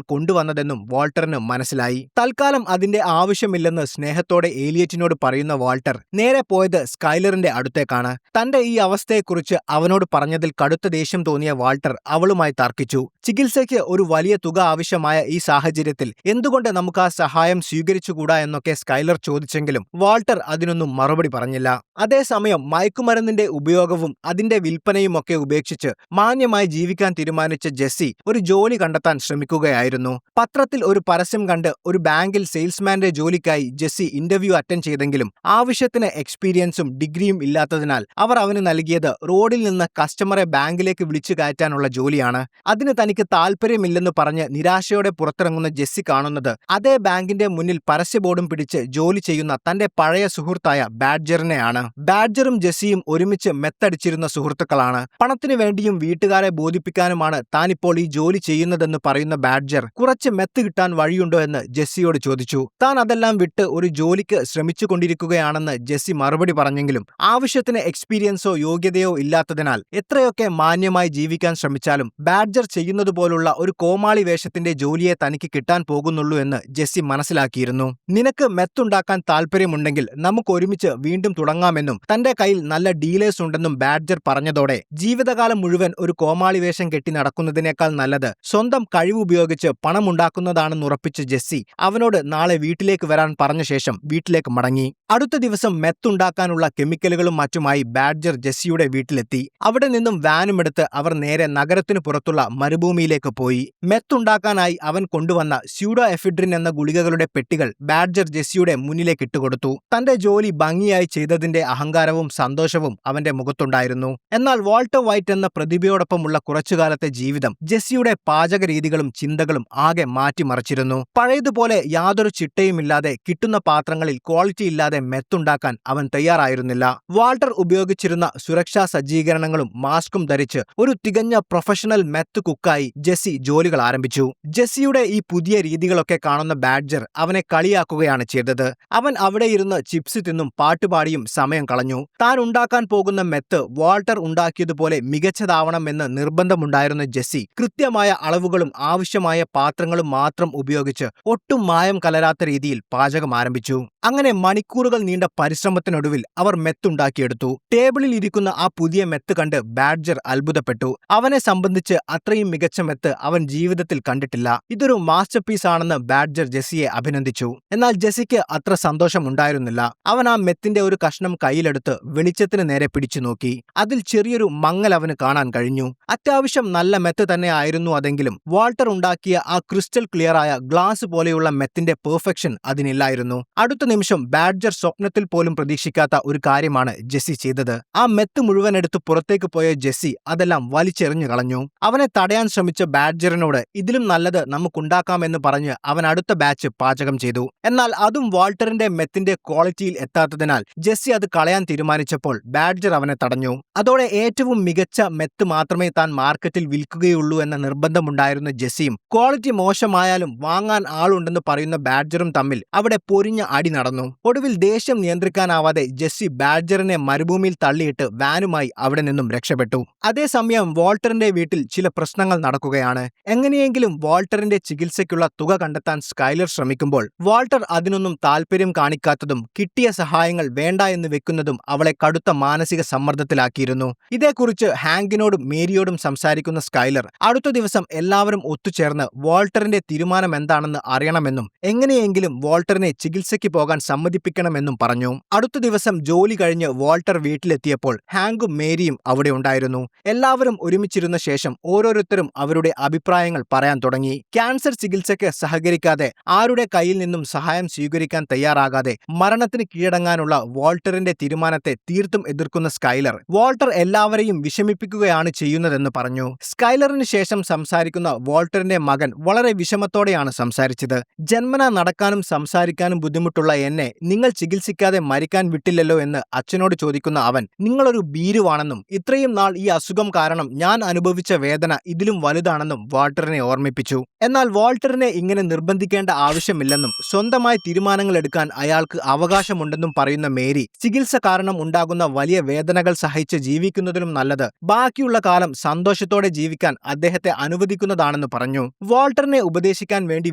കൊണ്ടുവന്നതെന്നും വാൾട്ടറിന് മനസ്സിലായി. തൽക്കാലം അതിന്റെ ആവശ്യമില്ലെന്ന് സ്നേഹത്തോടെ ഏലിയറ്റിനോട് പറയുന്ന വാൾട്ടർ നേരെ പോയത് സ്കൈലറിന്റെ അടുത്തേക്കാണ്. തന്റെ ഈ അവസ്ഥയെക്കുറിച്ച് അവനോട് പറഞ്ഞതിൽ കടുത്ത ദേഷ്യം തോന്നിയ വാൾട്ടർ അവളുമായി തർക്കിച്ചു. ചികിത്സയ്ക്ക് ഒരു വലിയ തുക ആവശ്യമായ ഈ സാഹചര്യത്തിൽ എന്തുകൊണ്ട് നമുക്ക് ആ സഹായം സ്വീകരിച്ചുകൂടാ എന്നൊക്കെ സ്കൈലർ ചോദിച്ചെങ്കിലും വാൾട്ടർ അതിനൊന്നും മറുപടി പറഞ്ഞില്ല. അതേസമയം മയക്കുമരുന്നിന്റെ ഉപയോഗവും അതിന്റെ വിൽപ്പനയുമൊക്കെ ഉപേക്ഷിച്ച് മാന്യമായി ജീവിക്കാൻ തീരുമാനിച്ച ജെസ്സി ഒരു ജോലി കണ്ടെത്താൻ ശ്രമിക്കുകയായിരുന്നു. പത്രത്തിൽ ഒരു പരസ്യം കണ്ട് ഒരു ബാങ്കിൽ സെയിൽസ്മാന്റെ ജോലിക്കായി ജെസ്സി ഇന്റർവ്യൂ അറ്റൻഡ് ചെയ്തെങ്കിലും ആവശ്യത്തിന് എക്സ്പീരിയൻസും ഡിഗ്രിയും ഇല്ലാത്തതിനാൽ അവർ അവന് നൽകിയത് റോഡിൽ നിന്ന് കസ്റ്റമറെ ബാങ്കിലേക്ക് വിളിച്ചു കയറ്റാനുള്ള ജോലിയാണ്. അതിന് തനിക്ക് താല്പര്യമില്ലെന്ന് പറഞ്ഞ് നിരാശയോടെ പുറത്തിറങ്ങുന്ന ജെസ്സി കാണുന്നത് അതേ ബാങ്കിന്റെ മുന്നിൽ പരസ്യബോർഡും പിടിച്ച് ജോലി ചെയ്യുന്ന തന്റെ പഴയ സുഹൃത്തായ ബാഡ്ജറിനെയാണ്. ബാഡ്ജറും ജെസ്സിയും ഒരുമിച്ച് മെത്തടിച്ചിരുന്ന സുഹൃത്തുക്കളാണ്. പണത്തിനു വേണ്ടിയും വീട്ടുകാരെ ബോധിപ്പിക്കാനുമാണ് താനിപ്പോൾ ഈ ജോലി ചെയ്യുന്നതെന്ന് പറയുന്ന ബാഡ്ജർ കുറച്ച് മെത്ത് കിട്ടാൻ വഴിയുണ്ടോ എന്ന് ജെസ്സിയോട് ചോദിച്ചു. താൻ അതെല്ലാം വിട്ട് ഒരു ജോലിക്ക് ശ്രമിച്ചുകൊണ്ടിരിക്കുകയാണെന്ന് ജെസ്സി മറുപടി പറഞ്ഞെങ്കിലും ആവശ്യത്തിന് എക്സ്പീരിയൻസോ യോഗ്യതയോ ഇല്ലാത്തതിനാൽ എത്രയൊക്കെ മാന്യമായി ജീവിക്കാൻ ശ്രമിച്ചാലും ബാഡ്ജർ ചെയ്യുന്നതുപോലുള്ള ഒരു കോമാളി വേഷത്തിന്റെ ജോലിയെ തനിക്ക് കിട്ടാൻ പോകുന്നുള്ളൂ എന്ന് ജെസ്സി മനസ്സിലാക്കിയിരുന്നു. നിനക്ക് മെത്തുണ്ടാക്കാൻ താല്പര്യമുണ്ടെങ്കിൽ നമുക്ക് ഒരുമിച്ച് വീണ്ടും തുടങ്ങാമെന്നും തന്റെ കയ്യിൽ നല്ല ഡീലേഴ്സ് ഉണ്ടെന്നും ബാഡ്ജർ പറഞ്ഞതോടെ ജീവിതകാലം മുഴുവൻ ഒരു കോമാളി വേഷം കെട്ടി നടക്കുന്നതിനേക്കാൾ നല്ലത് സ്വന്തം കഴിവുപയോഗിച്ച് പണമുണ്ടാക്കുന്നതാണെന്നുറപ്പിച്ച ജെസ്സി അവനോട് നാളെ വീട്ടിലേക്ക് വരാൻ പറഞ്ഞ ശേഷം വീട്ടിലേക്ക് മടങ്ങി. അടുത്ത ദിവസം മെത്തുണ്ടാക്കാനുള്ള കെമിക്കലുകളും മറ്റുമായി ബാഡ്ജർ ജെസ്സിയുടെ വീട്ടിലെത്തി. അവിടെ നിന്നും വാനുമെടുത്ത് അവർ നേരെ നഗരത്തിനു പുറത്തുള്ള മരുഭൂമിയിലേക്ക് പോയി. മെത്തുണ്ടാക്കാനായി അവൻ കൊണ്ടുവന്ന സ്യൂഡോ എഫിഡ്രിൻ എന്ന ഗുളികകളുടെ പെട്ടികൾ ബാഡ്ജർ ജെസ്സിയുടെ മുന്നിലേക്ക് ഇട്ടുകൊടുത്തു. തന്റെ ജോലി ഭംഗിയായി ചെയ്തതിന്റെ അഹങ്കാരവും സന്തോഷവും അവന്റെ മുഖത്തുണ്ടായിരുന്നു. എന്നാൽ വാൾട്ടർ വൈറ്റ് എന്ന പ്രതിഭയോടൊപ്പമുള്ള കുറച്ചുകാലത്തെ ജീവിതം ജെസ്സിയുടെ പാചക രീതികളും ചിന്തകളും ആകെ മാറ്റിമറിച്ചിരുന്നു. പഴയതുപോലെ യാതൊരു ചിട്ടയുമില്ലാതെ കിട്ടുന്ന പാത്രങ്ങളിൽ ക്വാളിറ്റി ഇല്ലാതെ മെത്തുണ്ടാക്കാൻ അവൻ തയ്യാറായിരുന്നില്ല. വാൾട്ടർ ഉപയോഗിച്ചിരുന്ന സുരക്ഷാ സജ്ജീകരണങ്ങളും മാസ്കും ധരിച്ച് ഒരു തികഞ്ഞ പ്രൊഫഷണൽ മെത്ത് കുക്കായി ജെസ്സി ജോലികൾ ആരംഭിച്ചു. ജെസ്സിയുടെ ഈ പുതിയ രീതികളൊക്കെ കാണുന്ന ബാഡ്ജർ അവനെ കളിയാക്കുകയാണ് ചെയ്തത്. അവൻ അവിടെ ഇരുന്ന് ചിപ്സ് തിന്നും പാട്ടുപാടിയും സമയം കളഞ്ഞു. താൻ ഉണ്ടാക്കാൻ പോകുന്ന മെത്ത് വാൾട്ടർ ഉണ്ടാക്കിയതുപോലെ മികച്ചതാവണമെന്ന് നിർബന്ധമുണ്ടായിരുന്ന ജെസ്സി കൃത്യമായ അളവുകളും ആവശ്യമായ പാത്രങ്ങളും മാത്രം ഉപയോഗിച്ച് ഒട്ടും മായം കലരാത്ത രീതിയിൽ പാചകം ആരംഭിച്ചു. അങ്ങനെ മണിക്കൂറുകൾ നീണ്ട പരിശ്രമത്തിനൊടുവിൽ അവർ മെത്തുണ്ടാക്കിയെടുത്തു. ടേബിളിൽ ഇരിക്കുന്ന ആ പുതിയ മെത്ത് കണ്ട് ബാഡ്ജർ അത്ഭുതപ്പെട്ടു. അവനെ സംബന്ധിച്ച് അത്രയും മികച്ച മെത്ത് അവൻ ജീവിതത്തിൽ കണ്ടിട്ടില്ല. ഇതൊരു മാസ്റ്റർ പീസ് ആണെന്ന് ബാഡ്ജർ ജെസ്സിയെ അഭിനന്ദിച്ചു. എന്നാൽ ജെസ്സിക്ക് അത്ര സന്തോഷം ഉണ്ടായിരുന്നില്ല. അവൻ ആ മെത്തിന്റെ ഒരു കഷ്ണം കയ്യിലെടുത്ത് വെളിച്ചത്തിന് നേരെ പിടിച്ചു നോക്കി. അതിൽ ചെറിയൊരു മങ്ങൽ അവന് കാണാൻ കഴിഞ്ഞു. അത്യാവശ്യം നല്ല മെത്ത് തന്നെ ആയിരുന്നു അതെങ്കിലും വാൾട്ടർ ഉണ്ടാക്കിയ ആ ക്രിസ്റ്റൽ ക്ലിയറായ ഗ്ലാസ് പോലെയുള്ള മെത്തിന്റെ പെർഫെക്ഷൻ അതിനില്ലായിരുന്നു. അടുത്ത നിമിഷം ബാഡ്ജർ സ്വപ്നത്തിൽ പോലും പ്രതീക്ഷിക്കാത്ത ഒരു കാര്യമാണ് ജെസ്സി ചെയ്തത്. ആ മെത്ത് മുഴുവൻ എടുത്ത് പുറത്തേക്ക് പോയ ജെസ്സി അതെല്ലാം വലിച്ചെറിഞ്ഞു കളഞ്ഞു. അവനെ തടയാൻ ശ്രമിച്ച ബാഡ്ജറിനോട് ഇതിലും നല്ലത് നമുക്കുണ്ടാക്കാമെന്ന് പറഞ്ഞ് അവൻ അടുത്ത ബാച്ച് പാചകം ചെയ്തു. എന്നാൽ അതും വാൾട്ടറിന്റെ മെത്തിന്റെ ക്വാളിറ്റിയിൽ എത്താത്തതിനാൽ ജെസ്സി അത് കളയാൻ തീരുമാനിച്ചപ്പോൾ ബാഡ്ജർ അവനെ തടഞ്ഞു. അതോടെ ഏറ്റവും മികച്ച മെത്ത് മാത്രമേ താൻ മാർക്കറ്റിൽ വിൽക്കുകയുള്ളൂ എന്ന നിർബന്ധമുണ്ടായിരുന്ന ജെസ്സിയും ക്വാളിറ്റി മോശമായാലും വാങ്ങാൻ ആളുണ്ടെന്ന് പറയുന്ന ബാഡ്ജറും തമ്മിൽ അവിടെ പൊരിഞ്ഞ അടി നടന്നു. ഒടുവിൽ ദേഷ്യം നിയന്ത്രിക്കാനാവാതെ ജെസ്സി ബാഡ്ജറിനെ മരുഭൂമിയിൽ തള്ളിയിട്ട് വാനുമായി അവിടെ നിന്നും രക്ഷപ്പെട്ടു. അതേസമയം വാൾട്ടറിന്റെ വീട്ടിൽ ചില പ്രശ്നങ്ങൾ നടക്കുകയാണ്. എങ്ങനെയെങ്കിലും വാൾട്ടറിന്റെ ചികിത്സയ്ക്കുള്ള തുക കണ്ടെത്താൻ സ്കൈലർ ശ്രമിക്കുമ്പോൾ വാൾട്ടർ അതിനൊന്നും താല്പര്യം കാണിക്കാത്തതും കിട്ടിയ സഹായങ്ങൾ വേണ്ട എന്ന് വെക്കുന്നതും അവളെ കടുത്ത മാനസിക സമ്മർദ്ദത്തിലാക്കിയിരുന്നു. ഇതേക്കുറിച്ച് ഹാങ്കിനോടും മേരിയോടും സംസാരിക്കുന്ന സ്കൈലർ അടുത്ത ദിവസം എല്ലാവരും ഒത്തുചേർന്ന് വാൾട്ടറിന്റെ തീരുമാനം എന്താണെന്ന് അറിയണമെന്നും എങ്ങനെയെങ്കിലും വാൾട്ടറിനെ ചികിത്സയ്ക്ക് പോകാൻ സമ്മതിപ്പിക്കണമെന്നും പറഞ്ഞു. അടുത്ത ദിവസം ജോലി കഴിഞ്ഞ് വാൾട്ടർ വീട്ടിലെത്തിയപ്പോൾ ഹാങ്കും മേരിയും അവിടെ ഉണ്ടായിരുന്നു. എല്ലാവരും ഒരുമിച്ചിരുന്ന ശേഷം ഓരോരുത്തരും അവരുടെ അഭിപ്രായങ്ങൾ പറയാൻ തുടങ്ങി. ക്യാൻസർ ചികിത്സയ്ക്ക് സഹകരിക്കാതെ ആരുടെ കയ്യിൽ നിന്നും സഹായം സ്വീകരിക്കാൻ തയ്യാറാകാതെ മരണത്തിന് കീഴടങ്ങാനുള്ള വാൾട്ടറിന്റെ തീരുമാനത്തെ തീർത്തും എതിർക്കുന്ന സ്കൈലർ വാൾട്ടർ എല്ലാവരെയും വിഷമിപ്പിക്കുകയാണ് ചെയ്യുന്നതെന്ന് പറഞ്ഞു. സ്കൈലറിന് ശേഷം സംസാരിക്കുന്ന വാൾട്ടറിന്റെ മകൻ വളരെ വിഷമത്തോടെയാണ് സംസാരിച്ചത്. ജന്മനാ നടക്കാനും സംസാരിക്കാനും ബുദ്ധിമുട്ടുള്ള എന്നെ നിങ്ങൾ ചികിത്സിക്കാതെ മരിക്കാൻ വിട്ടില്ലല്ലോ എന്ന് അച്ഛനോട് ചോദിക്കുന്ന അവൻ നിങ്ങളൊരു ഭീരുവാണെന്നും ഇത്രയും നാൾ ഈ അസുഖം കാരണം ഞാൻ അനുഭവിച്ച വേദന ഇതിലും വലുതാണെന്നും വാൾട്ടറിനെ ഓർമ്മിപ്പിച്ചു. എന്നാൽ വാൾട്ടറിനെ ഇങ്ങനെ നിർബന്ധിക്കേണ്ട ആവശ്യമില്ലെന്നും സ്വന്തമായി തീരുമാനങ്ങൾ എടുക്കാൻ അയാൾക്ക് അവകാശമുണ്ടെന്നും പറയുന്ന മേരി ചികിത്സ കാരണം ഉണ്ടാകുന്ന വലിയ വേദനകൾ സഹിച്ച് ജീവിക്കുന്നതിലും നല്ലത് ബാക്കിയുള്ള കാലം സന്തോഷത്തോടെ ജീവിക്കാൻ അദ്ദേഹത്തെ അനുവദിക്കുന്നതാണെന്ന് പറഞ്ഞു. വാൾട്ടറിനെ ഉപദേശിക്കാൻ വേണ്ടി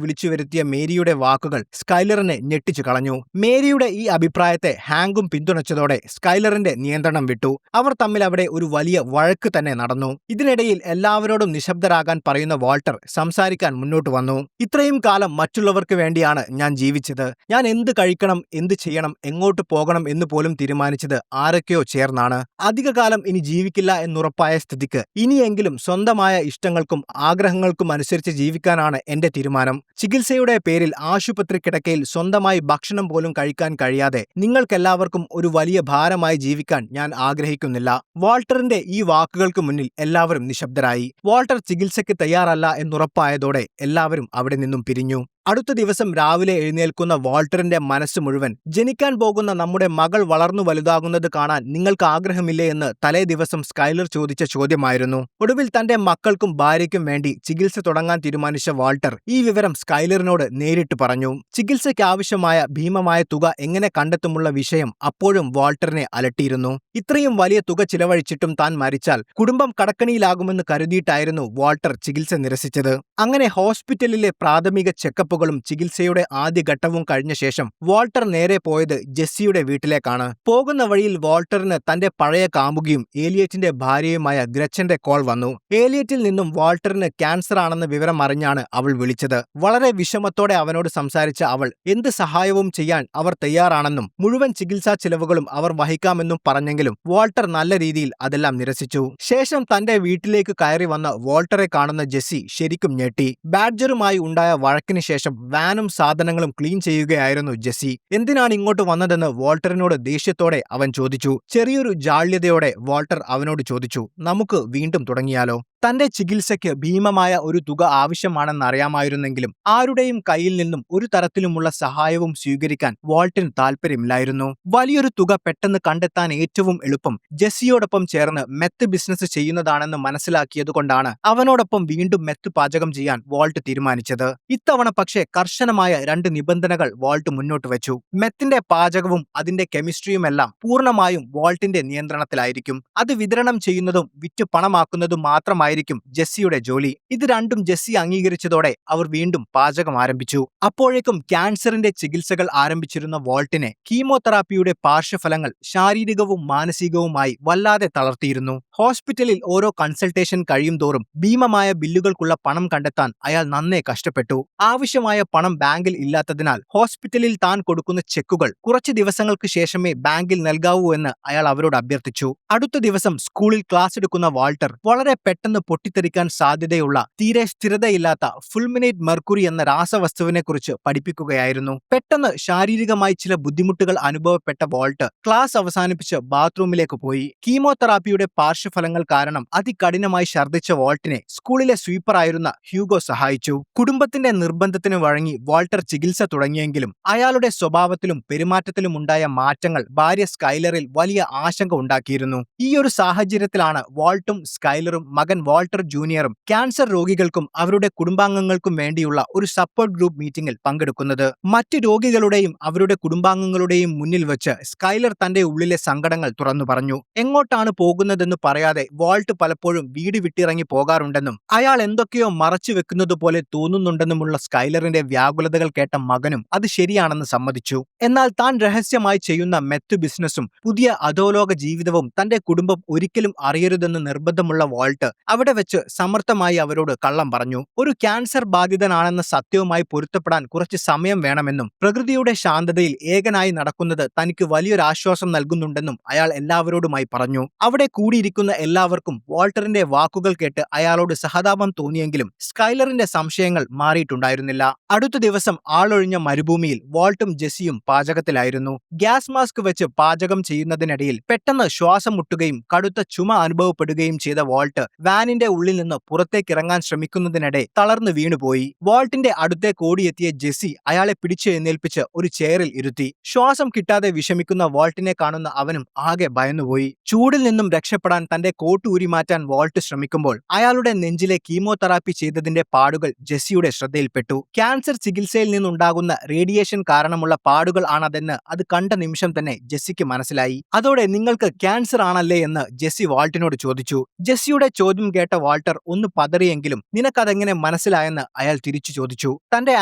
വിളിച്ചു വരുത്തിയ മേരിയുടെ വാക്കുകൾ സ്കൈലറിനെ ഞെട്ടിച്ചു കളഞ്ഞു. മേരിയുടെ ഈ അഭിപ്രായത്തെ ഹാങ്കും പിന്തുണച്ചതോടെ സ്കൈലറിന്റെ നിയന്ത്രണം വിട്ടു. അവർ തമ്മിൽ അവിടെ ഒരു വലിയ വഴക്ക് തന്നെ നടന്നു. ഇതിനിടയിൽ എല്ലാവരോടും നിശബ്ദരാകാൻ പറയുന്ന വാൾട്ടർ സംസാരിക്കാൻ മുന്നോട്ട് വന്നു. ഇത്രയും കാലം മറ്റുള്ളവർക്ക് വേണ്ടിയാണ് ഞാൻ ജീവിച്ചത്. ഞാൻ എന്ത് കഴിക്കണം, എന്ത് ചെയ്യണം, എങ്ങോട്ട് പോകണം എന്ന് പോലും തീരുമാനിച്ചത് ആരൊക്കെയോ ചേർന്നാണ്. അധികകാലം ഇനി ജീവിക്കില്ല എന്നുറപ്പായ സ്ഥിതിക്ക് ഇനിയെങ്കിലും സ്വന്തമായ ഇഷ്ടങ്ങൾക്കും ആഗ്രഹങ്ങൾക്കും അനുസരിച്ച് ജീവിക്കാനാണ് എന്റെ തീരുമാനം. ചികിത്സയുടെ പേരിൽ ആശുപത്രി കിടക്കയിൽ സ്വന്തമായി ഭക്ഷണം പോലും കഴിക്കാൻ കഴിയാതെ നിങ്ങൾക്കെല്ലാവർക്കും ഒരു വലിയ ഭാരമായി ജീവിക്കാൻ ഞാൻ ആഗ്രഹിക്കുന്നില്ല. വാൾട്ടറിന്റെ ഈ വാക്കുകൾക്ക് മുന്നിൽ എല്ലാവരും നിശബ്ദരായി. വാൾട്ടർ ചികിത്സയ്ക്ക് തയ്യാറല്ല എന്നുറപ്പായതോടെ എല്ലാവരും അവിടെ നിന്നും പിരിഞ്ഞു. അടുത്ത ദിവസം രാവിലെ എഴുന്നേൽക്കുന്ന വാൾട്ടറിന്റെ മനസ്സ് മുഴുവൻ ജനിക്കാൻ പോകുന്ന നമ്മുടെ മകൾ വളർന്നു വലുതാകുന്നത് കാണാൻ നിങ്ങൾക്ക് ആഗ്രഹമില്ലേ എന്ന് തലേ ദിവസം സ്കൈലർ ചോദിച്ച ചോദ്യമായിരുന്നു. ഒടുവിൽ തന്റെ മക്കൾക്കും ഭാര്യയ്ക്കും വേണ്ടി ചികിത്സ തുടങ്ങാൻ തീരുമാനിച്ച വാൾട്ടർ ഈ വിവരം സ്കൈലറിനോട് നേരിട്ട് പറഞ്ഞു. ചികിത്സയ്ക്ക് ആവശ്യമായ ഭീമമായ തുക എങ്ങനെ കണ്ടെത്തുമുള്ള വിഷയം അപ്പോഴും വാൾട്ടറിനെ അലട്ടിയിരുന്നു. ഇത്രയും വലിയ തുക ചിലവഴിച്ചിട്ടും താൻ മരിച്ചാൽ കുടുംബം കടക്കണിയിലാകുമെന്ന് കരുതിയിട്ടായിരുന്നു വാൾട്ടർ ചികിത്സ നിരസിച്ചത്. അങ്ങനെ ഹോസ്പിറ്റലിലെ പ്രാഥമിക ചെക്കപ്പ് ചികിത്സയുടെ ആദ്യഘട്ടവും കഴിഞ്ഞ ശേഷം വാൾട്ടർ നേരെ പോയത് ജെസ്സിയുടെ വീട്ടിലേക്കാണ്. പോകുന്ന വഴിയിൽ വാൾട്ടറിന് തന്റെ പഴയ കാമുകിയും ഏലിയറ്റിന്റെ ഭാര്യയുമായ ഗ്രച്ചന്റെ കോൾ വന്നു. ഏലിയറ്റിൽ നിന്നും വാൾട്ടറിന് ക്യാൻസർ ആണെന്ന വിവരം അറിഞ്ഞാണ് അവൾ വിളിച്ചത്. വളരെ വിഷമത്തോടെ അവനോട് സംസാരിച്ച അവൾ എന്ത് സഹായവും ചെയ്യാൻ അവർ തയ്യാറാണെന്നും മുഴുവൻ ചികിത്സാ ചിലവുകളും അവർ വഹിക്കാമെന്നും പറഞ്ഞെങ്കിലും വാൾട്ടർ നല്ല രീതിയിൽ അതെല്ലാം നിരസിച്ചു. ശേഷം തന്റെ വീട്ടിലേക്ക് കയറി വന്ന വാൾട്ടറെ കാണുന്ന ജെസ്സി ശരിക്കും ഞെട്ടി. ബാഡ്ജറുമായി ഉണ്ടായ വഴക്കിന് ശേഷം വാനും സാധനങ്ങളും ക്ലീൻ ചെയ്യുകയായിരുന്നു ജെസ്സി. എന്തിനാണ് ഇങ്ങോട്ട് വന്നതെന്ന് വാൾട്ടറിനോട് ദേഷ്യത്തോടെ അവൻ ചോദിച്ചു. ചെറിയൊരു ജാള്യതയോടെ വാൾട്ടർ അവനോട് ചോദിച്ചു, നമുക്ക് വീണ്ടും തുടങ്ങിയാലോ? തന്റെ ചികിത്സയ്ക്ക് ഭീമമായ ഒരു തുക ആവശ്യമാണെന്നറിയാമായിരുന്നെങ്കിലും ആരുടെയും കയ്യിൽ നിന്നും ഒരു തരത്തിലുമുള്ള സഹായവും സ്വീകരിക്കാൻ വാൾട്ടിന് താല്പര്യമില്ലായിരുന്നു. വലിയൊരു തുക പെട്ടെന്ന് കണ്ടെത്താൻ ഏറ്റവും എളുപ്പം ജെസ്സിയോടൊപ്പം ചേർന്ന് മെത്ത് ബിസിനസ് ചെയ്യുന്നതാണെന്ന് മനസ്സിലാക്കിയതുകൊണ്ടാണ് അവനോടൊപ്പം വീണ്ടും മെത്ത് പാചകം ചെയ്യാൻ വാൾട്ട് തീരുമാനിച്ചത്. ഇത്തവണ പക്ഷേ കർശനമായ 2 നിബന്ധനകൾ വാൾട്ട് മുന്നോട്ട് വെച്ചു. മെത്തിന്റെ പാചകവും അതിന്റെ കെമിസ്ട്രിയുമെല്ലാം പൂർണ്ണമായും വാൾട്ടിന്റെ നിയന്ത്രണത്തിലായിരിക്കും. അത് വിതരണം ചെയ്യുന്നതും വിറ്റ് പണമാക്കുന്നതും മാത്രമായിരിക്കും ജെസ്സിയുടെ ജോലി. ഇത് രണ്ടും ജെസ്സി അംഗീകരിച്ചതോടെ അവർ വീണ്ടും പാചകം ആരംഭിച്ചു. അപ്പോഴേക്കും ക്യാൻസറിന്റെ ചികിത്സകൾ ആരംഭിച്ചിരുന്ന വാൾട്ടിനെ കീമോതെറാപ്പിയുടെ പാർശ്വഫലങ്ങൾ ശാരീരികവും മാനസികവുമായി വല്ലാതെ തളർത്തിയിരുന്നു. ഹോസ്പിറ്റലിൽ ഓരോ കൺസൾട്ടേഷൻ കഴിയും തോറും ഭീമമായ ബില്ലുകൾക്കുള്ള പണം കണ്ടെത്താൻ അയാൾ നന്നേ കഷ്ടപ്പെട്ടു. ആവശ്യമായ പണം ബാങ്കിൽ ഇല്ലാത്തതിനാൽ ഹോസ്പിറ്റലിൽ താൻ കൊടുക്കുന്ന ചെക്കുകൾ കുറച്ച് ദിവസങ്ങൾക്ക് ശേഷമേ ബാങ്കിൽ നൽകാവൂ എന്ന് അയാൾ അവരോട് അഭ്യർത്ഥിച്ചു. അടുത്ത ദിവസം സ്കൂളിൽ ക്ലാസ് എടുക്കുന്ന വാൾട്ടർ വളരെ പെട്ടെന്ന് പൊട്ടിത്തെറിക്കാൻ സാധ്യതയുള്ള തീരെ സ്ഥിരതയില്ലാത്ത ഫുൾമിനേറ്റ് മെർക്കുറി എന്ന രാസവസ്തുവിനെ കുറിച്ച് പഠിപ്പിക്കുകയായിരുന്നു. പെട്ടെന്ന് ശാരീരികമായി ചില ബുദ്ധിമുട്ടുകൾ അനുഭവപ്പെട്ട വാൾട്ട് ക്ലാസ് അവസാനിപ്പിച്ച് ബാത്റൂമിലേക്ക് പോയി. കീമോതെറാപ്പിയുടെ പാർശ്വഫലങ്ങൾ കാരണം അതികഠിനമായി ഛർദ്ദിച്ച വാൾട്ടിനെ സ്കൂളിലെ സ്വീപ്പറായിരുന്ന ഹ്യൂഗോ സഹായിച്ചു. കുടുംബത്തിന്റെ നിർബന്ധത്തിന് വഴങ്ങി വാൾട്ടർ ചികിത്സ തുടങ്ങിയെങ്കിലും അയാളുടെ സ്വഭാവത്തിലും പെരുമാറ്റത്തിലും ഉണ്ടായ മാറ്റങ്ങൾ ഭാര്യ സ്കൈലറിൽ വലിയ ആശങ്ക ഉണ്ടാക്കിയിരുന്നു. ഈ ഒരു സാഹചര്യത്തിലാണ് വാൾട്ടും സ്കൈലറും മകൻ വാൾട്ടർ ജൂനിയറും ക്യാൻസർ രോഗികൾക്കും അവരുടെ കുടുംബാംഗങ്ങൾക്കും വേണ്ടിയുള്ള ഒരു സപ്പോർട്ട് ഗ്രൂപ്പ് മീറ്റിംഗിൽ പങ്കെടുക്കുന്നത്. മറ്റ് രോഗികളുടെയും അവരുടെ കുടുംബാംഗങ്ങളുടെയും മുന്നിൽ വെച്ച് സ്കൈലർ തന്റെ ഉള്ളിലെ സങ്കടങ്ങൾ തുറന്നു പറഞ്ഞു. എങ്ങോട്ടാണ് പോകുന്നതെന്ന് പറയാതെ വാൾട്ട് പലപ്പോഴും വീട് വിട്ടിറങ്ങി പോകാറുണ്ടെന്നും അയാൾ എന്തൊക്കെയോ മറച്ചു വെക്കുന്നത് പോലെ തോന്നുന്നുണ്ടെന്നുമുള്ള സ്കൈലറിന്റെ വ്യാകുലതകൾ കേട്ട മകനും അത് ശരിയാണെന്ന് സമ്മതിച്ചു. എന്നാൽ താൻ രഹസ്യമായി ചെയ്യുന്ന മെത്ത് ബിസിനസ്സും പുതിയ അധോലോക ജീവിതവും തന്റെ കുടുംബം ഒരിക്കലും അറിയരുതെന്ന് നിർബന്ധമുള്ള വാൾട്ട് അവിടെ വെച്ച് സമർത്ഥമായി അവരോട് കള്ളം പറഞ്ഞു. ഒരു ക്യാൻസർ ബാധിതനാണെന്ന സത്യവുമായി പൊരുത്തപ്പെടാൻ കുറച്ച് സമയം വേണമെന്നും പ്രകൃതിയുടെ ശാന്തതയിൽ ഏകനായി നടക്കുന്നത് തനിക്ക് വലിയൊരാശ്വാസം നൽകുന്നുണ്ടെന്നും അയാൾ എല്ലാവരോടുമായി പറഞ്ഞു. അവിടെ കൂടിയിരിക്കുന്ന എല്ലാവർക്കും വാൾട്ടറിന്റെ വാക്കുകൾ കേട്ട് അയാളോട് സഹതാപം തോന്നിയെങ്കിലും സ്കൈലറിന്റെ സംശയങ്ങൾ മാറിയിട്ടുണ്ടായിരുന്നില്ല. അടുത്ത ദിവസം ആളൊഴിഞ്ഞ മരുഭൂമിയിൽ വാൾട്ടും ജെസ്സിയും പാചകത്തിലായിരുന്നു. ഗ്യാസ് മാസ്ക് വെച്ച് പാചകം ചെയ്യുന്നതിനിടയിൽ പെട്ടെന്ന് ശ്വാസം മുട്ടുകയും കടുത്ത ചുമ അനുഭവപ്പെടുകയും ചെയ്ത വാൾട്ട് വാനിന്റെ ഉള്ളിൽ നിന്ന് പുറത്തേക്കിറങ്ങാൻ ശ്രമിക്കുന്നതിനിടെ തളർന്നു വീണുപോയി. വാൾട്ടിന്റെ അടുത്തേക്ക് ഓടിയെത്തിയ ജെസ്സി അയാളെ പിടിച്ചെഴുന്നേൽപ്പിച്ച് ഒരു ചെയറിൽ ഇരുത്തി. ശ്വാസം കിട്ടാതെ വിഷമിക്കുന്ന വാൾട്ടിനെ കാണുന്ന അവനും ആകെ ഭയന്നുപോയി. ചൂടിൽ നിന്നും രക്ഷപ്പെടാൻ തന്റെ കോട്ട് ഊരി മാറ്റാൻ വാൾട്ട് ശ്രമിക്കുമ്പോൾ അയാളുടെ നെഞ്ചിലെ കീമോതെറാപ്പി ചെയ്തതിന്റെ പാടുകൾ ജെസ്സിയുടെ ശ്രദ്ധയിൽപ്പെട്ടു. ക്യാൻസർ ചികിത്സയിൽ നിന്നുണ്ടാകുന്ന റേഡിയേഷൻ കാരണമുള്ള പാടുകൾ ആണതെന്ന് അത് കണ്ട നിമിഷം തന്നെ ജെസ്സിക്ക് മനസ്സിലായി. അതോടെ നിങ്ങൾക്ക് ക്യാൻസർ ആണല്ലേ എന്ന് ജെസ്സി വാൾട്ടിനോട് ചോദിച്ചു. ജെസ്സിയുടെ ചോദ്യം കേട്ട വാൾട്ടർ ഒന്ന് പതറിയെങ്കിലും നിനക്കതെങ്ങനെ മനസ്സിലായെന്ന് അയാൾ തിരിച്ചു ചോദിച്ചു. തന്റെ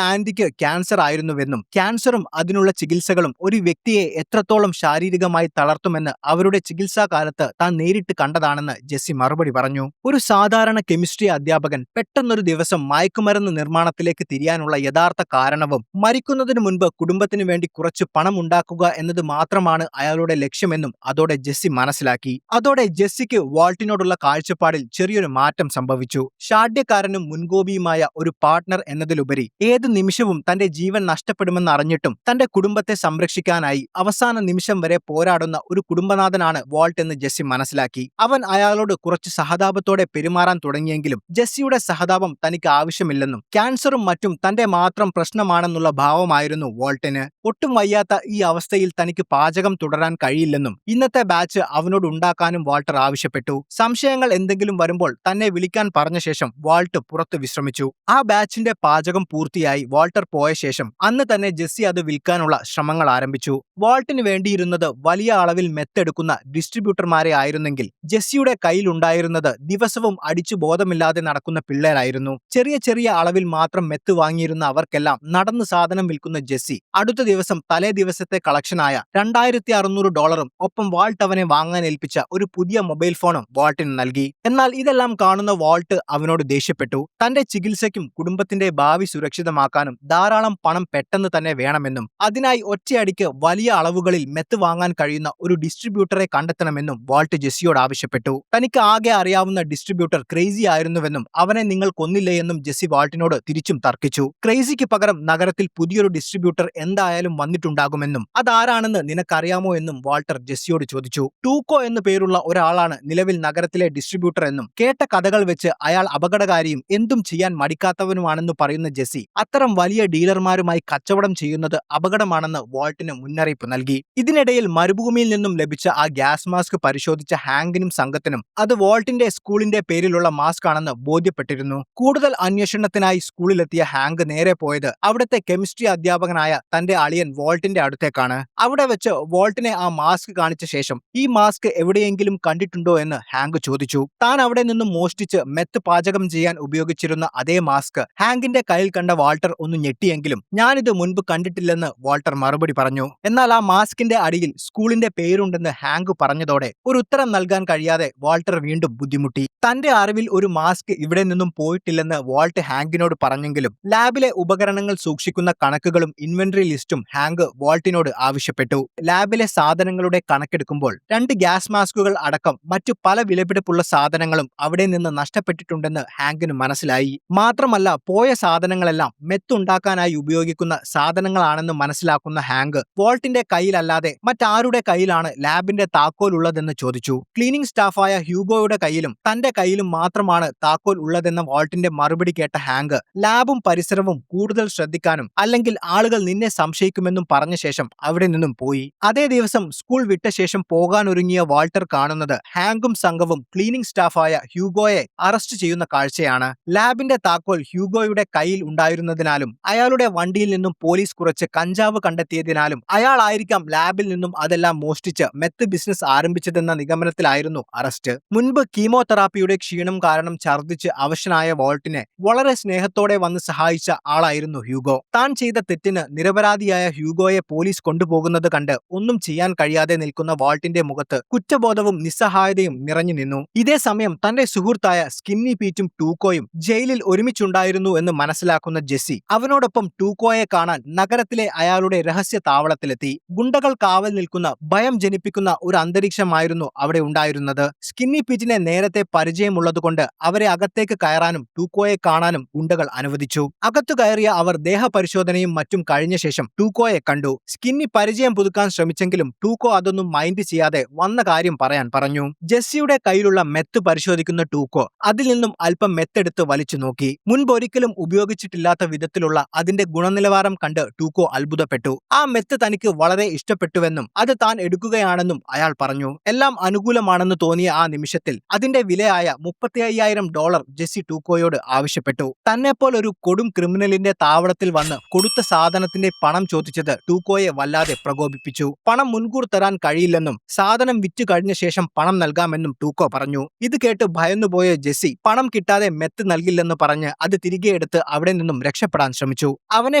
ആന്റിക്ക് ക്യാൻസർ ആയിരുന്നുവെന്നും ക്യാൻസറും അതിനുള്ള ചികിത്സകളും ഒരു വ്യക്തിയെ എത്രത്തോളം ശാരീരികമായി തളർത്തുമെന്ന് അവരുടെ ചികിത്സാ കാലത്ത് താൻ നേരിട്ട് കണ്ടതാണെന്ന് ജെസ്സി മറുപടി പറഞ്ഞു. ഒരു സാധാരണ കെമിസ്ട്രി അധ്യാപകൻ പെട്ടെന്നൊരു ദിവസം മയക്കുമരുന്ന് നിർമ്മാണത്തിലേക്ക് തിരിയാനുള്ള യഥാർത്ഥ കാരണവും മരിക്കുന്നതിനു മുൻപ് കുടുംബത്തിനു വേണ്ടി കുറച്ച് പണം ഉണ്ടാക്കുക എന്നത് മാത്രമാണ് അയാളുടെ ലക്ഷ്യമെന്നും അതോടെ ജെസ്സി മനസ്സിലാക്കി. അതോടെ ജെസ്സിക്ക് വാൾട്ടിനോടുള്ള കാഴ്ചപ്പാടിൽ ചെറിയൊരു മാറ്റം സംഭവിച്ചു. ഷാഢ്യക്കാരനും മുൻകോപിയുമായ ഒരു പാർട്ട്ണർ എന്നതിലുപരി ഏത് നിമിഷവും തന്റെ ജീവൻ നഷ്ടപ്പെടുമെന്ന് അറിഞ്ഞിട്ടും തന്റെ കുടുംബത്തെ സംരക്ഷിക്കാനായി അവസാന നിമിഷം വരെ പോരാടുന്ന ഒരു കുടുംബനാഥനാണ് വാൾട്ട് എന്ന് ജെസ്സി മനസ്സിലാക്കി. അവൻ അയാളോട് കുറച്ച് സഹതാപത്തോടെ പെരുമാറാൻ തുടങ്ങിയെങ്കിലും ജെസ്സിയുടെ സഹതാപം തനിക്ക് ആവശ്യമില്ലെന്നും ക്യാൻസറും മറ്റും തന്റെ മാത്രം പ്രശ്നമാണെന്നുള്ള ഭാവമായിരുന്നു വാൾട്ടിന്. ഒട്ടും വയ്യാത്ത ഈ അവസ്ഥയിൽ തനിക്ക് പാചകം തുടരാൻ കഴിയില്ലെന്നും ഇന്നത്തെ ബാച്ച് അവനോട് ഉണ്ടാക്കാനും വാൾട്ടർ ആവശ്യപ്പെട്ടു. സംശയങ്ങൾ എന്തെങ്കിലും വരുമ്പോൾ തന്നെ വിളിക്കാൻ പറഞ്ഞ ശേഷം വാൾട്ട് പുറത്ത് വിശ്രമിച്ചു. ആ ബാച്ചിന്റെ പാചകം പൂർത്തിയായി വാൾട്ടർ പോയ ശേഷം അന്ന് തന്നെ ജെസ്സി അത് വിൽക്കാനുള്ള ശ്രമങ്ങൾ ആരംഭിച്ചു. വാൾട്ടിന് വേണ്ടിയിരുന്നത് വലിയ അളവിൽ മെത്തെടുക്കുന്ന ഡിസ്ട്രിബ്യൂട്ടർമാരെ ആയിരുന്നെങ്കിൽ ജെസ്സിയുടെ കയ്യിലുണ്ടായിരുന്നത് ദിവസവും അടിച്ചു ബോധമില്ലാതെ നടക്കുന്ന പിള്ളേരായിരുന്നു. ചെറിയ ചെറിയ അളവിൽ മാത്രം മെത്ത് വാങ്ങിയിരുന്ന അവർക്കെല്ലാം നടന്ന് സാധനം വിൽക്കുന്ന ജെസ്സി അടുത്ത ദിവസം തലേ ദിവസത്തെ കളക്ഷനായ $2600 ഒപ്പം വാൾട്ട് അവനെ വാങ്ങാൻ ഏൽപ്പിച്ച ഒരു പുതിയ മൊബൈൽ ഫോണും വാൾട്ടിന് നൽകി. എന്നാൽ ഇതെല്ലാം കാണുന്ന വാൾട്ട് അവനോട് ദേഷ്യപ്പെട്ടു. തന്റെ ചികിത്സയ്ക്കും കുടുംബത്തിന്റെ ഭാവി സുരക്ഷിതമാക്കാനും ധാരാളം പണം പെട്ടെന്ന് തന്നെ വേണമെന്നും അതിനായി ഒറ്റയടിക്ക് വലിയ അളവുകളിൽ മെത്ത് വാങ്ങാൻ കഴിയുന്ന ഒരു ഡിസ്ട്രിബ്യൂട്ടറെ കണ്ടെത്തണമെന്നും വാൾട്ട് ജെസ്സിയോട് ആവശ്യപ്പെട്ടു. തനിക്ക് ആകെ അറിയാവുന്ന ഡിസ്ട്രിബ്യൂട്ടർ ക്രേസി ആയിരുന്നുവെന്നും അവനെ നിങ്ങൾ കൊന്നില്ലേ എന്നും ജെസ്സി വാൾട്ടിനോട് തിരിച്ചും തർക്കിച്ചു. ക്രേസിക്ക് പകരം നഗരത്തിൽ പുതിയൊരു ഡിസ്ട്രിബ്യൂട്ടർ എന്തായാലും വന്നിട്ടുണ്ടാകുമെന്നും അതാരാണെന്ന് നിനക്കറിയാമോ എന്നും വാൾട്ടർ ജെസ്സിയോട് ചോദിച്ചു. ടൂക്കോ എന്നു പേരുള്ള ഒരാളാണ് നിലവിൽ നഗരത്തിലെ ഡിസ്ട്രിബ്യൂട്ടർ എന്നും കേട്ട കഥകൾ വെച്ച് അയാൾ അപകടകാരിയും എന്തും ചെയ്യാൻ മടിക്കാത്തവനുമാണെന്ന് പറയുന്ന ജെസ്സി അത്തരം വലിയ ഡീലർമാരുമായി കച്ചവടം ചെയ്യുന്നത് അപകടമാണെന്ന് വാൾട്ടിന് മുന്നറിയിപ്പ് നൽകി. ഇതിനിടയിൽ മരുഭൂമിയിൽ നിന്നും ലഭിച്ച ആ ഗ്യാസ് മാസ്ക് പരിശോധിച്ച ഹാങ്കിനും സംഘത്തിനും അത് വാൾട്ടിന്റെ സ്കൂളിന്റെ പേരിലുള്ള മാസ്ക് ആണെന്ന് ബോധ്യപ്പെട്ടിരുന്നു. കൂടുതൽ അന്വേഷണത്തിനായി സ്കൂളിലെത്തിയ ഹാങ്ക് നേരെ പോയത് അവിടുത്തെ കെമിസ്ട്രി അധ്യാപകനായ തന്റെ അളിയൻ വാൾട്ടിന്റെ അടുത്തേക്കാണ്. അവിടെ വെച്ച് വാൾട്ടിനെ ആ മാസ്ക് കാണിച്ച ശേഷം ഈ മാസ്ക് എവിടെയെങ്കിലും കണ്ടിട്ടുണ്ടോ എന്ന് ഹാങ്ക് ചോദിച്ചു. താൻ അവിടെ നിന്നും മോഷ്ടിച്ച് മെത്ത് പാചകം ചെയ്യാൻ ഉപയോഗിച്ചിരുന്ന അതേ മാസ്ക് ഹാങ്കിന്റെ കയ്യിൽ കണ്ട വാൾട്ടർ ഒന്ന് ഞെട്ടിയെങ്കിലും ഞാനിത് മുൻപ് കണ്ടിട്ടില്ലെന്ന് വാൾട്ടർ മറുപടി പറഞ്ഞു. എന്നാൽ ആ മാസ്കിന്റെ അടിയിൽ സ്കൂളിന്റെ പേരുണ്ടെന്ന് ഹാങ്ക് പറഞ്ഞതോടെ ഒരു ഉത്തരം നൽകാൻ കഴിയാതെ വാൾട്ടർ വീണ്ടും ബുദ്ധിമുട്ടി. തന്റെ അറിവിൽ ഒരു മാസ്ക് ഇവിടെ നിന്നും പോയിട്ടില്ലെന്ന് വാൾട്ട് ഹാങ്കിനോട് പറഞ്ഞെങ്കിലും ലാബിലെ ഉപകരണങ്ങൾ സൂക്ഷിക്കുന്ന കണക്കുകളും ഇൻവെന്ററി ലിസ്റ്റും ഹാങ്ക് വാൾട്ടിനോട് ആവശ്യപ്പെട്ടു. ലാബിലെ സാധനങ്ങളുടെ കണക്കെടുക്കുമ്പോൾ 2 ഗ്യാസ് മാസ്കുകൾ അടക്കം മറ്റു പല വിലപിടിപ്പുള്ള സാധനങ്ങളും അവിടെ നിന്ന് നഷ്ടപ്പെട്ടിട്ടുണ്ടെന്ന് ഹാങ്കിന് മനസ്സിലായി. മാത്രമല്ല പോയ സാധനങ്ങളെല്ലാം മെത്തുണ്ടാക്കാനായി ഉപയോഗിക്കുന്ന സാധനങ്ങളാണെന്ന് മനസ്സിലാക്കുന്ന ഹാങ്ക് വാൾട്ടിന്റെ കയ്യിലല്ലാതെ മറ്റാരുടെ കയ്യിലാണ് ലാബിന്റെ താക്കോൽ ഉള്ളതെന്ന് ചോദിച്ചു. ക്ലീനിംഗ് സ്റ്റാഫായ ഹ്യൂഗോയുടെ കയ്യിലും തന്റെ കയ്യിലും മാത്രമാണ് താക്കോൽ ഉള്ളതെന്ന വാൾട്ടിന്റെ മറുപടി കേട്ട ഹാങ്ക് ലാബും പരിസരവും കൂടുതൽ ശ്രദ്ധിക്കാനും അല്ലെങ്കിൽ ആളുകൾ നിന്നെ സംശയിക്കും പരിശോധിക്കുമെന്നും പറഞ്ഞ ശേഷം അവിടെ നിന്നും പോയി. അതേ ദിവസം സ്കൂൾ വിട്ട ശേഷം പോകാനൊരുങ്ങിയ വാൾട്ടർ കാണുന്നത് ഹാങ്കും സംഘവും ക്ലീനിംഗ് സ്റ്റാഫായ ഹ്യൂഗോയെ അറസ്റ്റ് ചെയ്യുന്ന കാഴ്ചയാണ്. ലാബിന്റെ താക്കോൽ ഹ്യൂഗോയുടെ കയ്യിൽ ഉണ്ടായിരുന്നതിനാലും അയാളുടെ വണ്ടിയിൽ നിന്നും പോലീസ് കുറച്ച് കഞ്ചാവ് കണ്ടെത്തിയതിനാലും അയാളായിരിക്കാം ലാബിൽ നിന്നും അതെല്ലാം മോഷ്ടിച്ച് മെത്ത് ബിസിനസ് ആരംഭിച്ചതെന്ന നിഗമനത്തിലായിരുന്നു അറസ്റ്റ്. മുൻപ് കീമോതെറാപ്പിയുടെ ക്ഷീണം കാരണം ഛർദ്ദിച്ച് അവശനായ വോൾട്ടിനെ വളരെ സ്നേഹത്തോടെ വന്ന് സഹായിച്ച ആളായിരുന്നു ഹ്യൂഗോ. താൻ ചെയ്ത തെറ്റിന് നിരപരാധിയായ ഹ്യൂഗോയെ പോലീസ് കൊണ്ടുപോകുന്നത് കണ്ട് ഒന്നും ചെയ്യാൻ കഴിയാതെ നിൽക്കുന്ന വാൾട്ടിന്റെ മുഖത്ത് കുറ്റബോധവും നിസ്സഹായതയും നിറഞ്ഞു നിന്നു. ഇതേ സമയം തന്റെ സുഹൃത്തായ സ്കിന്നി പീറ്റും ടൂക്കോയും ജയിലിൽ ഒരുമിച്ചുണ്ടായിരുന്നു എന്ന് മനസ്സിലാക്കുന്ന ജെസ്സി അവനോടൊപ്പം ടൂക്കോയെ കാണാൻ നഗരത്തിലെ അയാളുടെ രഹസ്യ താവളത്തിലെത്തി. ഗുണ്ടകൾ കാവൽ നിൽക്കുന്ന ഭയം ജനിപ്പിക്കുന്ന ഒരു അന്തരീക്ഷമായിരുന്നു അവിടെ ഉണ്ടായിരുന്നത്. സ്കിന്നി പീറ്റിനെ നേരത്തെ പരിചയമുള്ളതുകൊണ്ട് അവരെ അകത്തേക്ക് കയറാനും ടൂക്കോയെ കാണാനും ഗുണ്ടകൾ അനുവദിച്ചു. അകത്തു കയറിയ അവർ ദേഹപരിശോധനയും മറ്റും കഴിഞ്ഞ ശേഷം ടൂക്കോയെ കണ്ടു. സ്കിന്നി പരിചയം പുതുക്കാൻ ശ്രമിച്ചെങ്കിലും ടൂക്കോ അതൊന്നും മൈൻഡ് ചെയ്യാതെ വന്ന കാര്യം പറയാൻ പറഞ്ഞു. ജെസ്സിയുടെ കയ്യിലുള്ള മെത്ത് പരിശോധിക്കുന്ന ടൂക്കോ അതിൽ നിന്നും അല്പം മെത്തെടുത്ത് വലിച്ചു നോക്കി. മുൻപൊരിക്കലും ഉപയോഗിച്ചിട്ടില്ലാത്ത വിധത്തിലുള്ള അതിന്റെ ഗുണനിലവാരം കണ്ട് ടൂക്കോ അത്ഭുതപ്പെട്ടു. ആ മെത്ത് തനിക്ക് വളരെ ഇഷ്ടപ്പെട്ടുവെന്നും അത് താൻ എടുക്കുകയാണെന്നും അയാൾ പറഞ്ഞു. എല്ലാം അനുകൂലമാണെന്ന് തോന്നിയ ആ നിമിഷത്തിൽ അതിന്റെ വിലയായ $35,000 ജെസ്സി ടൂക്കോയോട് ആവശ്യപ്പെട്ടു. തന്നെപ്പോലൊരു കൊടും ക്രിമിനലിന്റെ താവളത്തിൽ വന്ന് കൊടുത്ത സാധനത്തിന്റെ പണം ചോദിച്ചത് ടൂക്കോയെ വല്ലാതെ പ്രകോപിപ്പിച്ചു. പണം മുൻകൂർ തരാൻ കഴിയില്ലെന്നും സാധനം വിറ്റു കഴിഞ്ഞ ശേഷം പണം നൽകാമെന്നും ടൂക്കോ പറഞ്ഞു. ഇത് കേട്ട് ഭയന്നുപോയ ജെസ്സി പണം കിട്ടാതെ മെത്ത് നൽകില്ലെന്ന് പറഞ്ഞ് അത് തിരികെ എടുത്ത് അവിടെ നിന്നും രക്ഷപ്പെടാൻ ശ്രമിച്ചു. അവനെ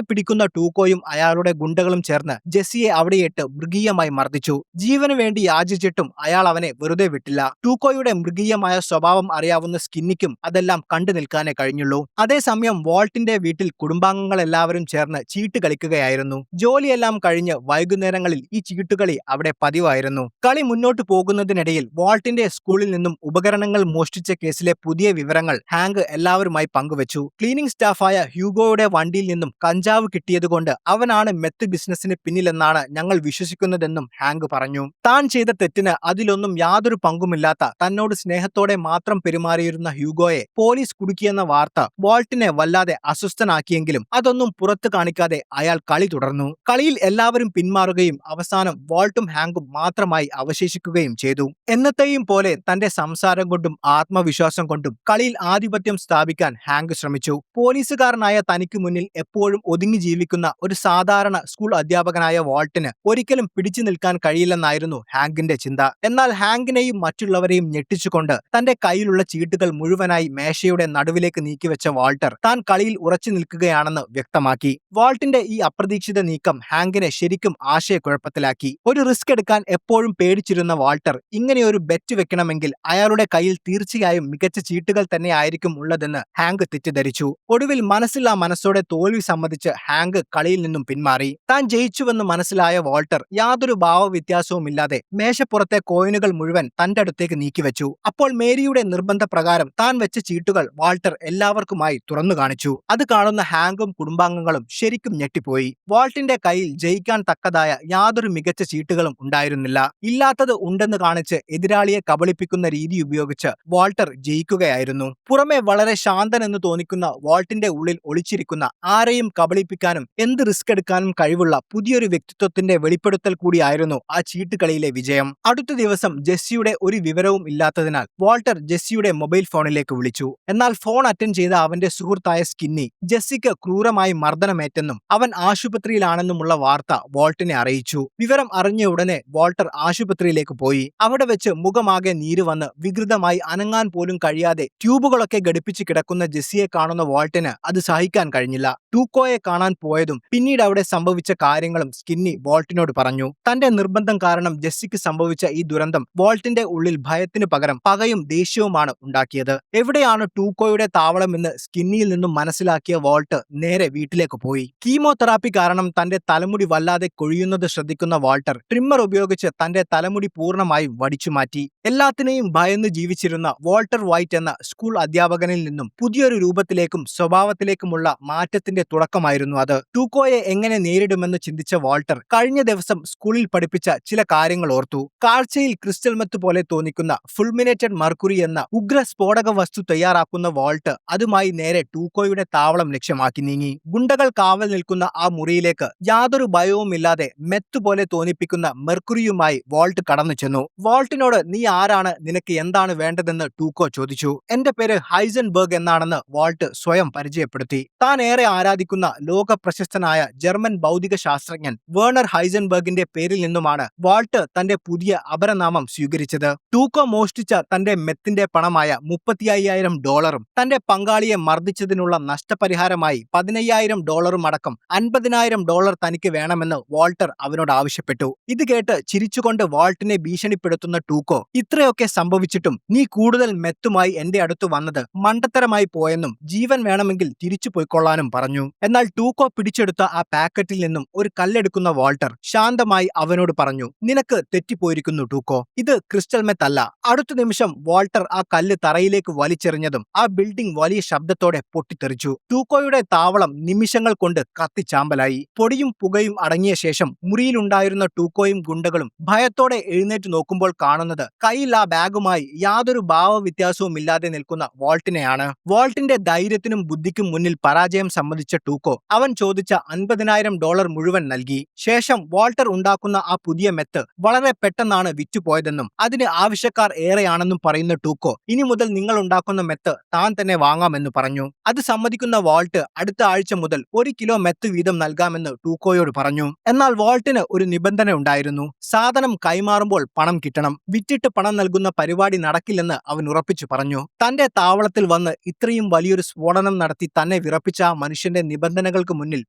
പിടിക്കുന്ന ടൂക്കോയും അയാളുടെ ഗുണ്ടകളും ചേർന്ന് ജെസ്സിയെ അവിടെയിട്ട് മൃഗീയമായി മർദ്ദിച്ചു. ജീവന് വേണ്ടി യാചിച്ചിട്ടും അയാൾ അവനെ വെറുതെ വിട്ടില്ല. ടൂക്കോയുടെ മൃഗീയമായ സ്വഭാവം അറിയാവുന്ന സ്കിന്നിക്കും അതെല്ലാം കണ്ടു നിൽക്കാനേ കഴിഞ്ഞുള്ളൂ. അതേസമയം വാൾട്ടിന്റെ വീട്ടിൽ കുടുംബാംഗങ്ങൾ എല്ലാവരും ചേർന്ന് ചീട്ട് കളിക്കുകയായിരുന്നു. ജോലിയെല്ലാം കഴിഞ്ഞ് വൈകുന്നേരങ്ങളിൽ ഈ ചീട്ടുകളി അവിടെ പതിവായിരുന്നു. കളി മുന്നോട്ട് പോകുന്നതിനിടയിൽ വാൾട്ടിന്റെ സ്കൂളിൽ നിന്നും ഉപകരണങ്ങൾ മോഷ്ടിച്ച കേസിലെ പുതിയ വിവരങ്ങൾ ഹാങ്ക് എല്ലാവരുമായി പങ്കുവച്ചു. ക്ലീനിംഗ് സ്റ്റാഫായ ഹ്യൂഗോയുടെ വണ്ടിയിൽ നിന്നും കഞ്ചാവ് കിട്ടിയതുകൊണ്ട് അവനാണ് മെത്ത് ബിസിനസിന് പിന്നിലെന്നാണ് ഞങ്ങൾ വിശ്വസിക്കുന്നതെന്നും ഹാങ്ക് പറഞ്ഞു. താൻ ചെയ്ത തെറ്റിന് അതിലൊന്നും യാതൊരു പങ്കുമില്ലാത്ത തന്നോട് സ്നേഹത്തോടെ മാത്രം പെരുമാറിയിരുന്ന ഹ്യൂഗോയെ പോലീസ് കുടുക്കിയെന്ന വാർത്ത വാൾട്ടിനെ വല്ലാതെ അസ്വസ്ഥനാക്കിയെങ്കിലും അതൊന്നും പുറത്തു കാണിക്കാതെ അയാൾ കളി തുടർന്നു. കളിയിൽ എല്ലാവരും പിന്മാറുകയും അവസാനം വാൾട്ടും ഹാങ്കും മാത്രമായി അവശേഷിക്കുകയും ചെയ്തു. എന്നത്തെയും പോലെ തന്റെ സംസാരം കൊണ്ടും ആത്മവിശ്വാസം കൊണ്ടും കളിയിൽ ആധിപത്യം സ്ഥാപിക്കാൻ ഹാങ്ക് ശ്രമിച്ചു. പോലീസുകാരനായ തനിക്ക് മുന്നിൽ എപ്പോഴും ഒതുങ്ങി ജീവിക്കുന്ന ഒരു സാധാരണ സ്കൂൾ അധ്യാപകനായ വാൾട്ടിന് ഒരിക്കലും പിടിച്ചു നിൽക്കാൻ കഴിയില്ലെന്നായിരുന്നു ഹാങ്കിന്റെ ചിന്ത. എന്നാൽ ഹാങ്കിനെയും മറ്റുള്ളവരെയും ഞെട്ടിച്ചുകൊണ്ട് തന്റെ കയ്യിലുള്ള ചീട്ടുകൾ മുഴുവനായി മേശയുടെ നടുവിലേക്ക് നീക്കിവെച്ച വാൾട്ടർ താൻ കളിയിൽ ഉറച്ചു നിൽക്കുകയാണെന്ന് വ്യക്തമാക്കി. വാൾട്ടിന്റെ ഈ അപ്രതീക്ഷിത നീക്കം ഹാങ്കിനെ ശരിക്കും ആശയക്കുഴപ്പത്തിലാക്കി. ഒരു റിസ്ക് എടുക്കാൻ എപ്പോഴും പേടിച്ചിരുന്ന വാൾട്ടർ ഇങ്ങനെയൊരു ബെറ്റ് വെക്കണമെങ്കിൽ അയാളുടെ കയ്യിൽ തീർച്ചയായും മികച്ച ചീട്ടുകൾ തന്നെ ആയിരിക്കും ഉള്ളതെന്ന് ഹാങ്ക് തെറ്റിദ്ധരിച്ചു. ഒടുവിൽ മനസ്സില്ലാ മനസ്സോടെ തോൽവി സമ്മതിച്ച് ഹാങ്ക് കളിയിൽ നിന്നും പിന്മാറി. താൻ ജയിച്ചുവെന്ന് മനസ്സിലായ വാൾട്ടർ യാതൊരു ഭാവവ്യത്യാസവുമില്ലാതെ മേശപ്പുറത്തെ കോയിനുകൾ മുഴുവൻ തന്റെ അടുത്തേക്ക് നീക്കിവെച്ചു. അപ്പോൾ മേരിയുടെ നിർബന്ധപ്രകാരം താൻ വെച്ച ചീട്ടുകൾ വാൾട്ടർ എല്ലാവർക്കുമായി തുറന്നു കാണിച്ചു. അത് കാണുന്ന ഹാങ്കും കുടുംബാംഗങ്ങളും ശരിക്കും ഞെട്ടിപ്പോയി. വാൾട്ടിന്റെ കയ്യിൽ ജയിക്കാൻ തക്കതായ യാതൊരു മികച്ച ചീട്ടുകളും ഉണ്ടായിരുന്നില്ല. ഇല്ലാത്തത് ഉണ്ടെന്ന് കാണിച്ച് എതിരാളിയെ കബളിപ്പിക്കുന്ന രീതി ഉപയോഗിച്ച് വാൾട്ടർ ജയിക്കുകയായിരുന്നു. പുറമെ വളരെ ശാന്തനെന്ന് തോന്നിക്കുന്ന വാൾട്ടിന്റെ ഉള്ളിൽ ഒളിച്ചിരിക്കുന്ന ആരെയും കബളിപ്പിക്കാനും എന്ത് റിസ്ക് എടുക്കാനും കഴിവുള്ള പുതിയൊരു വ്യക്തിത്വത്തിന്റെ വെളിപ്പെടുത്തൽ കൂടിയായിരുന്നു ആ ചീട്ടുകളിയിലെ വിജയം. അടുത്ത ദിവസം ജെസ്സിയുടെ ഒരു വിവരവും ഇല്ലാത്തതിനാൽ വാൾട്ടർ ജെസ്സിയുടെ മൊബൈൽ ഫോണിലേക്ക് വിളിച്ചു. എന്നാൽ ഫോൺ അറ്റൻഡ് ചെയ്ത അവന്റെ സുഹൃത്തായ സ്കിന്നി ജെസ്സിക്ക് ക്രൂരമായി മർദ്ദനമേറ്റെന്നും അവൻ ആശുപത്രിയിലാണെന്നുമുള്ള വാർത്ത വാൾട്ടിനെ അറിയിച്ചു. വിവരം അറിഞ്ഞ ഉടനെ വാൾട്ടർ ആശുപത്രിയിലേക്ക് പോയി. അവിടെ വെച്ച് മുഖമാകെ നീര് വന്ന് വികൃതമായി അനങ്ങാൻ പോലും കഴിയാതെ ട്യൂബുകളൊക്കെ ഘടിപ്പിച്ച് കിടക്കുന്ന ജെസ്സിയെ കാണുന്ന വാൾട്ടിന് അത് സഹിക്കാൻ കഴിഞ്ഞില്ല. ടൂക്കോയെ കാണാൻ പോയതും പിന്നീട് അവിടെ സംഭവിച്ച കാര്യങ്ങളും സ്കിന്നി വാൾട്ടിനോട് പറഞ്ഞു. തന്റെ നിർബന്ധം കാരണം ജെസ്സിക്ക് സംഭവിച്ച ഈ ദുരന്തം വാൾട്ടിന്റെ ഉള്ളിൽ ഭയത്തിനു പകരം പകയും ദേഷ്യവുമാണ് ഉണ്ടാക്കിയത്. എവിടെയാണ് ടൂക്കോയുടെ താവളമെന്ന് സ്കിന്നിയിൽ നിന്നും മനസ്സിലാക്കിയ വാൾട്ട് നേരെ വീട്ടിലേക്ക് പോയി. കീമോതെറാപ്പി കാരണം തന്റെ തലമുടി വല്ലാതെ കൊഴിയുന്നത് ശ്രദ്ധിക്കുന്ന വാൾട്ടർ ട്രിമ്മർ ഉപയോഗിച്ച് തന്റെ തലമുടി പൂർണ്ണമായും വടിച്ചുമാറ്റി. എല്ലാത്തിനെയും ഭയന്ന് ജീവിച്ചിരുന്ന വാൾട്ടർ വൈറ്റ് എന്ന സ്കൂൾ അധ്യാപകനിൽ നിന്നും പുതിയൊരു രൂപത്തിലേക്കും സ്വഭാവത്തിലേക്കുമുള്ള മാറ്റത്തിന്റെ തുടക്കമായിരുന്നു അത്. ടൂക്കോയെ എങ്ങനെ നേരിടുമെന്ന് ചിന്തിച്ച വാൾട്ടർ കഴിഞ്ഞ ദിവസം സ്കൂളിൽ പഠിപ്പിച്ച ചില കാര്യങ്ങൾ ഓർത്തു. കാഴ്ചയിൽ ക്രിസ്റ്റൽ മെത്ത് പോലെ തോന്നിക്കുന്ന ഫുൾമിനേറ്റഡ് മർക്കുറി എന്ന ഉഗ്ര സ്ഫോടക വസ്തു തയ്യാറാക്കുന്ന വാൾട്ട് അതുമായി നേരെ ടൂക്കോയുടെ താവളം ലക്ഷ്യമാക്കി നീങ്ങി. ഗുണ്ടകൾ കാവൽ നിൽക്കുന്ന ആ മുറിയിലെ മുറിയിലേക്ക് യാതൊരു ഭയവുമില്ലാതെ മെത്ത് പോലെ തോന്നിപ്പിക്കുന്ന മെർക്കുറിയുമായി വാൾട്ട് കടന്നു ചെന്നു. വാൾട്ടിനോട് നീ ആരാണ്, നിനക്ക് എന്താണ് വേണ്ടതെന്ന് ടൂക്കോ ചോദിച്ചു. എന്റെ പേര് ഹൈസൻബർഗ് എന്നാണെന്ന് വാൾട്ട് സ്വയം പരിചയപ്പെടുത്തി. താൻ ഏറെ ആരാധിക്കുന്ന ലോക പ്രശസ്തനായ ജർമ്മൻ ഭൗതിക ശാസ്ത്രജ്ഞൻ വേണർ ഹൈസൻബർഗിന്റെ പേരിൽ നിന്നുമാണ് വാൾട്ട് തന്റെ പുതിയ അപരനാമം സ്വീകരിച്ചത്. ടൂക്കോ മോഷ്ടിച്ച തന്റെ മെത്തിന്റെ പണമായ $35,000 തന്റെ പങ്കാളിയെ മർദ്ദിച്ചതിനുള്ള നഷ്ടപരിഹാരമായി $15,000 അടക്കം $50,000 തനിക്ക് വേണമെന്ന് വാൾട്ടർ അവനോട് ആവശ്യപ്പെട്ടു. ഇത് കേട്ട് ചിരിച്ചുകൊണ്ട് വാൾട്ടിനെ ഭീഷണിപ്പെടുത്തുന്ന ടൂക്കോ, ഇത്രയൊക്കെ സംഭവിച്ചിട്ടും നീ കൂടുതൽ മെത്തുമായി എന്റെ അടുത്ത് വന്നത് മണ്ടത്തരമായി പോയെന്നും ജീവൻ വേണമെങ്കിൽ തിരിച്ചു പോയിക്കൊള്ളാനും പറഞ്ഞു. എന്നാൽ ടൂക്കോ പിടിച്ചെടുത്ത ആ പാക്കറ്റിൽ നിന്നും ഒരു കല്ലെടുക്കുന്ന വാൾട്ടർ ശാന്തമായി അവനോട് പറഞ്ഞു, നിനക്ക് തെറ്റിപ്പോയിരിക്കുന്നു ടൂക്കോ, ഇത് ക്രിസ്റ്റൽ മെത്ത് അല്ല. അടുത്ത നിമിഷം വാൾട്ടർ ആ കല്ല് തറയിലേക്ക് വലിച്ചെറിഞ്ഞതും ആ ബിൽഡിംഗ് വലിയ ശബ്ദത്തോടെ പൊട്ടിത്തെറിച്ചു. ടൂക്കോയുടെ താവളം നിമിഷങ്ങൾ കൊണ്ട് കത്തിച്ചാമ്പലായി. പൊടിയും പുകയും അടങ്ങിയ ശേഷം മുറിയിലുണ്ടായിരുന്ന ടൂക്കോയും ഗുണ്ടകളും ഭയത്തോടെ എഴുന്നേറ്റ് നോക്കുമ്പോൾ കാണുന്നത് കയ്യിൽ ആ ബാഗുമായി യാതൊരു ഭാവവ്യത്യാസവും ഇല്ലാതെ നിൽക്കുന്ന വാൾട്ടിനെയാണ്. വാൾട്ടിന്റെ ധൈര്യത്തിനും ബുദ്ധിക്കും മുന്നിൽ പരാജയം സമ്മതിച്ച ടൂക്കോ അവൻ ചോദിച്ച $50,000 മുഴുവൻ നൽകി. ശേഷം വാൾട്ടർ ഉണ്ടാക്കുന്ന ആ പുതിയ മെത്ത് വളരെ പെട്ടെന്നാണ് വിറ്റുപോയതെന്നും അതിന് ആവശ്യക്കാർ ഏറെയാണെന്നും പറയുന്ന ടൂക്കോ, ഇനി മുതൽ നിങ്ങൾ ഉണ്ടാക്കുന്ന മെത്ത് താൻ തന്നെ വാങ്ങാമെന്ന് പറഞ്ഞു. അത് സമ്മതിക്കുന്ന വാൾട്ട് അടുത്ത ആഴ്ച മുതൽ 1 കിലോ മെത്ത് വീതം നൽകാമെന്ന് ടൂക്കോയോട് പറഞ്ഞു. എന്നാൽ വാൾട്ടിന് ഒരു നിബന്ധന ഉണ്ടായിരുന്നു. സാധനം കൈമാറുമ്പോൾ പണം കിട്ടണം. വിറ്റിട്ട് പണം നൽകുന്ന പരിപാടി നടക്കില്ലെന്ന് അവൻ ഉറപ്പിച്ചു പറഞ്ഞു. തന്റെ താവളത്തിൽ വന്ന് ഇത്രയും വലിയൊരു സ്ഫോടനം നടത്തി തന്നെ വിറപ്പിച്ച ആ മനുഷ്യന്റെ നിബന്ധനകൾക്ക് മുന്നിൽ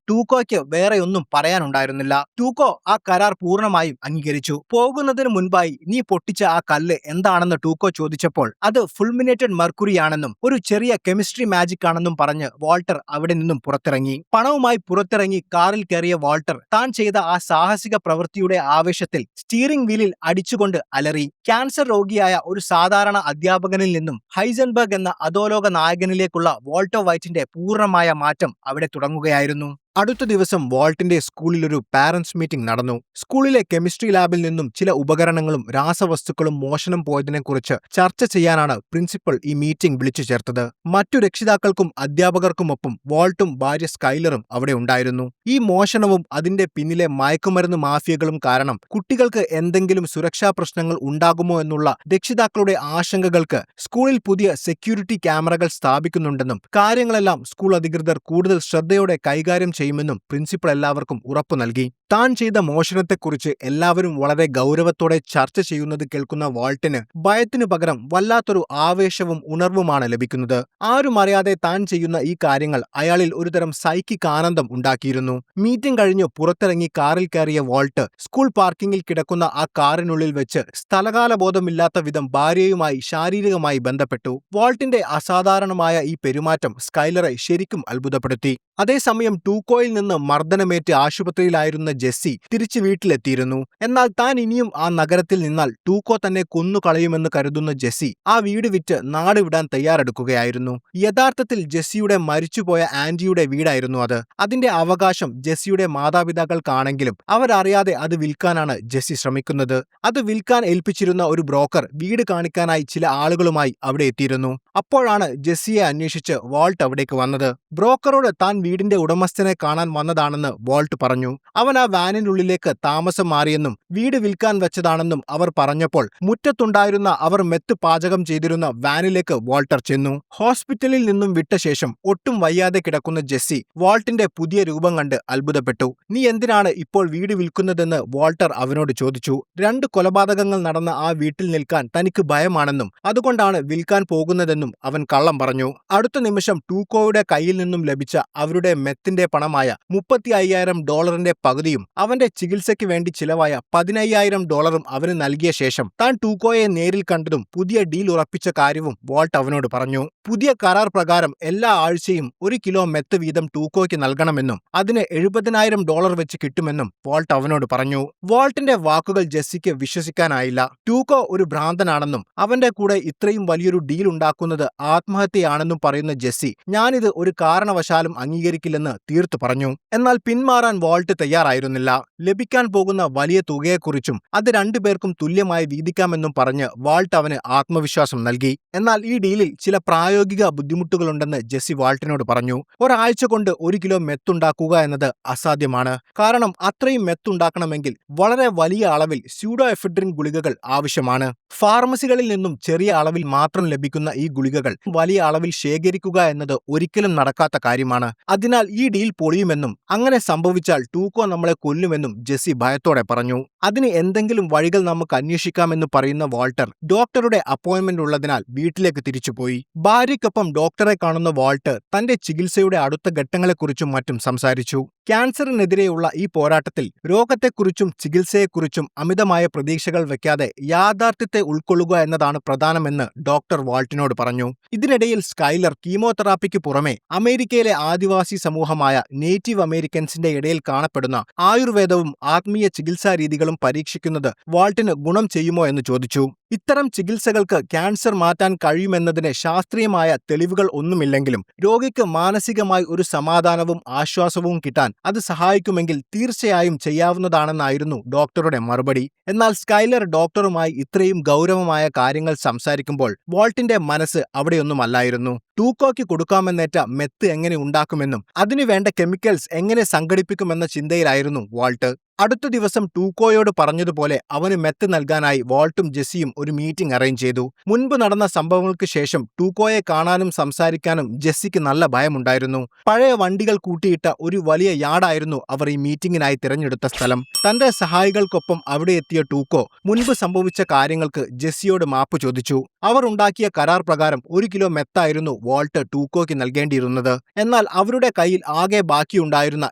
ടൂക്കോയ്ക്ക് വേറെ ഒന്നും പറയാനുണ്ടായിരുന്നില്ല. ടൂക്കോ ആ കരാർ പൂർണ്ണമായും അംഗീകരിച്ചു. പോകുന്നതിന് മുൻപായി നീ പൊട്ടിച്ച ആ കല്ല് എന്താണെന്ന് ടൂക്കോ ചോദിച്ചപ്പോൾ അത് ഫുൾമിനേറ്റഡ് മെർക്കുറിയാണെന്നും ഒരു ചെറിയ കെമിസ്ട്രി മാജിക് ആണെന്നും പറഞ്ഞ് വാൾട്ടർ അവിടെ നിന്നും പുറത്തിറങ്ങി. പണവുമായി പുറത്തിറങ്ങി കാറിൽ കയറിയ വാൾട്ടർ താൻ ചെയ്ത ആ സാഹസിക പ്രവൃത്തിയുടെ ആവേശത്തിൽ സ്റ്റീറിംഗ് വീലിൽ അടിച്ചുകൊണ്ട് അലറി. ക്യാൻസർ രോഗിയായ ഒരു സാധാരണ അധ്യാപകനിൽ നിന്നും ഹൈസൻബർഗ് എന്ന അധോലോക നായകനിലേക്കുള്ള വാൾട്ടർ വൈറ്റിന്റെ പൂർണ്ണമായ മാറ്റം അവിടെ തുടങ്ങുകയായിരുന്നു. അടുത്ത ദിവസം വാൾട്ടിന്റെ സ്കൂളിൽ ഒരു പാരന്റ്സ് മീറ്റിംഗ് നടന്നു. സ്കൂളിലെ കെമിസ്ട്രി ലാബിൽ നിന്നും ചില ഉപകരണങ്ങളും രാസവസ്തുക്കളും മോഷണം പോയതിനെക്കുറിച്ച് ചർച്ച ചെയ്യാനാണ് പ്രിൻസിപ്പൽ ഈ മീറ്റിംഗ് വിളിച്ചു ചേർത്തത്. മറ്റു രക്ഷിതാക്കൾക്കും അധ്യാപകർക്കുമൊപ്പം വാൾട്ടും ഭാര്യ സ്കൈലറും അവിടെ ഉണ്ടായിരുന്നു. ഈ മോഷണവും അതിന്റെ പിന്നിലെ മയക്കുമരുന്ന് മാഫിയകളും കാരണം കുട്ടികൾക്ക് എന്തെങ്കിലും സുരക്ഷാ പ്രശ്നങ്ങൾ ഉണ്ടാകുമോ എന്നുള്ള രക്ഷിതാക്കളുടെ ആശങ്കകൾക്ക് സ്കൂളിൽ പുതിയ സെക്യൂരിറ്റി ക്യാമറകൾ സ്ഥാപിക്കുന്നുണ്ടെന്നും കാര്യങ്ങളെല്ലാം സ്കൂൾ അധികൃതർ കൂടുതൽ ശ്രദ്ധയോടെ കൈകാര്യം ചെയ്യുമെന്നും പ്രിൻസിപ്പൽ എല്ലാവർക്കും ഉറപ്പു നൽകി. താൻ ചെയ്ത മോഷണത്തെക്കുറിച്ച് എല്ലാവരും വളരെ ഗൗരവത്തോടെ ചർച്ച ചെയ്യുന്നത് കേൾക്കുന്ന വാൾട്ടിന് ഭയത്തിനു പകരം വല്ലാത്തൊരു ആവേശവും ഉണർവുമാണ് ലഭിക്കുന്നത്. ആരും അറിയാതെ താൻ ചെയ്യുന്ന ഈ കാര്യങ്ങൾ അയാളിൽ ഒരുതരം സൈക്കിക് ആനന്ദം ഉണ്ടാക്കിയിരുന്നു. മീറ്റിംഗ് കഴിഞ്ഞ് പുറത്തിറങ്ങി കാറിൽ കയറിയ വാൾട്ട് സ്കൂൾ പാർക്കിങ്ങിൽ കിടക്കുന്ന ആ കാറിനുള്ളിൽ വെച്ച് സ്ഥലകാലബോധമില്ലാത്ത വിധം ഭാര്യയുമായി ശാരീരികമായി ബന്ധപ്പെട്ടു. വാൾട്ടിന്റെ അസാധാരണമായ ഈ പെരുമാറ്റം സ്കൈലറെ ശരിക്കും അത്ഭുതപ്പെടുത്തി. അതേസമയം ടൂക്കോയിൽ നിന്ന് മർദ്ദനമേറ്റ് ആശുപത്രിയിലായിരുന്ന ജെസ്സി തിരിച്ചു വീട്ടിലെത്തിയിരുന്നു. എന്നാൽ താൻ ഇനിയും ആ നഗരത്തിൽ നിന്നാൽ ടൂക്കോ തന്നെ കൊന്നുകളയുമെന്ന് കരുതുന്ന ജെസ്സി ആ വീട് വിറ്റ് നാട് വിടാൻ തയ്യാറെടുക്കുകയായിരുന്നു. യഥാർത്ഥത്തിൽ ജെസ്സിയുടെ മരിച്ചുപോയ ആന്റിയുടെ വീടായിരുന്നു അത്. അതിന്റെ അവകാശം ജെസ്സിയുടെ മാതാപിതാക്കൾക്കാണെങ്കിലും അവരറിയാതെ അത് വിൽക്കാനാണ് ജെസ്സി ശ്രമിക്കുന്നത്. അത് വിൽക്കാൻ ഏൽപ്പിച്ചിരുന്ന ഒരു ബ്രോക്കർ വീട് കാണിക്കാനായി ചില ആളുകളുമായി അവിടെ എത്തിയിരുന്നു. അപ്പോഴാണ് ജെസ്സിയെ അന്വേഷിച്ച് വാൾട്ട് അവിടേക്ക് വന്നത്. ബ്രോക്കറോട് താൻ വീടിന്റെ ഉടമസ്ഥനെ കാണാൻ വന്നതാണെന്ന് വാൾട്ട് പറഞ്ഞു. അവൻ ആ വാനിനുള്ളിലേക്ക് താമസം മാറിയെന്നും വീട് വിൽക്കാൻ വെച്ചതാണെന്നും അവർ പറഞ്ഞപ്പോൾ മുറ്റത്തുണ്ടായിരുന്ന അവർ മെത്ത് പാചകം ചെയ്തിരുന്ന വാനിലേക്ക് വാൾട്ടർ ചെന്നു. ഹോസ്പിറ്റലിൽ നിന്നും വിട്ട ശേഷം ഒട്ടും വയ്യാതെ കിടക്കുന്ന ജെസ്സി വാൾട്ടിന്റെ പുതിയ രൂപം കണ്ട് അത്ഭുതപ്പെട്ടു. നീ എന്തിനാണ് ഇപ്പോൾ വീട് വിൽക്കുന്നതെന്ന് വാൾട്ടർ അവനോട് ചോദിച്ചു. 2 കൊലപാതകങ്ങൾ നടന്ന ആ വീട്ടിൽ നിൽക്കാൻ തനിക്ക് ഭയമാണെന്നും അതുകൊണ്ടാണ് വിൽക്കാൻ പോകുന്നതെന്നും അവൻ കള്ളം പറഞ്ഞു. അടുത്ത നിമിഷം ടൂക്കോയുടെ കയ്യിൽ നിന്നും ലഭിച്ച അവരുടെ മെത്തിന്റെ പണമായ $35,000 പകുതിയും അവന്റെ ചികിത്സയ്ക്ക് വേണ്ടി ചിലവായ $15,000 അവന് നൽകിയ ശേഷം താൻ ടൂക്കോയെ നേരിൽ കണ്ടതും പുതിയ ഡീൽ ഉറപ്പിച്ച കാര്യവും വാൾട്ട് അവനോട് പറഞ്ഞു. പുതിയ കരാർ പ്രകാരം എല്ലാ ആഴ്ചയും 1 കിലോ മെത്ത് വീതം ടൂക്കോയ്ക്ക് നൽകണമെന്നും അതിന് $70,000 വെച്ച് കിട്ടുമെന്നും വാൾട്ട് അവനോട് പറഞ്ഞു. വാൾട്ടിന്റെ വാക്കുകൾ ജെസ്സിക്ക് വിശ്വസിക്കാനായില്ല. ടൂക്കോ ഒരു ഭ്രാന്തനാണെന്നും അവന്റെ കൂടെ ഇത്രയും വലിയൊരു ഡീൽ ഉണ്ടാക്കുന്നത് ആത്മഹത്യയാണെന്നും പറയുന്ന ജെസ്സി ഞാനിത് ഒരു കാരണവശാലും അംഗീകരിക്കില്ലെന്ന് തീർത്തു വാൾട്ട് പറഞ്ഞു. എന്നാൽ പിന്മാറാൻ വാൾട്ട് തയ്യാറായിരുന്നില്ല. ലഭിക്കാൻ പോകുന്ന വലിയ തുകയെക്കുറിച്ചും അത് രണ്ടുപേർക്കും തുല്യമായി വീതിക്കാമെന്നും പറഞ്ഞ് വാൾട്ട് അവന് ആത്മവിശ്വാസം നൽകി. എന്നാൽ ഈ ഡീലിൽ ചില പ്രായോഗിക ബുദ്ധിമുട്ടുകളുണ്ടെന്ന് ജെസ്സി വാൾട്ടിനോട് പറഞ്ഞു. ഒരാഴ്ച കൊണ്ട് 1 കിലോ മെത്തുണ്ടാക്കുക എന്നത് അസാധ്യമാണ്. കാരണം അത്രയും മെത്തുണ്ടാക്കണമെങ്കിൽ വളരെ വലിയ അളവിൽ സ്യൂഡോഎഫെഡ്രിൻ ഗുളികകൾ ആവശ്യമാണ്. ഫാർമസികളിൽ നിന്നും ചെറിയ അളവിൽ മാത്രം ലഭിക്കുന്ന ഈ ഗുളികകൾ വലിയ അളവിൽ ശേഖരിക്കുക എന്നത് ഒരിക്കലും നടക്കാത്ത കാര്യമാണ്. അതിനാൽ ഈ ഡീൽ പൊളിയുമെന്നും അങ്ങനെ സംഭവിച്ചാൽ ടൂക്കോ നമ്മളെ കൊല്ലുമെന്നും ജെസ്സി ഭയത്തോടെ പറഞ്ഞു. അതിന് എന്തെങ്കിലും വഴികൾ നമുക്ക് അന്വേഷിക്കാമെന്ന് പറയുന്ന വാൾട്ടർ ഡോക്ടറുടെ അപ്പോയിന്റ്മെന്റ് ഉള്ളതിനാൽ വീട്ടിലേക്ക് തിരിച്ചുപോയി. ഭാര്യയ്ക്കൊപ്പം ഡോക്ടറെ കാണുന്ന വാൾട്ട് തന്റെ ചികിത്സയുടെ അടുത്ത ഘട്ടങ്ങളെക്കുറിച്ചും മറ്റും സംസാരിച്ചു. ക്യാൻസറിനെതിരെയുള്ള ഈ പോരാട്ടത്തിൽ രോഗത്തെക്കുറിച്ചും ചികിത്സയെക്കുറിച്ചും അമിതമായ പ്രതീക്ഷകൾ വെക്കാതെ യാഥാർത്ഥ്യത്തെ ഉൾക്കൊള്ളുക എന്നതാണ് പ്രധാനമെന്ന് ഡോക്ടർ വാൾട്ടിനോട് പറഞ്ഞു. ഇതിനിടയിൽ സ്കൈലർ കീമോതെറാപ്പിക്ക് പുറമെ അമേരിക്കയിലെ ആദിവാസി സമൂഹമായ നേറ്റീവ് അമേരിക്കൻസിന്റെ ഇടയിൽ കാണപ്പെടുന്ന ആയുർവേദവും ആത്മീയ ചികിത്സാ രീതികളും പരീക്ഷിക്കുന്നത് വാൾട്ടിന് ഗുണം ചെയ്യുമോ എന്ന് ചോദിച്ചു. ഇത്തരം ചികിത്സകൾക്ക് ക്യാൻസർ മാറ്റാൻ കഴിയുമെന്നതിന് ശാസ്ത്രീയമായ തെളിവുകൾ ഒന്നുമില്ലെങ്കിലും രോഗിക്ക് മാനസികമായി ഒരു സമാധാനവും ആശ്വാസവും കിട്ടാൻ അത് സഹായിക്കുമെങ്കിൽ തീർച്ചയായും ചെയ്യാവുന്നതാണെന്നായിരുന്നു ഡോക്ടറുടെ മറുപടി. എന്നാൽ സ്കൈലർ ഡോക്ടറുമായി ഇത്രയും ഗൗരവമായ കാര്യങ്ങൾ സംസാരിക്കുമ്പോൾ വാൾട്ടിന്റെ മനസ്സ് അവിടെയൊന്നുമല്ലായിരുന്നു. ടൂക്കോയ്ക്ക് കൊടുക്കാമെന്നേറ്റ മെത്ത് എങ്ങനെ ഉണ്ടാക്കുമെന്നും അതിനുവേണ്ട കെമിക്കൽസ് എങ്ങനെ സംഘടിപ്പിക്കുമെന്ന ചിന്തയിലായിരുന്നു വാൾട്ട്. അടുത്ത ദിവസം ടൂക്കോയോട് പറഞ്ഞതുപോലെ അവന് മെത്ത് നൽകാനായി വാൾട്ടും ജെസ്സിയും ഒരു മീറ്റിംഗ് അറേഞ്ച് ചെയ്തു. മുൻപ് നടന്ന സംഭവങ്ങൾക്ക് ശേഷം ടൂക്കോയെ കാണാനും സംസാരിക്കാനും ജെസ്സിക്ക് നല്ല ഭയമുണ്ടായിരുന്നു. പഴയ വണ്ടികൾ കൂട്ടിയിട്ട ഒരു വലിയ യാർഡായിരുന്നു അവർ ഈ മീറ്റിംഗിനായി തിരഞ്ഞെടുത്ത സ്ഥലം. തന്റെ സഹായികൾക്കൊപ്പം അവിടെ എത്തിയ ടൂക്കോ മുൻപ് സംഭവിച്ച കാര്യങ്ങൾക്ക് ജെസ്സിയോട് മാപ്പ് ചോദിച്ചു. അവർ ഉണ്ടാക്കിയ കരാർ പ്രകാരം 1 കിലോ മെത്തായിരുന്നു വാൾട്ട് ടൂക്കോയ്ക്ക് നൽകേണ്ടിയിരുന്നത്. എന്നാൽ അവരുടെ കയ്യിൽ ആകെ ബാക്കിയുണ്ടായിരുന്ന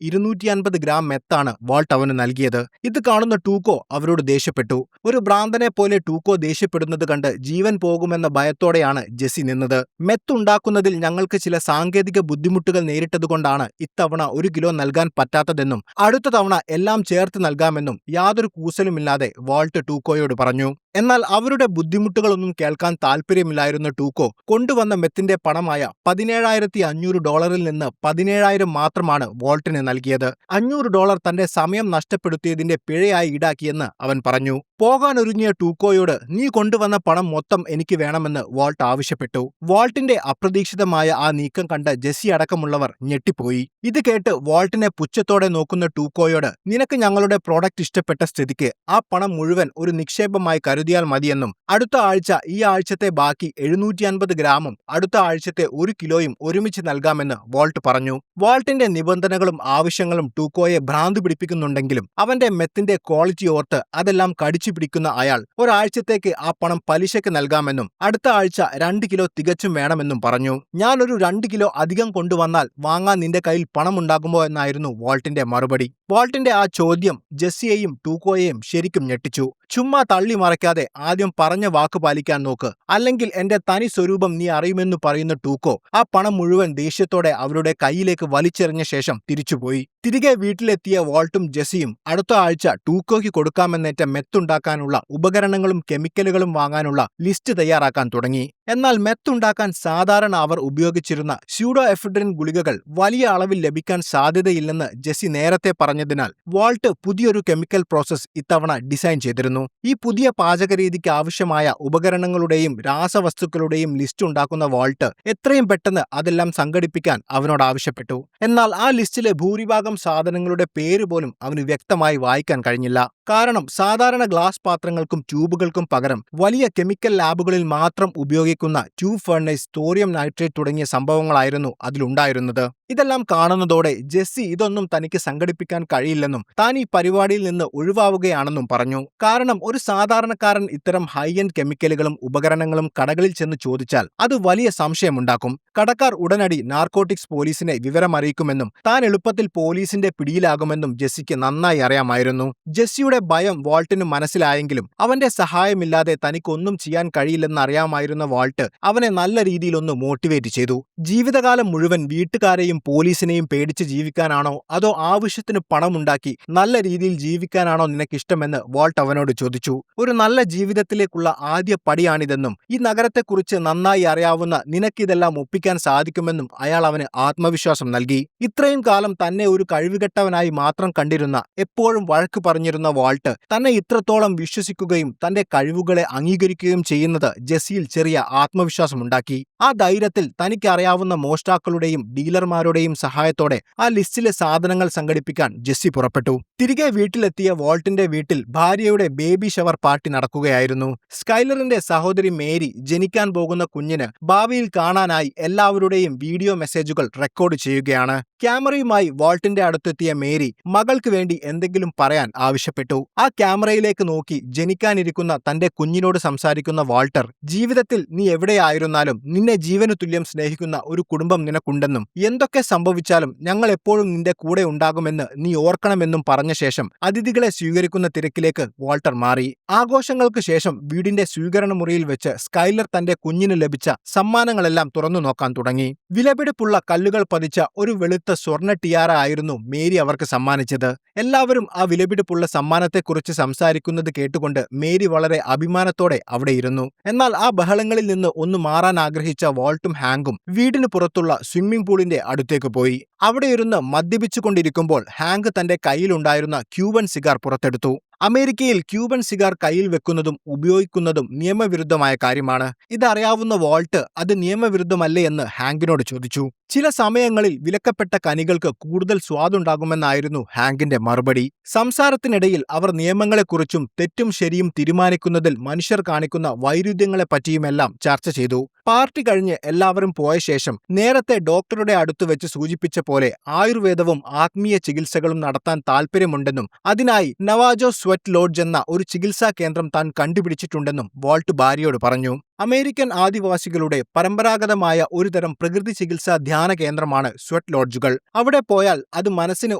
250 ഗ്രാം മെത്താണ് വാൾട്ട് അവന് നൽകിയത്. ഇത് കാണുന്ന ടൂക്കോ അവരോട് ദേഷ്യപ്പെട്ടു. ഒരു ഭ്രാന്തനെ പോലെ ടൂക്കോ ദേഷ്യപ്പെടുന്നത് കണ്ട് ജീവൻ പോകുമെന്ന ഭയത്തോടെയാണ് ജെസ്സി നിന്നത്. മെത്തുണ്ടാക്കുന്നതിൽ ഞങ്ങൾക്ക് ചില സാങ്കേതിക ബുദ്ധിമുട്ടുകൾ നേരിട്ടതുകൊണ്ടാണ് ഇത്തവണ 1 കിലോ നൽകാൻ പറ്റാത്തതെന്നും അടുത്ത തവണ എല്ലാം ചേർത്ത് നൽകാമെന്നും യാതൊരു കൂസലുമില്ലാതെ വാൾട്ട് ടൂക്കോയോട് പറഞ്ഞു. എന്നാൽ അവരുടെ ബുദ്ധിമുട്ടുകളൊന്നും കേൾക്കാൻ താല്പര്യമില്ലായിരുന്ന ടൂക്കോ കൊണ്ടുവന്ന മെത്തിന്റെ പണമായ $17,500 നിന്ന് 17,000 മാത്രമാണ് വാൾട്ടിന് നൽകിയത്. $500 തന്റെ സമയം നഷ്ടപ്പെടുത്തിയതിന്റെ പിഴയായി ഈടാക്കിയെന്ന് അവൻ പറഞ്ഞു. പോകാനൊരുങ്ങിയ ടൂക്കോയോട് നീ കൊണ്ടുവന്ന പണം മൊത്തം എനിക്ക് വേണമെന്ന് വാൾട്ട് ആവശ്യപ്പെട്ടു. വാൾട്ടിന്റെ അപ്രതീക്ഷിതമായ ആ നീക്കം കണ്ട് ജെസ്സി അടക്കമുള്ളവർ ഞെട്ടിപ്പോയി. ഇത് കേട്ട് വാൾട്ടിനെ പുച്ഛത്തോടെ നോക്കുന്ന ടൂക്കോയോട് നിനക്ക് ഞങ്ങളുടെ പ്രോഡക്റ്റ് ഇഷ്ടപ്പെട്ട സ്ഥിതിക്ക് ആ പണം മുഴുവൻ ഒരു നിക്ഷേപമായി കരുതിയാൽ മതിയെന്നും അടുത്ത ആഴ്ച ഈ ആഴ്ചത്തെ ബാക്കി 750 ഗ്രാമും അടുത്ത ആഴ്ചത്തെ 1 കിലോയും ഒരുമിച്ച് നൽകാമെന്ന് വാൾട്ട് പറഞ്ഞു. വാൾട്ടിന്റെ നിബന്ധനകളും ആവശ്യങ്ങളും ടൂക്കോയെ ഭ്രാന്ത് പിടിപ്പിക്കുന്നുണ്ടെങ്കിലും അവന്റെ മെത്തിന്റെ ക്വാളിറ്റി ഓർത്ത് അതെല്ലാം കടിച്ചു പിടിക്കുന്ന അയാൾ ഒരാഴ്ചത്തേക്ക് ആ പണം പലിശയ്ക്ക് നൽകാമെന്നും അടുത്ത ആഴ്ച 2 കിലോ തികച്ചും വേണമെന്നും പറഞ്ഞു. ഞാനൊരു 2 കിലോ അധികം കൊണ്ടുവന്നാൽ വാങ്ങാൻ നിന്റെ കയ്യിൽ പണമുണ്ടാകുമോ എന്നായിരുന്നു വാൾട്ടിന്റെ മറുപടി. വാൾട്ടിന്റെ ആ ചോദ്യം ജെസ്സിയെയും ടൂക്കോയെയും ശരിക്കും ഞെട്ടിച്ചു. ചുമ്മാ തള്ളി മറയ്ക്കാതെ ആദ്യം പറഞ്ഞ വാക്ക് പാലിക്കാൻ നോക്ക്, അല്ലെങ്കിൽ എന്റെ തനി സ്വരൂപം നീ അറിയുമെന്ന് പറയുന്ന ടൂക്കോ ആ പണം മുഴുവൻ ദേഷ്യത്തോടെ അവരുടെ കയ്യിലേക്ക് വലിച്ചെറിഞ്ഞ ശേഷം തിരിച്ചുപോയി. തിരികെ വീട്ടിലെത്തിയ വാൾട്ടും ജെസ്സിയും അടുത്ത ആഴ്ച ടൂക്കോയ്ക്ക് കൊടുക്കാമെന്നേറ്റ മെത്തുണ്ടാക്കാനുള്ള ഉപകരണങ്ങളും കെമിക്കലുകളും വാങ്ങാനുള്ള ലിസ്റ്റ് തയ്യാറാക്കാൻ തുടങ്ങി. എന്നാൽ മെത്തുണ്ടാക്കാൻ സാധാരണ അവർ ഉപയോഗിച്ചിരുന്ന സ്യൂഡോഎഫെഡ്രിൻ ഗുളികകൾ വലിയ അളവിൽ ലഭിക്കാൻ സാധ്യതയില്ലെന്ന് ജെസ്സി നേരത്തെ പറഞ്ഞതിനാൽ വാൾട്ട് പുതിയൊരു കെമിക്കൽ പ്രോസസ് ഇത്തവണ ഡിസൈൻ ചെയ്തിരുന്നു. ഈ പുതിയ പാചകരീതിക്ക് ആവശ്യമായ ഉപകരണങ്ങളുടെയും രാസവസ്തുക്കളുടെയും ലിസ്റ്റ് ഉണ്ടാക്കുന്ന വാൾട്ട് എത്രയും പെട്ടെന്ന് അതെല്ലാം സംഘടിപ്പിക്കാൻ അവനോട് ആവശ്യപ്പെട്ടു. എന്നാൽ ആ ലിസ്റ്റിലെ ഭൂരിഭാഗം സാധനങ്ങളുടെ പേര് പോലും അവന് വ്യക്തമായി വായിക്കാൻ കഴിഞ്ഞില്ല. കാരണം സാധാരണ ഗ്ലാസ് പാത്രങ്ങൾക്കും ട്യൂബുകൾക്കും പകരം വലിയ കെമിക്കൽ ലാബുകളിൽ മാത്രം ഉപയോഗിക്കുന്ന ട്യൂബ് ഫർണൈസ്, തോറിയം നൈട്രേറ്റ് തുടങ്ങിയ സംഭവങ്ങളായിരുന്നു അതിലുണ്ടായിരുന്നത്. ഇതെല്ലാം കാണുന്നതോടെ ജെസ്സി ഇതൊന്നും തനിക്ക് സംഘടിപ്പിക്കാൻ കഴിയില്ലെന്നും താൻ ഈ പരിപാടിയിൽ നിന്ന് ഒഴിവാവുകയാണെന്നും പറഞ്ഞു. കാരണം ഒരു സാധാരണക്കാരൻ ഇത്തരം ഹൈ എൻഡ് കെമിക്കലുകളും ഉപകരണങ്ങളും കടകളിൽ ചെന്ന് ചോദിച്ചാൽ അത് വലിയ സംശയമുണ്ടാക്കും. കടക്കാർ ഉടനടി നാർക്കോട്ടിക്സ് പോലീസിനെ വിവരമറിയിക്കുമെന്നും താൻ എളുപ്പത്തിൽ പോലീസിന്റെ പിടിയിലാകുമെന്നും ജെസ്സിക്ക് നന്നായി അറിയാമായിരുന്നു. ജെസ്സിയുടെ ഭയം വാൾട്ടിന് മനസ്സിലായെങ്കിലും അവന്റെ സഹായമില്ലാതെ തനിക്കൊന്നും ചെയ്യാൻ കഴിയില്ലെന്ന് അറിയാമായിരുന്ന വാൾട്ട് അവനെ നല്ല രീതിയിലൊന്ന് മോട്ടിവേറ്റ് ചെയ്തു. ജീവിതകാലം മുഴുവൻ വീട്ടുകാരെയും കുടുംബത്തെയും പോലീസിനെയും പേടിച്ച് ജീവിക്കാനാണോ അതോ ആവശ്യത്തിന് പണമുണ്ടാക്കി നല്ല രീതിയിൽ ജീവിക്കാനാണോ നിനക്കിഷ്ടമെന്ന് വാൾട്ട് അവനോട് ചോദിച്ചു. ഒരു നല്ല ജീവിതത്തിലേക്കുള്ള ആദ്യ പടിയാണിതെന്നും ഈ നഗരത്തെക്കുറിച്ച് നന്നായി അറിയാവുന്ന നിനക്കിതെല്ലാം ഒപ്പിക്കാൻ സാധിക്കുമെന്നും അയാൾ അവന് ആത്മവിശ്വാസം നൽകി. ഇത്രയും കാലം തന്നെ ഒരു കഴിവുകെട്ടവനായി മാത്രം കണ്ടിരുന്ന, എപ്പോഴും വഴക്ക് പറഞ്ഞിരുന്ന വാൾട്ട് തന്നെ ഇത്രത്തോളം വിശ്വസിക്കുകയും തന്റെ കഴിവുകളെ അംഗീകരിക്കുകയും ചെയ്യുന്നത് ജെസ്സിയിൽ ചെറിയ ആത്മവിശ്വാസമുണ്ടാക്കി. ആ ധൈര്യത്തിൽ തനിക്കറിയാവുന്ന മോഷ്ടാക്കളുടെയും ഡീലർമാരുടെയും സഹായത്തോടെ ആ ലിസ്റ്റിലെ സാധനങ്ങൾ സംഘടിപ്പിക്കാൻ ജെസ്സി പുറപ്പെട്ടു. തിരികെ വീട്ടിലെത്തിയ വാൾട്ടിന്റെ വീട്ടിൽ ഭാര്യയുടെ ബേബി ഷവർ പാർട്ടി നടക്കുകയായിരുന്നു. സ്കൈലറിന്റെ സഹോദരി മേരി ജനിക്കാൻ പോകുന്ന കുഞ്ഞിന് ഭാവിയിൽ കാണാനായി എല്ലാവരുടെയും വീഡിയോ മെസ്സേജുകൾ റെക്കോർഡ് ചെയ്യുകയാണ്. ക്യാമറയുമായി വാൾട്ടിന്റെ അടുത്തെത്തിയ മേരി മകൾക്ക് വേണ്ടി എന്തെങ്കിലും പറയാൻ ആവശ്യപ്പെട്ടു. ആ ക്യാമറയിലേക്ക് നോക്കി ജനിക്കാനിരിക്കുന്ന തന്റെ കുഞ്ഞിനോട് സംസാരിക്കുന്ന വാൾട്ടർ, ജീവിതത്തിൽ നീ എവിടെയായിരുന്നാലും നിന്നെ ജീവനു തുല്യം സ്നേഹിക്കുന്ന ഒരു കുടുംബം നിനക്കുണ്ടെന്നും എന്തൊക്കെ സംഭവിച്ചാലും ഞങ്ങൾ എപ്പോഴും നിന്റെ കൂടെ ഉണ്ടാകുമെന്ന് നീ ഓർക്കണമെന്നും പറഞ്ഞ ശേഷം അതിഥികളെ സ്വീകരിക്കുന്ന തിരക്കിലേക്ക് വാൾട്ടർ മാറി. ആഘോഷങ്ങൾക്ക് ശേഷം വീടിന്റെ സ്വീകരണ മുറിയിൽ വെച്ച് സ്കൈലർ തന്റെ കുഞ്ഞിന് ലഭിച്ച സമ്മാനങ്ങളെല്ലാം തുറന്നു നോക്കാൻ തുടങ്ങി. വിലപിടിപ്പുള്ള കല്ലുകൾ പതിച്ച ഒരു വെളുത്ത സ്വർണ്ണ ടിയാര ആയിരുന്നു മേരി അവർക്ക് സമ്മാനിച്ചത്. എല്ലാവരും ആ വിലപിടിപ്പുള്ള സമ്മാനത്തെക്കുറിച്ച് സംസാരിക്കുന്നത് കേട്ടുകൊണ്ട് മേരി വളരെ അഭിമാനത്തോടെ അവിടെ ഇരുന്നു. എന്നാൽ ആ ബഹളങ്ങളിൽ നിന്ന് ഒന്ന് മാറാൻ ആഗ്രഹിച്ച വാൾട്ടും ഹാങ്കും വീടിന് പുറത്തുള്ള സ്വിമ്മിംഗ് പൂളിന്റെ അടുത്തേക്ക് പോയി. അവിടെ ഇരുന്ന് മദ്യപിച്ചുകൊണ്ടിരിക്കുമ്പോൾ ഹാങ്ക് തന്റെ കയ്യിലുണ്ടായിരുന്ന ക്യൂബൻ സിഗാർ പുറത്തെടുത്തു. അമേരിക്കയിൽ ക്യൂബൻ സിഗാർ കയ്യിൽ വെക്കുന്നതും ഉപയോഗിക്കുന്നതും നിയമവിരുദ്ധമായ കാര്യമാണ്. ഇതറിയാവുന്ന വാൾട്ട് അത് നിയമവിരുദ്ധമല്ലേ എന്ന് ഹാങ്കിനോട് ചോദിച്ചു. ചില സമയങ്ങളിൽ വിലക്കപ്പെട്ട കനികൾക്ക് കൂടുതൽ സ്വാദുണ്ടാകുമെന്നായിരുന്നു ഹാങ്കിന്റെ മറുപടി. സംസാരത്തിനിടയിൽ അവർ നിയമങ്ങളെക്കുറിച്ചും തെറ്റും ശരിയും തീരുമാനിക്കുന്നതിൽ മനുഷ്യർ കാണിക്കുന്ന വൈരുദ്ധ്യങ്ങളെപ്പറ്റിയുമെല്ലാം ചർച്ച ചെയ്തു. പാർട്ടി കഴിഞ്ഞ് എല്ലാവരും പോയ ശേഷം നേരത്തെ ഡോക്ടറുടെ അടുത്ത് വെച്ച് സൂചിപ്പിച്ച പോലെ ആയുർവേദവും ആത്മീയ ചികിത്സകളും നടത്താൻ താൽപ്പര്യമുണ്ടെന്നും അതിനായി നവാജോ സ്വെറ്റ് ലോഡ്ജ് എന്ന ഒരു ചികിത്സാ കേന്ദ്രം താൻ കണ്ടുപിടിച്ചിട്ടുണ്ടെന്നും വാൾട്ട് ഭാര്യയോട് പറഞ്ഞു. അമേരിക്കൻ ആദിവാസികളുടെ പരമ്പരാഗതമായ ഒരുതരം പ്രകൃതി ചികിത്സാ ധ്യാന കേന്ദ്രമാണ് സ്വെറ്റ് ലോഡ്ജുകൾ. അവിടെ പോയാൽ അത് മനസ്സിന്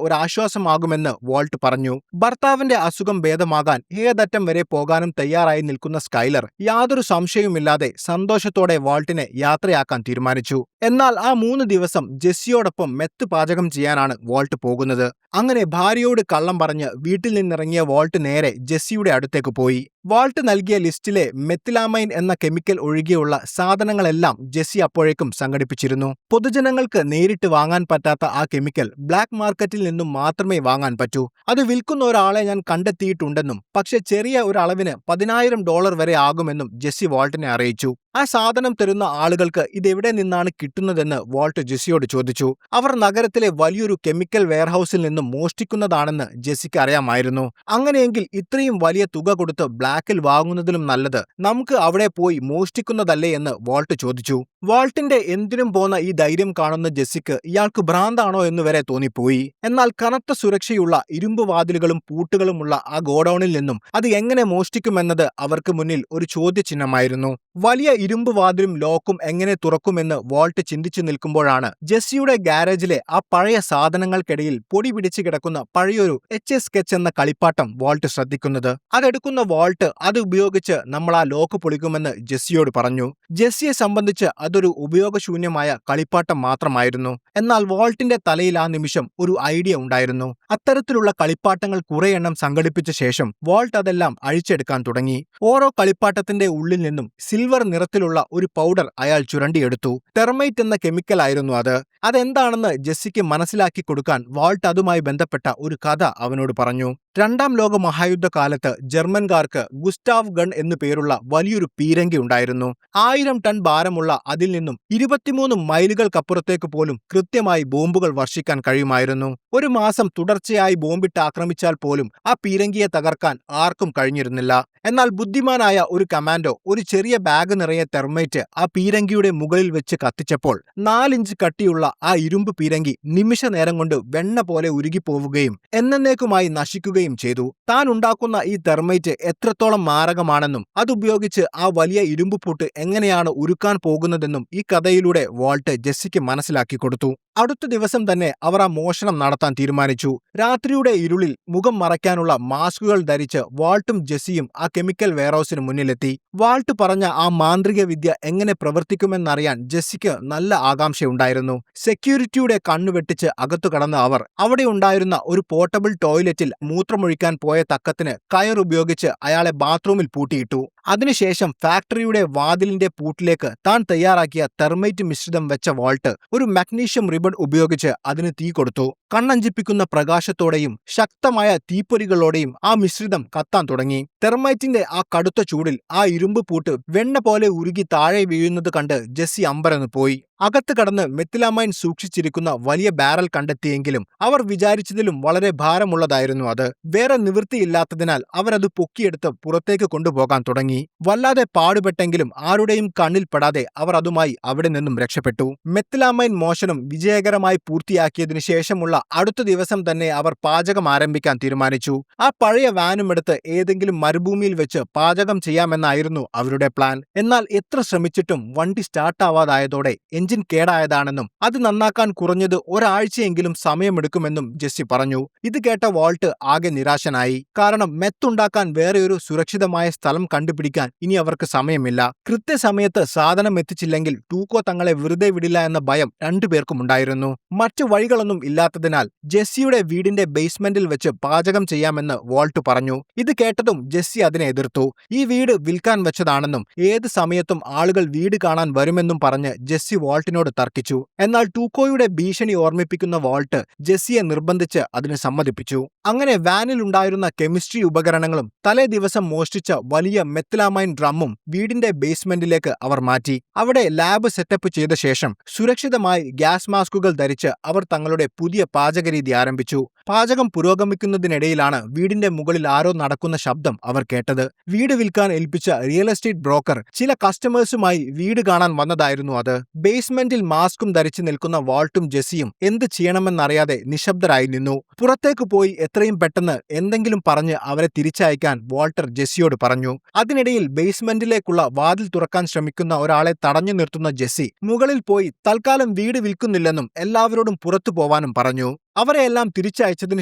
ഒരാശ്വാസമാകുമെന്ന് വാൾട്ട് പറഞ്ഞു. ഭർത്താവിന്റെ അസുഖം ഭേദമാകാൻ ഏതറ്റം വരെ പോകാനും തയ്യാറായി നിൽക്കുന്ന സ്കൈലർ യാതൊരു സംശയവുമില്ലാതെ സന്തോഷത്തോടെ വാൾട്ടിനെ യാത്രയാക്കാൻ തീരുമാനിച്ചു. എന്നാൽ ആ 3 ദിവസം ജെസ്സിയോടൊപ്പം മെത്ത് പാചകം ചെയ്യാനാണ് വാൾട്ട് പോകുന്നത്. അങ്ങനെ ഭാര്യയോട് കള്ളം പറഞ്ഞ് വീട്ടിൽ നിന്നിറങ്ങിയ വാൾട്ട് നേരെ ജെസ്സിയുടെ അടുത്തേക്ക് പോയി. വാൾട്ട് നൽകിയ ലിസ്റ്റിലെ മെത്തിലാമൈൻ എന്ന കെമിക്കൽ ഒഴികെയുള്ള സാധനങ്ങളെല്ലാം ജെസ്സി അപ്പോഴേക്കും സംഘടിപ്പിച്ചിരുന്നു. പൊതുജനങ്ങൾക്ക് നേരിട്ട് വാങ്ങാൻ പറ്റാത്ത ആ കെമിക്കൽ ബ്ലാക്ക് മാർക്കറ്റിൽ നിന്നും മാത്രമേ വാങ്ങാൻ പറ്റൂ. അത് വിൽക്കുന്ന ഒരാളെ ഞാൻ കണ്ടെത്തിയിട്ടുണ്ടെന്നും പക്ഷെ ചെറിയ ഒരു അളവിന് $10,000 വരെ ആകുമെന്നും ജെസ്സി വാൾട്ടിനെ അറിയിച്ചു. ആ സാധനം തരുന്ന ആളുകൾക്ക് ഇതെവിടെ നിന്നാണ് കിട്ടുന്നതെന്ന് വാൾട്ട് ജെസ്സിയോട് ചോദിച്ചു. അവർ നഗരത്തിലെ വലിയൊരു കെമിക്കൽ വെയർഹൌസിൽ നിന്നും മോഷ്ടിക്കുന്നതാണെന്ന് ജെസ്സിക്ക് അറിയാമായിരുന്നു. അങ്ങനെയെങ്കിൽ ഇത്രയും വലിയ തുക കൊടുത്ത് ബ്ലാക്കിൽ വാങ്ങുന്നതിലും നല്ലത് നമുക്ക് അവിടെ പോയി മോഷ്ടിക്കുന്നതല്ലേ എന്ന് വാൾട്ട് ചോദിച്ചു. വാൾട്ടിന്റെ എന്തിനും പോന്ന ഈ ധൈര്യം കാണുന്ന ജെസ്സിക്ക് ഇയാൾക്ക് ഭ്രാന്താണോ എന്നുവരെ തോന്നിപ്പോയി. എന്നാൽ കനത്ത സുരക്ഷയുള്ള ഇരുമ്പ് വാതിലുകളും പൂട്ടുകളുമുള്ള ആ ഗോഡൌണിൽ നിന്നും അത് എങ്ങനെ മോഷ്ടിക്കുമെന്നത് അവർക്ക് മുന്നിൽ ഒരു ചോദ്യചിഹ്നമായിരുന്നു. വലിയ ഇരുമ്പ് വാതിലും ലോക്കും എങ്ങനെ തുറക്കുമെന്ന് വാൾട്ട് ചിന്തിച്ചു നിൽക്കുമ്പോഴാണ് ജെസ്സിയുടെ ഗാരേജിലെ ആ പഴയ സാധനങ്ങൾക്കിടയിൽ പൊടി പിടിച്ചു കിടക്കുന്ന പഴയൊരു HS സ്കെച്ച് എന്ന കളിപ്പാട്ടം വാൾട്ട് ശ്രദ്ധിക്കുന്നത്. അതെടുക്കുന്ന വാൾട്ട് അത് ഉപയോഗിച്ച് നമ്മൾ ആ ലോക്ക് പൊളിക്കുമെന്ന് ജെസ്സിയോട് പറഞ്ഞു. ജെസ്സിയെ സംബന്ധിച്ച് അതൊരു ഉപയോഗശൂന്യമായ കളിപ്പാട്ടം മാത്രമായിരുന്നു. എന്നാൽ വാൾട്ടിന്റെ തലയിൽ ആ നിമിഷം ഒരു ഐഡിയ ഉണ്ടായിരുന്നു. അത്തരത്തിലുള്ള കളിപ്പാട്ടങ്ങൾ കുറെയെണ്ണം സംഘടിപ്പിച്ച ശേഷം വാൾട്ട് അതെല്ലാം അഴിച്ചെടുക്കാൻ തുടങ്ങി. ഓരോ കളിപ്പാട്ടത്തിന്റെ ഉള്ളിൽ നിന്നും സിൽവർ നിറത്തിലുള്ള ഒരു പൗഡർ അയാൾ ചുരണ്ടിയെടുത്തു. തെർമൈറ്റ് എന്ന കെമിക്കൽ ആയിരുന്നു അത്. അതെന്താണെന്ന് ജെസ്സിക്ക് മനസ്സിലാക്കി കൊടുക്കാൻ വാൾട്ട് അതുമായി ബന്ധപ്പെട്ട ഒരു കഥ അവനോട് പറഞ്ഞു. 2ാം ലോക മഹായുദ്ധകാലത്ത് ജർമ്മൻകാർക്ക് ഗുസ്റ്റാവ് ഗൺ എന്നു പേരുള്ള വലിയൊരു പീരങ്കി ഉണ്ടായിരുന്നു. 1000 ടൺ ഭാരമുള്ള അതിൽ നിന്നും 23 മൈലുകൾക്കപ്പുറത്തേക്ക് പോലും കൃത്യമായി ബോംബുകൾ വർഷിക്കാൻ കഴിയുമായിരുന്നു. ഒരു മാസം തുടർച്ചയായി ബോംബിട്ട് ആക്രമിച്ചാൽ പോലും ആ പീരങ്കിയെ തകർക്കാൻ ആർക്കും കഴിഞ്ഞിരുന്നില്ല. എന്നാൽ ബുദ്ധിമാനായ ഒരു കമാൻഡോ ഒരു ചെറിയ ബാഗ് നിറയെ തെർമൈറ്റ് ആ പീരങ്കിയുടെ മുകളിൽ വെച്ച് കത്തിച്ചപ്പോൾ 4 ഇഞ്ച് കട്ടിയുള്ള ആ ഇരുമ്പ് പീരങ്കി നിമിഷ നേരം കൊണ്ട് വെണ്ണ പോലെ ഉരുകിപ്പോവുകയും എന്നേക്കുമായി നശിക്കുകയും പറയുകയും ചെയ്തു. താൻ ഉണ്ടാക്കുന്ന ഈ തെർമൈറ്റ് എത്രത്തോളം മാരകമാണെന്നും അതുപയോഗിച്ച് ആ വലിയ ഇരുമ്പുപൂട്ട് എങ്ങനെയാണ് ഉരുക്കാൻ പോകുന്നതെന്നും ഈ കഥയിലൂടെ വാൾട്ട് ജെസ്സിക്ക് മനസ്സിലാക്കി കൊടുത്തു. അടുത്ത ദിവസം തന്നെ അവർ ആ മോഷണം നടത്താൻ തീരുമാനിച്ചു. രാത്രിയുടെ ഇരുളിൽ മുഖം മറയ്ക്കാനുള്ള മാസ്കുകൾ ധരിച്ച് വാൾട്ടും ജെസ്സിയും ആ കെമിക്കൽ വെയർഹൌസിന് മുന്നിലെത്തി. വാൾട്ട് പറഞ്ഞ ആ മാന്ത്രിക വിദ്യ എങ്ങനെ പ്രവർത്തിക്കുമെന്നറിയാൻ ജെസ്സിക്ക് നല്ല ആകാംക്ഷയുണ്ടായിരുന്നു. സെക്യൂരിറ്റിയുടെ കണ്ണുവെട്ടിച്ച് അകത്തു കടന്ന അവർ അവിടെ ഉണ്ടായിരുന്ന ഒരു പോർട്ടബിൾ ടോയ്ലറ്റിൽ മൂത്രമൊഴിക്കാൻ പോയ തക്കത്തിന് കയറുപയോഗിച്ച് അയാളെ ബാത്റൂമിൽ പൂട്ടിയിട്ടു. അതിനുശേഷം ഫാക്ടറിയുടെ വാതിലിന്റെ പൂട്ടിലേക്ക് താൻ തയ്യാറാക്കിയ തെർമൈറ്റ് മിശ്രിതം വെച്ച വാൾട്ട് ഒരു മഗ്നീഷ്യം റിബൺ ഉപയോഗിച്ച് അതിന് തീ കൊടുത്തു. കണ്ണഞ്ചിപ്പിക്കുന്ന പ്രകാശത്തോടെയും ശക്തമായ തീപ്പൊരികളോടെയും ആ മിശ്രിതം കത്താൻ തുടങ്ങി. തെർമൈറ്റിന്റെ ആ കടുത്ത ചൂടിൽ ആ ഇരുമ്പ് പൂട്ട് വെണ്ണ പോലെ ഉരുകി താഴെ വീഴുന്നത് കണ്ട് ജെസ്സി അമ്പരന്ന് പോയി. അകത്ത് കടന്ന് മെത്തിലാമൈൻ സൂക്ഷിച്ചിരിക്കുന്ന വലിയ ബാരൽ കണ്ടെത്തിയെങ്കിലും അവർ വിചാരിച്ചതിലും വളരെ ഭാരമുള്ളതായിരുന്നു അത്. വേറെ നിവൃത്തിയില്ലാത്തതിനാൽ അവരത് പൊക്കിയെടുത്ത് പുറത്തേക്ക് കൊണ്ടുപോകാൻ തുടങ്ങി. വല്ലാതെ പാടുപെട്ടെങ്കിലും ആരുടെയും കണ്ണിൽ പെടാതെ അവർ അതുമായി അവിടെ നിന്നും രക്ഷപ്പെട്ടു. മെത്തിലാമൈൻ മോഷണം വിജയകരമായി പൂർത്തിയാക്കിയതിനു ശേഷമുള്ള അടുത്ത ദിവസം തന്നെ അവർ പാചകം ആരംഭിക്കാൻ തീരുമാനിച്ചു. ആ പഴയ വാനുമെടുത്ത് ഏതെങ്കിലും മരുഭൂമിയിൽ വെച്ച് പാചകം ചെയ്യാമെന്നായിരുന്നു അവരുടെ പ്ലാൻ. എന്നാൽ എത്ര ശ്രമിച്ചിട്ടും വണ്ടി സ്റ്റാർട്ടാവാതായതോടെ എഞ്ചിൻ കേടായതാണെന്നും അത് നന്നാക്കാൻ കുറഞ്ഞത് ഒരാഴ്ചയെങ്കിലും സമയമെടുക്കുമെന്നും ജെസ്സി പറഞ്ഞു. ഇത് കേട്ട വാൾട്ട് ആകെ നിരാശനായി. കാരണം മെത്തുണ്ടാക്കാൻ വേറെയൊരു സുരക്ഷിതമായ സ്ഥലം കണ്ടുപിടിക്കാൻ ഇനി അവർക്ക് സമയമില്ല. കൃത്യസമയത്ത് സാധനം എത്തിച്ചില്ലെങ്കിൽ ടൂക്കോ തങ്ങളെ വെറുതെ വിടില്ല എന്ന ഭയം രണ്ടുപേർക്കും ഉണ്ടായിരുന്നു. മറ്റു വഴികളൊന്നും ഇല്ലാത്തതിനാൽ ജെസ്സിയുടെ വീടിന്റെ ബേസ്മെന്റിൽ വെച്ച് പാചകം ചെയ്യാമെന്ന് വാൾട്ട് പറഞ്ഞു. ഇത് കേട്ടതും ജെസ്സി അതിനെ എതിർത്തു. ഈ വീട് വിൽക്കാൻ വെച്ചതാണെന്നും ഏത് സമയത്തും ആളുകൾ വീട് കാണാൻ വരുമെന്നും പറഞ്ഞ് ജെസ്സി വാൾട്ടിനോട് തർക്കിച്ചു. എന്നാൽ ടൂക്കോയുടെ ഭീഷണി ഓർമ്മിപ്പിക്കുന്ന വാൾട്ട് ജെസ്സിയെ നിർബന്ധിച്ച് അതിന് സമ്മതിപ്പിച്ചു. അങ്ങനെ വാനിൽ ഉണ്ടായിരുന്ന കെമിസ്ട്രി ഉപകരണങ്ങളും തലേ ദിവസം മോഷ്ടിച്ച വലിയ മെത്തിലാമൈൻ ഡ്രമ്മും വീടിന്റെ ബേസ്മെന്റിലേക്ക് അവർ മാറ്റി. അവിടെ ലാബ് സെറ്റപ്പ് ചെയ്ത ശേഷം സുരക്ഷിതമായി ഗ്യാസ് മാസ്കുകൾ ധരിച്ച് അവർ തങ്ങളുടെ പുതിയ പാചകരീതി ആരംഭിച്ചു. പാചകം പുരോഗമിക്കുന്നതിനിടയിലാണ് വീടിന്റെ മുകളിൽ ആരോ നടക്കുന്ന ശബ്ദം അവർ കേട്ടത്. വീട് വിൽക്കാൻ ഏൽപ്പിച്ച റിയൽ എസ്റ്റേറ്റ് ബ്രോക്കർ ചില കസ്റ്റമേഴ്സുമായി വീട് കാണാൻ വന്നതായിരുന്നു അത്. ബേസ്മെന്റിൽ മാസ്കും ധരിച്ചു നിൽക്കുന്ന വാൾട്ടും ജെസ്സിയും എന്ത് ചെയ്യണമെന്നറിയാതെ നിശബ്ദരായി നിന്നു. പുറത്തേക്ക് പോയി എത്രയും പെട്ടെന്ന് എന്തെങ്കിലും പറഞ്ഞ് അവരെ തിരിച്ചയക്കാൻ വാൾട്ടർ ജെസ്സിയോട് പറഞ്ഞു. അതിനിടയിൽ ബേസ്മെന്റിലേക്കുള്ള വാതിൽ തുറക്കാൻ ശ്രമിക്കുന്ന ഒരാളെ തടഞ്ഞു നിർത്തുന്ന ജെസ്സി മുകളിൽ പോയി തൽക്കാലം വീട് വിൽക്കുന്നില്ലെന്നും എല്ലാവരോടും പുറത്തു പോവാനും പറഞ്ഞു. അവരെയെല്ലാം തിരിച്ചയച്ചതിനു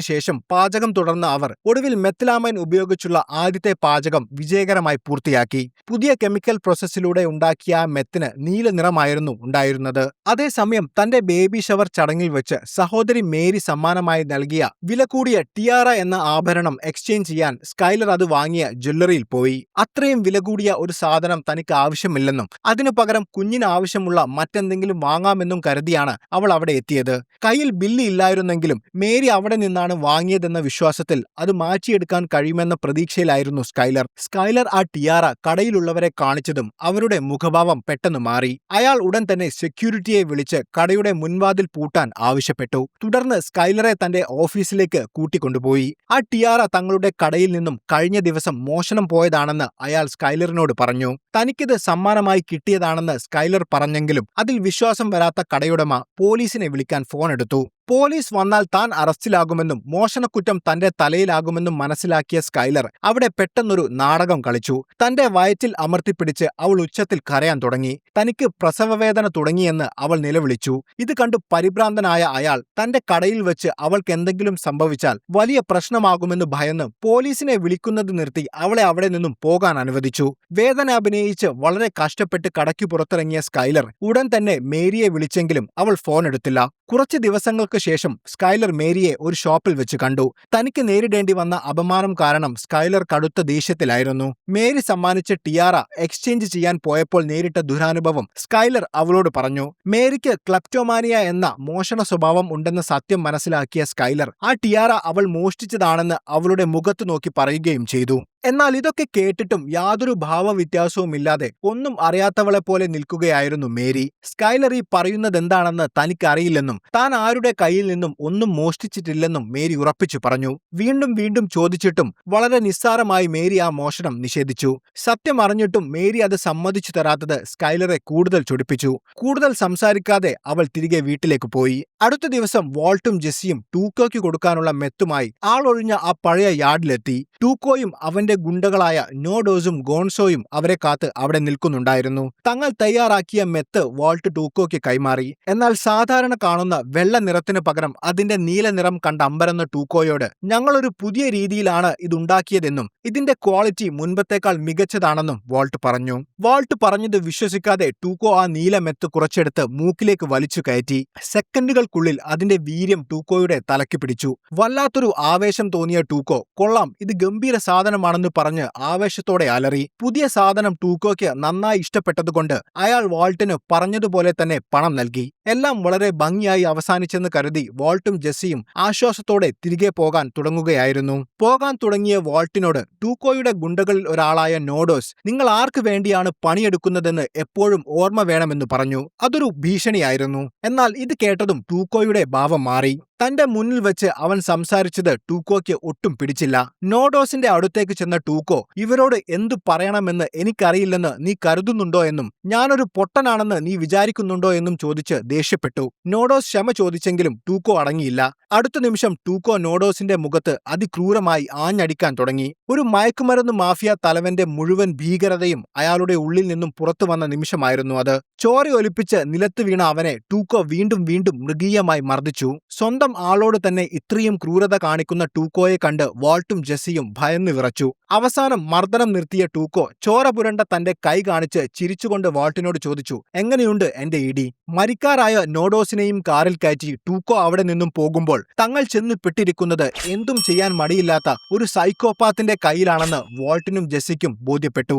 ശേഷം പാചകം തുടർന്ന അവർ ഒടുവിൽ മെത്തിലാമൈൻ ഉപയോഗിച്ചുള്ള ആദ്യത്തെ പാചകം വിജയകരമായി പൂർത്തിയാക്കി. പുതിയ കെമിക്കൽ പ്രോസസ്സിലൂടെ ഉണ്ടാക്കിയ ആ മെത്തിന് നീല നിറമായിരുന്നു ഉണ്ടായിരുന്നത്. അതേസമയം തന്റെ ബേബി ഷവർ ചടങ്ങിൽ വെച്ച് സഹോദരി മേരി സമ്മാനമായി നൽകിയ വില കൂടിയ ടിയാറ എന്ന ആഭരണം എക്സ്ചേഞ്ച് ചെയ്യാൻ സ്കൈലർ അത് വാങ്ങിയ ജ്വല്ലറിയിൽ പോയി. അത്രയും വില കൂടിയ ഒരു സാധനം തനിക്ക് ആവശ്യമില്ലെന്നും അതിനു പകരം കുഞ്ഞിന് ആവശ്യമുള്ള മറ്റെന്തെങ്കിലും വാങ്ങാമെന്നും കരുതിയാണ് അവൾ അവിടെ എത്തിയത്. കയ്യിൽ ബില്ല് ഇല്ലായിരുന്നെങ്കിലും മേരി അവിടെ നിന്നാണ് വാങ്ങിയതെന്ന വിശ്വാസത്തിൽ അത് മാറ്റിയെടുക്കാൻ കഴിയുമെന്ന പ്രതീക്ഷയിലായിരുന്നു സ്കൈലർ ആ ടിയാറ കടയിലുള്ളവരെ കാണിച്ചതും അവരുടെ മുഖഭാവം പെട്ടെന്ന് മാറി. അയാൾ ഉടൻ തന്നെ സെക്യൂരിറ്റിയെ വിളിച്ച് കടയുടെ മുൻവാതിൽ പൂട്ടാൻ ആവശ്യപ്പെട്ടു. തുടർന്ന് സ്കൈലറെ തന്റെ ഓഫീസിലേക്ക് കൂട്ടിക്കൊണ്ടുപോയി. ആ ടിയാറ തങ്ങളുടെ കടയിൽ നിന്നും കഴിഞ്ഞ ദിവസം മോഷണം പോയതാണെന്ന് അയാൾ സ്കൈലറിനോട് പറഞ്ഞു. തനിക്കിത് സമ്മാനമായി കിട്ടിയതാണെന്ന് സ്കൈലർ പറഞ്ഞെങ്കിലും അതിൽ വിശ്വാസം വരാത്ത കടയുടമ പോലീസിനെ വിളിക്കാൻ ഫോൺ എടുത്തു. പോലീസ് വന്നാൽ താൻ അറസ്റ്റിലാകുമെന്നും മോഷണക്കുറ്റം തന്റെ തലയിലാകുമെന്നും മനസ്സിലാക്കിയ സ്കൈലർ അവിടെ പെട്ടെന്നൊരു നാടകം കളിച്ചു. തന്റെ വയറ്റിൽ അമർത്തിപ്പിടിച്ച് അവൾ ഉച്ചത്തിൽ കരയാൻ തുടങ്ങി. തനിക്ക് പ്രസവവേദന തുടങ്ങിയെന്ന് അവൾ നിലവിളിച്ചു. ഇത് കണ്ടു പരിഭ്രാന്തനായ അയാൾ തന്റെ കടയിൽ വെച്ച് അവൾക്ക് എന്തെങ്കിലും സംഭവിച്ചാൽ വലിയ പ്രശ്നമാകുമെന്ന് ഭയന്ന് പോലീസിനെ വിളിക്കുന്നത് നിർത്തി അവളെ അവിടെ നിന്നും പോകാൻ അനുവദിച്ചു. വേദന അഭിനയിച്ച് വളരെ കഷ്ടപ്പെട്ട് കടയ്ക്ക് പുറത്തിറങ്ങിയ സ്കൈലർ ഉടൻ തന്നെ മേരിയെ വിളിച്ചെങ്കിലും അവൾ ഫോൺ എടുത്തില്ല. കുറച്ച് ദിവസങ്ങൾക്ക് ശേഷം സ്കൈലർ മേരിയെ ഒരു ഷോപ്പിൽ വെച്ച് കണ്ടു. തനിക്ക് നേരിടേണ്ടി വന്ന അപമാനം കാരണം സ്കൈലർ കടുത്ത ദേഷ്യത്തിലായിരുന്നു. മേരി സമ്മാനിച്ച ടിയാറ എക്സ്ചേഞ്ച് ചെയ്യാൻ പോയപ്പോൾ നേരിട്ട ദുരനുഭവം സ്കൈലർ അവളോട് പറഞ്ഞു. മേരിക്ക് ക്ലെപ്റ്റോമാനിയ എന്ന മോഷണ സ്വഭാവം ഉണ്ടെന്ന സത്യം മനസ്സിലാക്കിയ സ്കൈലർ ആ ടിയാറ അവൾ മോഷ്ടിച്ചതാണെന്ന് അവളുടെ മുഖത്ത് നോക്കി പറയുകയും ചെയ്തു. എന്നാൽ ഇതൊക്കെ കേട്ടിട്ടും യാതൊരു ഭാവവ്യത്യാസവുമില്ലാതെ ഒന്നും അറിയാത്തവളെ പോലെ നിൽക്കുകയായിരുന്നു മേരി. സ്കൈലർ ഈ പറയുന്നതെന്താണെന്ന് തനിക്കറിയില്ലെന്നും താൻ ആരുടെ കയ്യിൽ നിന്നും ഒന്നും മോഷ്ടിച്ചിട്ടില്ലെന്നും മേരി ഉറപ്പിച്ചു പറഞ്ഞു. വീണ്ടും വീണ്ടും ചോദിച്ചിട്ടും വളരെ നിസ്സാരമായി മേരി ആ മോഷണം നിഷേധിച്ചു. സത്യം അറിഞ്ഞിട്ടും മേരി അത് സമ്മതിച്ചു തരാത്തത് സ്കൈലറെ കൂടുതൽ ചൊടിപ്പിച്ചു. കൂടുതൽ സംസാരിക്കാതെ അവൾ തിരികെ വീട്ടിലേക്ക് പോയി. അടുത്ത ദിവസം വാൾട്ടും ജെസ്സിയും ടൂക്കോയ്ക്ക് കൊടുക്കാനുള്ള മെത്തുമായി ആളൊഴിഞ്ഞ ആ പഴയ യാർഡിലെത്തി. ടൂക്കോയും അവന്റെ ഗുണ്ടകളായ നോഡോസും ഗോൺസോയും അവരെ കാത്ത് അവിടെ നിൽക്കുന്നുണ്ടായിരുന്നു. തങ്ങൾ തയ്യാറാക്കിയ മെത്ത് വാൾട്ട് ടൂക്കോയ്ക്ക് കൈമാറി. എന്നാൽ സാധാരണ കാണുന്ന വെള്ള നിറത്തിന് പകരം അതിന്റെ നീല നിറം കണ്ട് അമ്പരന്ന ടൂക്കോയോട് ഞങ്ങളൊരു പുതിയ രീതിയിലാണ് ഇതുണ്ടാക്കിയതെന്നും ഇതിന്റെ ക്വാളിറ്റി മുൻപത്തേക്കാൾ മികച്ചതാണെന്നും വാൾട്ട് പറഞ്ഞു. വാൾട്ട് പറഞ്ഞത് വിശ്വസിക്കാതെ ടൂക്കോ ആ നീല മെത്ത് കുറച്ചെടുത്ത് മൂക്കിലേക്ക് വലിച്ചു കയറ്റി. സെക്കൻഡുകൾക്കുള്ളിൽ അതിന്റെ വീര്യം ടൂക്കോയുടെ തലയ്ക്ക് പിടിച്ചു. വല്ലാത്തൊരു ആവേശം തോന്നിയ ടൂക്കോ കൊള്ളാം, ഇത് ഗംഭീര സാധനമാണെന്ന് പറഞ്ഞ് ആവേശത്തോടെ അലറി. പുതിയ സാധനം ടൂക്കോയ്ക്ക് നന്നായി ഇഷ്ടപ്പെട്ടതുകൊണ്ട് അയാൾ വാൾട്ടിന് പറഞ്ഞതുപോലെ തന്നെ പണം നൽകി. എല്ലാം വളരെ ഭംഗിയായി അവസാനിച്ചെന്ന് കരുതി വാൾട്ടും ജെസ്സിയും ആശ്വാസത്തോടെ തിരികെ പോകാൻ തുടങ്ങുകയായിരുന്നു. പോകാൻ തുടങ്ങിയ വാൾട്ടിനോട് ടൂക്കോയുടെ ഗുണ്ടകളിൽ ഒരാളായ നോഡോസ് നിങ്ങൾ ആർക്ക് വേണ്ടിയാണ് പണിയെടുക്കുന്നതെന്ന് എപ്പോഴും ഓർമ്മ വേണമെന്ന് പറഞ്ഞു. അതൊരു ഭീഷണിയായിരുന്നു. എന്നാൽ ഇത് കേട്ടതും ടൂക്കോയുടെ ഭാവം മാറി. തന്റെ മുന്നിൽ വെച്ച് അവൻ സംസാരിച്ചത് ടൂക്കോയ്ക്ക് ഒട്ടും പിടിച്ചില്ല. നോഡോസിന്റെ അടുത്തേക്ക് ചെന്ന ടൂക്കോ ഇവരോട് എന്തു പറയണമെന്ന് എനിക്കറിയില്ലെന്ന് നീ കരുതുന്നുണ്ടോ എന്നും ഞാനൊരു പൊട്ടനാണെന്ന് നീ വിചാരിക്കുന്നുണ്ടോ എന്നും ചോദിച്ച് ദേഷ്യപ്പെട്ടു. നോഡോസ് ക്ഷമ ചോദിച്ചെങ്കിലും ടൂക്കോ അടങ്ങിയില്ല. അടുത്ത നിമിഷം ടൂക്കോ നോഡോസിന്റെ മുഖത്ത് അതിക്രൂരമായി ആഞ്ഞടിക്കാൻ തുടങ്ങി. ഒരു മയക്കുമരുന്ന് മാഫിയ തലവന്റെ മുഴുവൻ ഭീകരതയും അയാളുടെ ഉള്ളിൽ നിന്നും പുറത്തു വന്ന നിമിഷമായിരുന്നു അത്. ചോരയൊലിപ്പിച്ച് നിലത്ത് വീണ അവനെ ടൂക്കോ വീണ്ടും വീണ്ടും മൃഗീയമായി മർദ്ദിച്ചു. സ്വന്തം ആളോട് തന്നെ ഇത്രയും ക്രൂരത കാണിക്കുന്ന ടൂക്കോയെ കണ്ട് വാൾട്ടും ജെസ്സിയും ഭയന്നു വിറച്ചു. അവസാനം മർദ്ദനം നിർത്തിയ ടൂക്കോ ചോര പുരണ്ട തന്റെ കൈ കാണിച്ച് ചിരിച്ചുകൊണ്ട് വാൾട്ടിനോട് ചോദിച്ചു, എങ്ങനെയുണ്ട് എന്റെ ഇടി? മരിക്കാറായ നോഡോസിനെയും കാറിൽ കയറ്റി ടൂക്കോ അവിടെ നിന്നും പോകുമ്പോൾ തങ്ങൾ ചെന്ന് പെട്ടിരിക്കുന്നത് എന്തും ചെയ്യാൻ മടിയില്ലാത്ത ഒരു സൈക്കോപാത്തിന്റെ കയ്യിലാണെന്ന് വാൾട്ടിനും ജെസ്സിക്കും ബോധ്യപ്പെട്ടു.